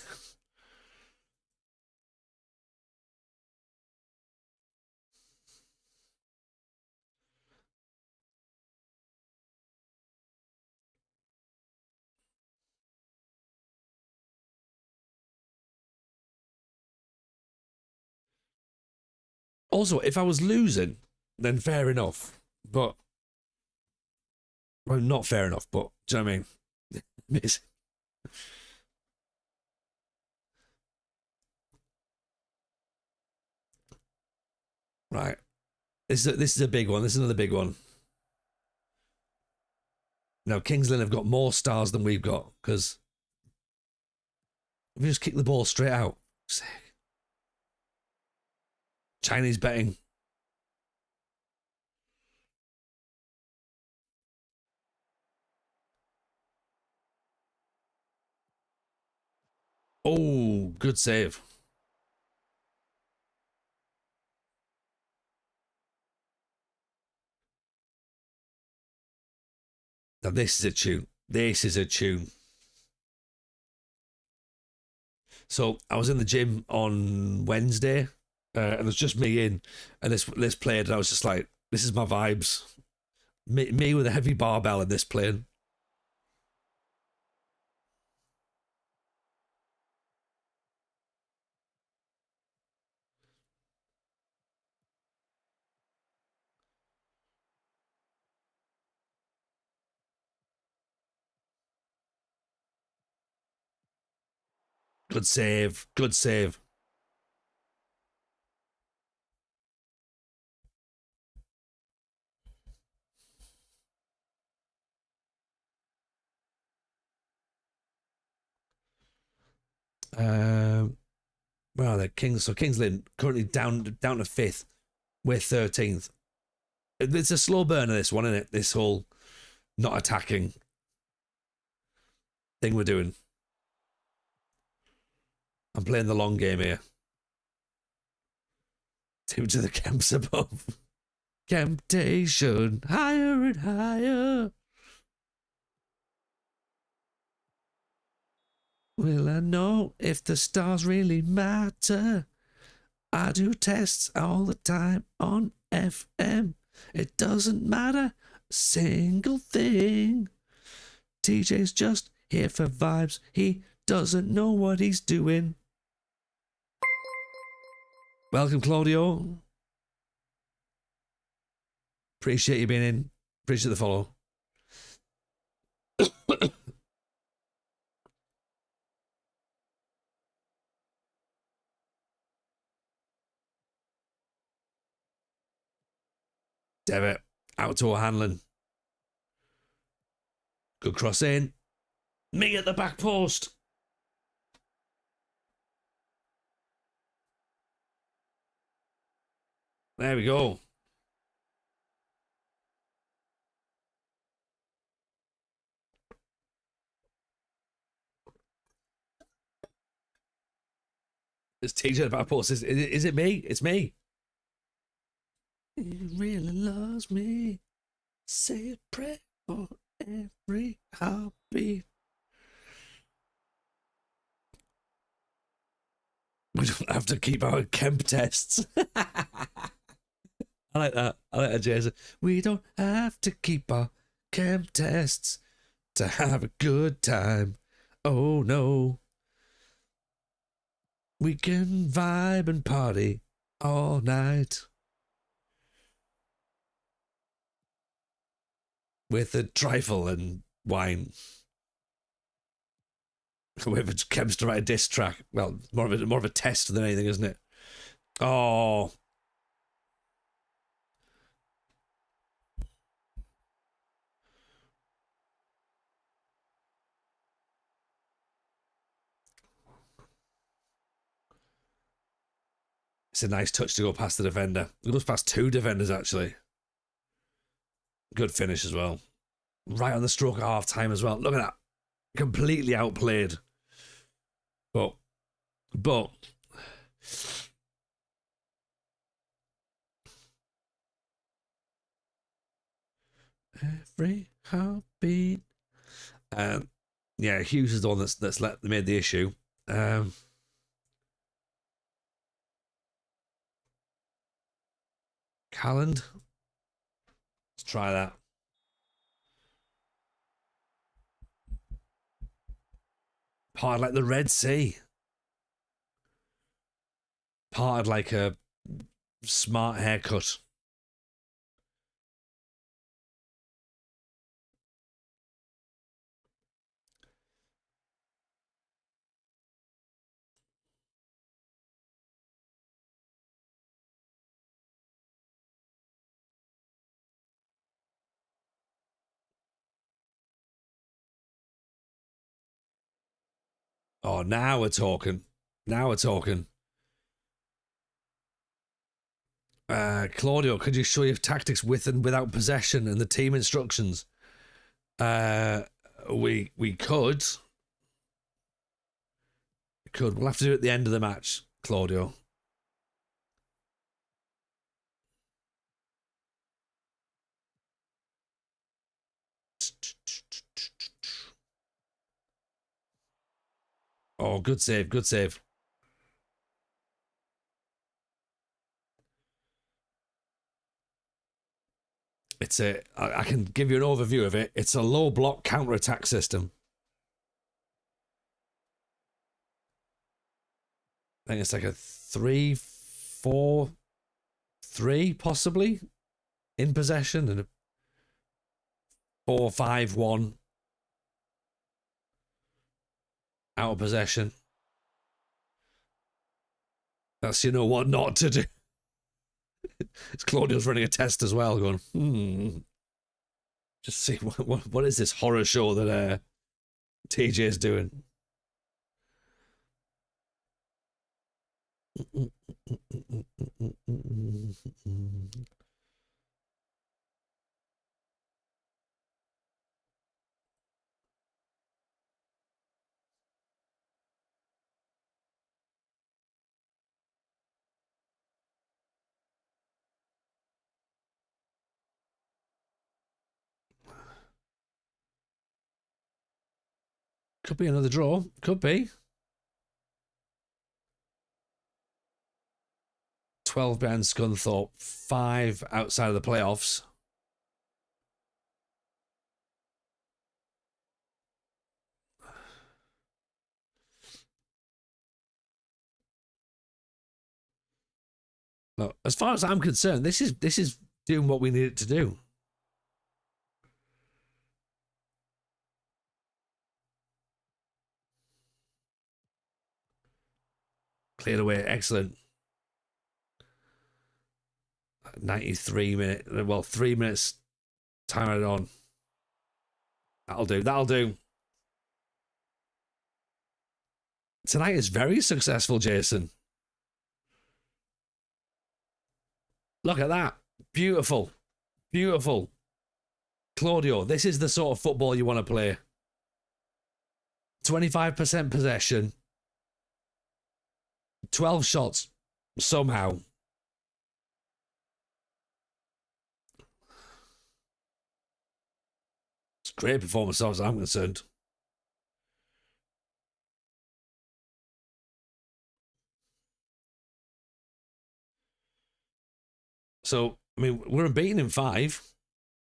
Also, if I was losing, then fair enough. But well, not fair enough, but do you know what I mean? Right. This is a big one. This is another big one. Now, Kings Lynn have got more stars than we've got because we just kick the ball straight out. Sick. Chinese betting. Oh, good save. Now, this is a tune. This is a tune. So I was in the gym on Wednesday, and it was just me in, and this played, and I was just like, "This is my vibes." Me with a heavy barbell in this plane. Good save. Good save. Where are they? Kings. So Kings Lynn currently down to 5th. We're 13th. It's a slow burner, this one, isn't it? This whole not attacking thing we're doing. I'm playing the long game here. Two to the camps above. Temptation, higher and higher. Will I know if the stars really matter? I do tests all the time on FM. It doesn't matter a single thing. TJ's just here for vibes. He doesn't know what he's doing. Welcome, Claudio. Appreciate you being in. Appreciate the follow. Devitt, outdoor handling. Good cross in. Me at the back post. There we go. It's TJ at the back post. Is it me? It's me. He really loves me. Say a prayer for every heartbeat. We don't have to keep our Kemp tests. I like that. I like that, Jason. We don't have to keep our Kemp tests to have a good time. Oh no. We can vibe and party all night. With a trifle and wine. Whoever comes to write a diss track. Well, more of a test than anything, isn't it? Oh. It's a nice touch to go past the defender. It goes past two defenders, actually. Good finish as well. Right on the stroke at half time as well. Look at that. Completely outplayed. But every heartbeat. Yeah, Hughes is the one that's made the issue. Calland. Let's try that. Parted like the Red Sea. Parted like a smart haircut. Oh, now we're talking. Now we're talking. Claudio, could you show your tactics with and without possession and the team instructions? We could. We'll have to do it at the end of the match, Claudio. Oh, good save, good save. I can give you an overview of it. It's a low block counter-attack system. I think it's like a 3-4-3 possibly in possession and a 4-5-1 out of possession. That's, you know what not to do. It's Claudio's running a test as well, going, just see what is this horror show that TJ is doing. Could be another draw. Could be. 12 behind Scunthorpe, 5 outside of the playoffs. Look, as far as I'm concerned, this is doing what we need it to do. Cleared away, excellent. 93 minutes, well, 3 minutes time added on. That'll do, that'll do. Tonight is very successful, Jason. Look at that. Beautiful. Beautiful. Claudio, this is the sort of football you want to play. 25% possession. 12 shots somehow. It's a great performance as far as I'm concerned. So, I mean, we're unbeaten in 5.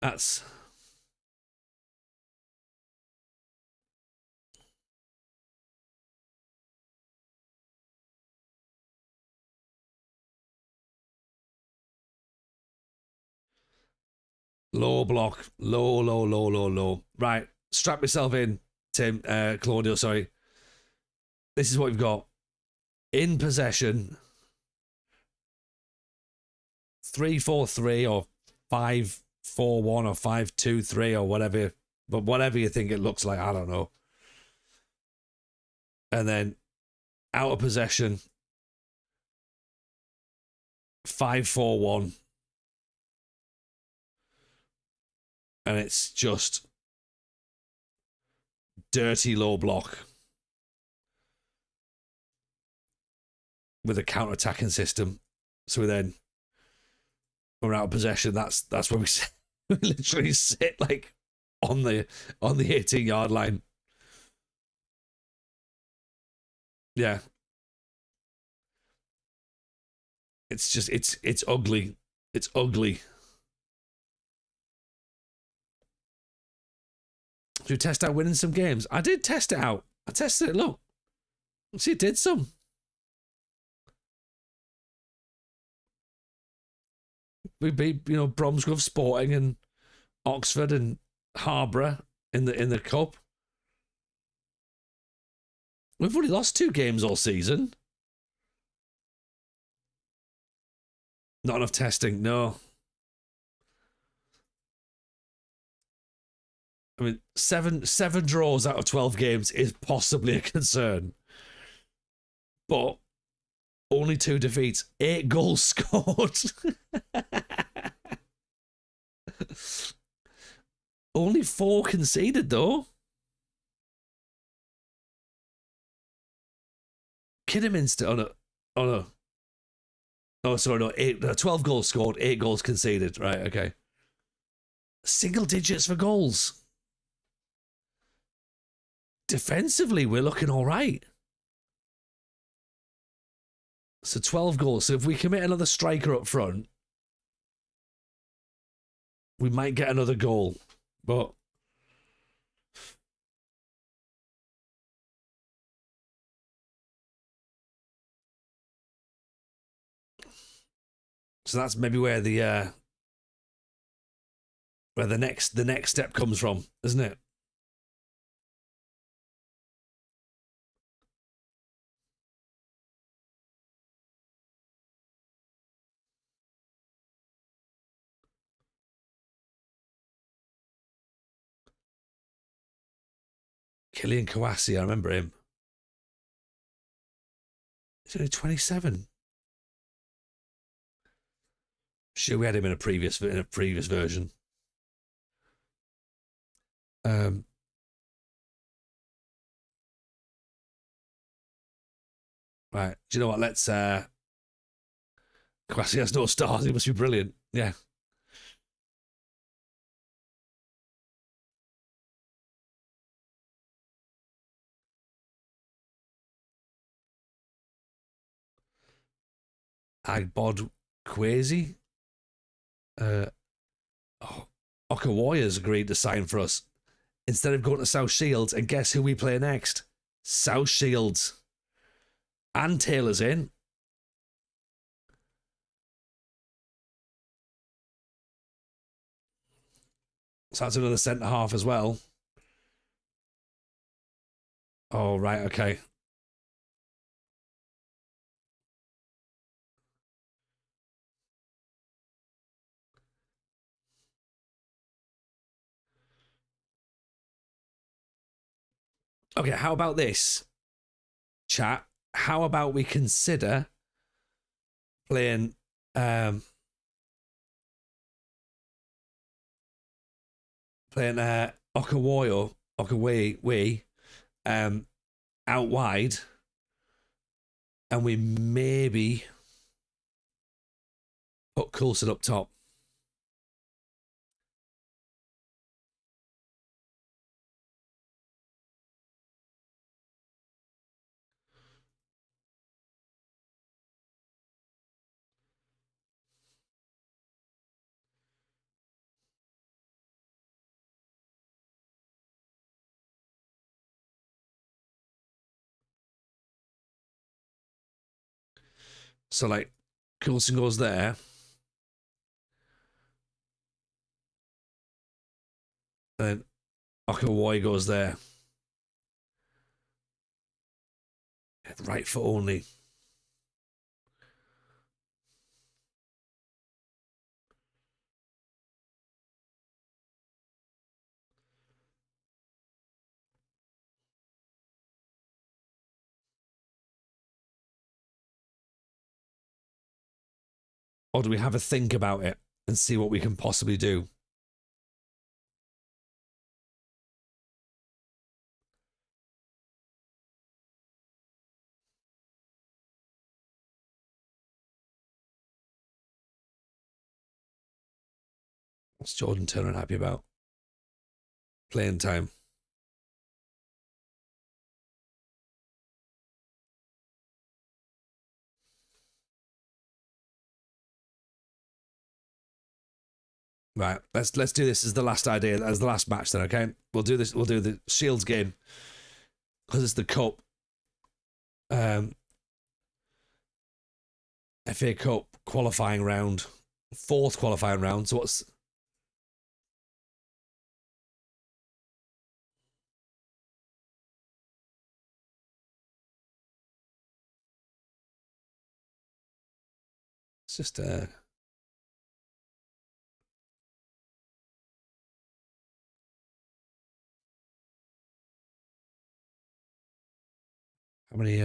That's... Low block. Low. Right. Strap yourself in, Tim. Claudio, sorry. This is what we've got. In possession. 3-4-3 or 5-4-1 or 5-2-3 or whatever. But whatever you think it looks like, I don't know. And then out of possession. 5-4-1. And it's just dirty low block with a counter-attacking system. So we then, when we're out of possession, that's where we literally sit like on the 18-yard line. Yeah. It's just it's ugly. It's ugly. Did you test out winning some games? I did test it out. I tested it. Look. See, it did some. We beat, Bromsgrove Sporting and Oxford and Harborough in the cup. We've only lost 2 games all season. Not enough testing, no. I mean, seven draws out of 12 games is possibly a concern. But only 2 defeats, 8 goals scored. Only 4 conceded, though. Kidderminster, oh, sorry, no, 12 goals scored, 8 goals conceded. Right, okay. Single digits for goals. Defensively, we're looking all right. So 12 goals. So if we commit another striker up front, we might get another goal. But so that's maybe where the next step comes from, isn't it? Killian Kouassi, I remember him. He's only 27. Sure, we had him in a previous version. Right. Do you know what? Let's Kouassi has no stars. He must be brilliant. Yeah. Agbod Kwesi. Okawaya's agreed to sign for us instead of going to South Shields. And guess who we play next? South Shields. And Taylor's in. So that's another centre half as well. Oh, right. Okay. Okay, how about this, chat? How about we consider playing Okaway out wide, and we maybe put Coulson up top. So like Coulson goes there. And Okaway goes there. Right foot only. Or do we have a think about it and see what we can possibly do? What's Jordan Turner happy about? Playing time. Right, let's do this as the last idea, as the last match then, okay? We'll do this, we'll do the Shields game. Because it's the Cup. FA Cup qualifying round. 4th qualifying round. So what's... It's just... How many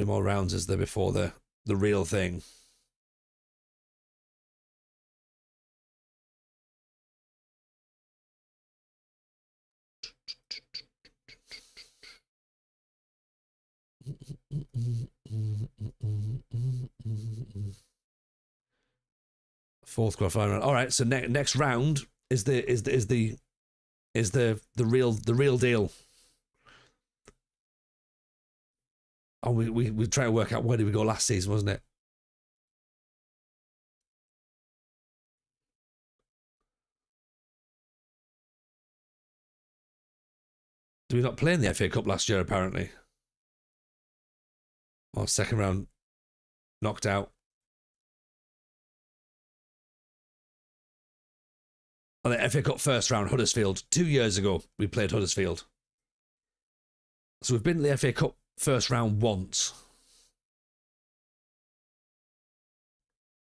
more rounds is there before the real thing? Fourth qualifying round. All right, so next round is the real deal. Oh, we try to work out where did we go last season, wasn't it? Did we not play in the FA Cup last year, apparently? Well, second round knocked out. On the FA Cup first round, Huddersfield. 2 years ago, we played Huddersfield. So we've been in the FA Cup first round once.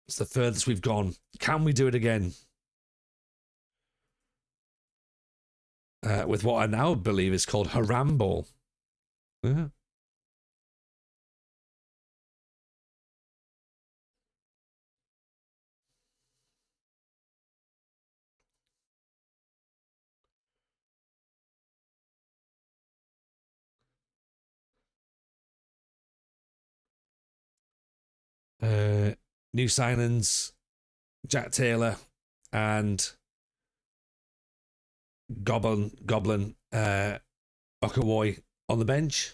It's the furthest we've gone. Can we do it again? with what I now believe is called Harambol. Yeah. New signings, Jack Taylor and Goblin Okawoy on the bench.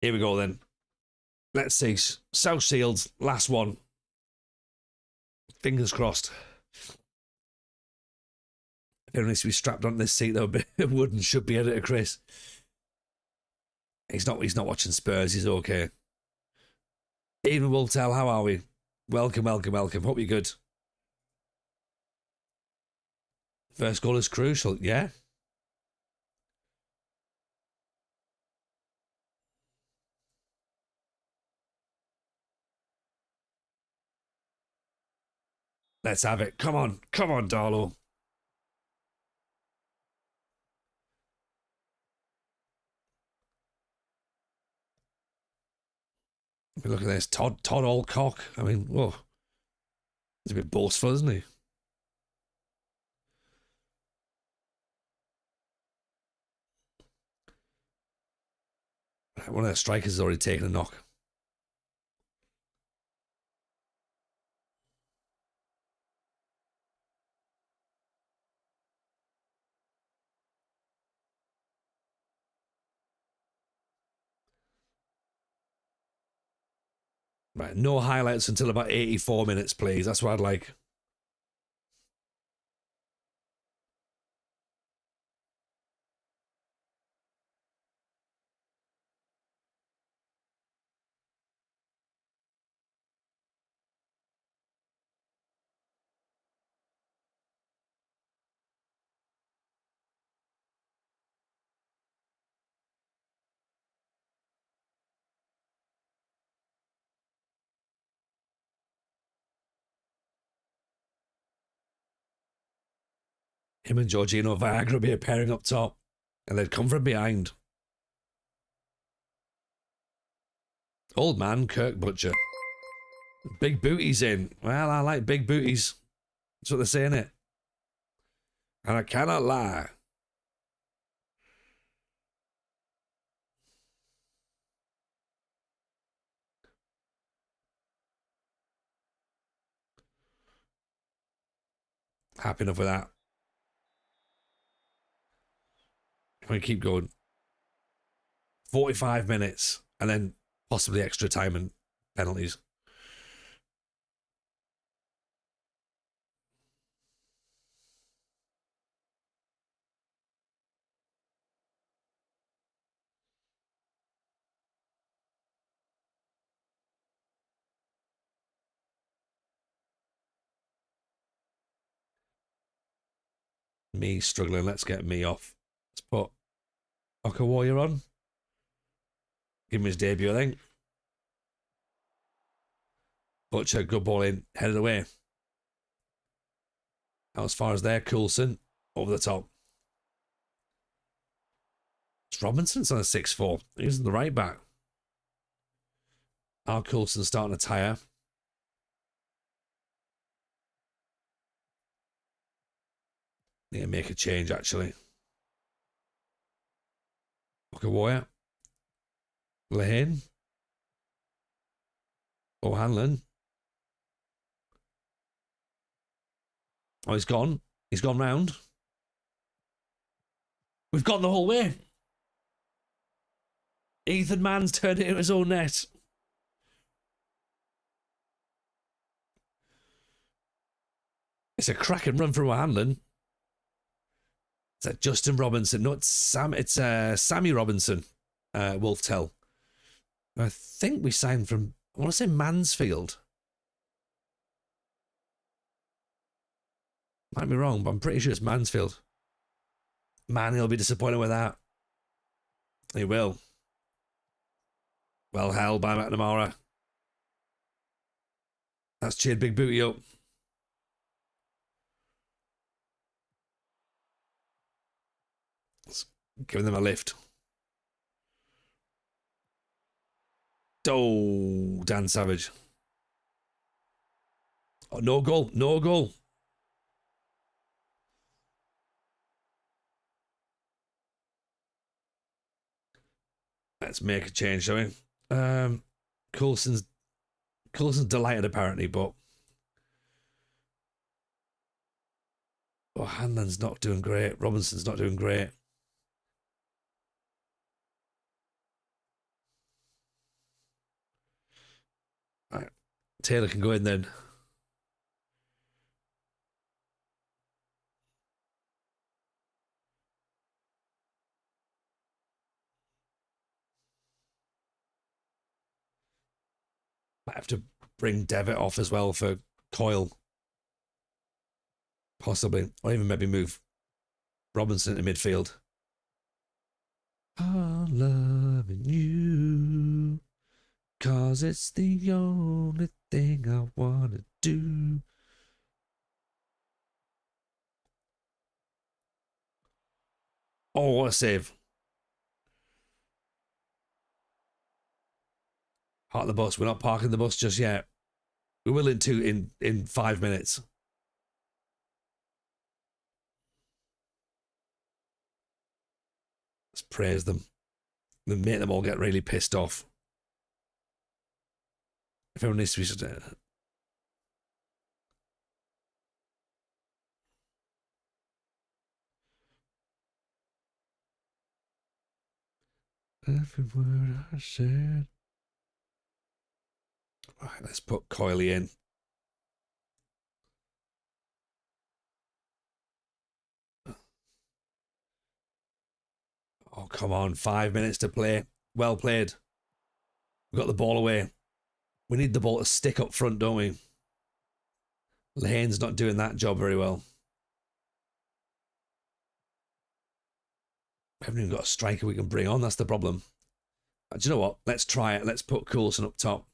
Here we go then. Let's see. South Shields, last one. Fingers crossed. Everyone needs to be strapped on this seat though. Wooden should be editor Chris. He's not watching Spurs, he's okay. Even will tell, how are we? Welcome. Hope you're good. First goal is crucial, yeah. Let's have it. Come on, Darlow. Look at this, Todd Alcock. I mean, whoa, he's a bit boastful, isn't he? One of the strikers has already taken a knock. Right, no highlights until about 84 minutes, please. That's what I'd like. Him and Jorginho Viagra be a pairing up top, and they'd come from behind. Old man Kirk Butcher. Big booties in. Well, I like big booties. That's what they're saying it. And I cannot lie. Happy enough with that. Can we keep going? 45 minutes and then possibly extra time and penalties. Me struggling. Let's get me off. Let's put Okawoy on. Give him his debut, I think. Butcher, good ball in, headed away. Out as far as there, Coulson, over the top. It's Robinson's on a 6-4. He's the right back. Our Coulson's starting to tire. Need to make a change, actually. Okawoy. Lane. O'Hanlon. Oh, he's gone. He's gone round. We've gone the whole way. Ethan Mann's turned it into his own net. It's a cracking run from O'Hanlon. Is that Justin Robinson? No, it's Sammy Robinson. Wolf Tell. I think we signed from, I want to say Mansfield. Might be wrong, but I'm pretty sure it's Mansfield. Man, he'll be disappointed with that. He will. Well held by McNamara. That's cheered Big Booty up. Let's give them a lift. Oh, Dan Savage. Oh, no goal. No goal. Let's make a change, shall we? Coulson's delighted apparently, but Hanlon's not doing great. Robinson's not doing great. Right. Taylor can go in then. Might have to bring Devitt off as well for Coyle. Possibly. Or even maybe move Robinson to midfield. I'm loving you, 'cause it's the only thing I want to do. Oh, what a save. Park the bus. We're not parking the bus just yet. We will in 5 minutes. Let's praise them. And make them all get really pissed off. If everyone needs to be... Every word I said. Right, let's put Coyley in. Oh, come on. 5 minutes to play. Well played. We got the ball away. We need the ball to stick up front, don't we? Lane's not doing that job very well. We haven't even got a striker we can bring on. That's the problem. Do you know what? Let's try it. Let's put Coulson up top.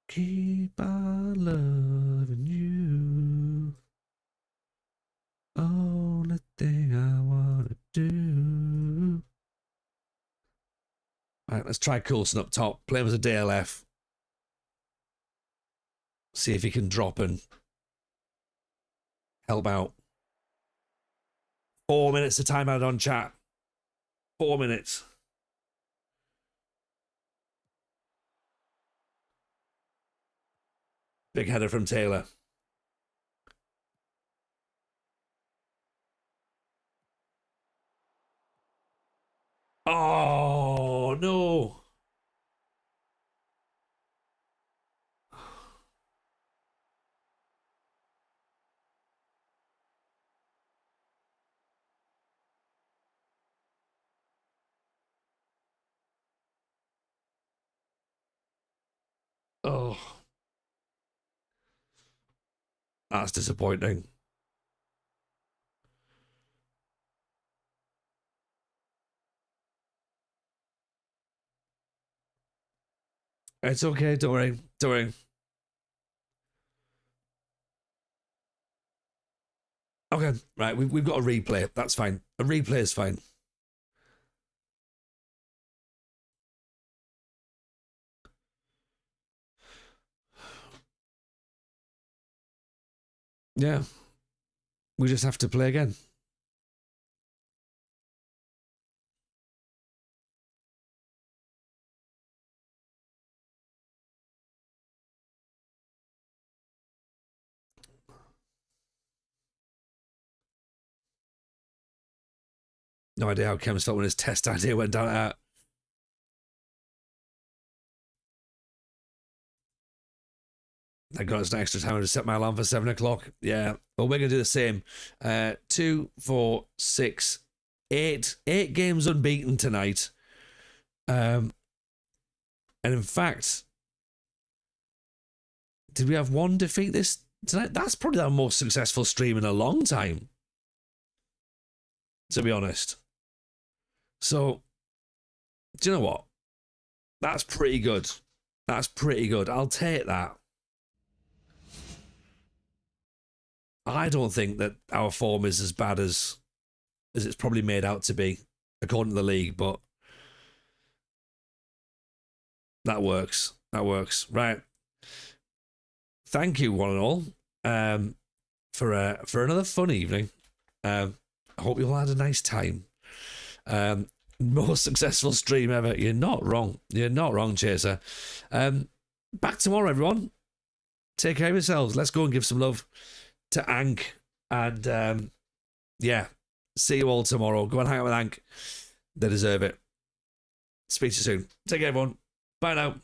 Keep on loving you. Only thing I want to do. All right, let's try Coulson up top. Play him as a DLF. See if he can drop and help out. 4 minutes to time out on chat. 4 minutes. Big header from Taylor. Oh, no. Oh. That's disappointing. It's okay. Don't worry. Don't worry. Okay, right. We've got a replay. That's fine. A replay is fine. Yeah. We just have to play again. No idea how Kem's felt when his test idea went down at. Thank God it's an extra time to set my alarm for 7 o'clock. Yeah. Well, we're going to do the same. 2, 4, 6, 8. 8 games unbeaten tonight. And in fact, did we have one defeat this tonight, that's probably our most successful stream in a long time, to be honest. So, do you know what? That's pretty good. That's pretty good. I'll take that. I don't think that our form is as bad as it's probably made out to be, according to the league, but that works. That works. Right. Thank you, one and all, for another fun evening. I hope you all had a nice time. Most successful stream ever. You're not wrong. You're not wrong, Chaser. Back tomorrow, everyone. Take care of yourselves. Let's go and give some love to Ank. And yeah, see you all tomorrow. Go and hang out with Ank. They deserve it. Speak to you soon. Take care, everyone. Bye now.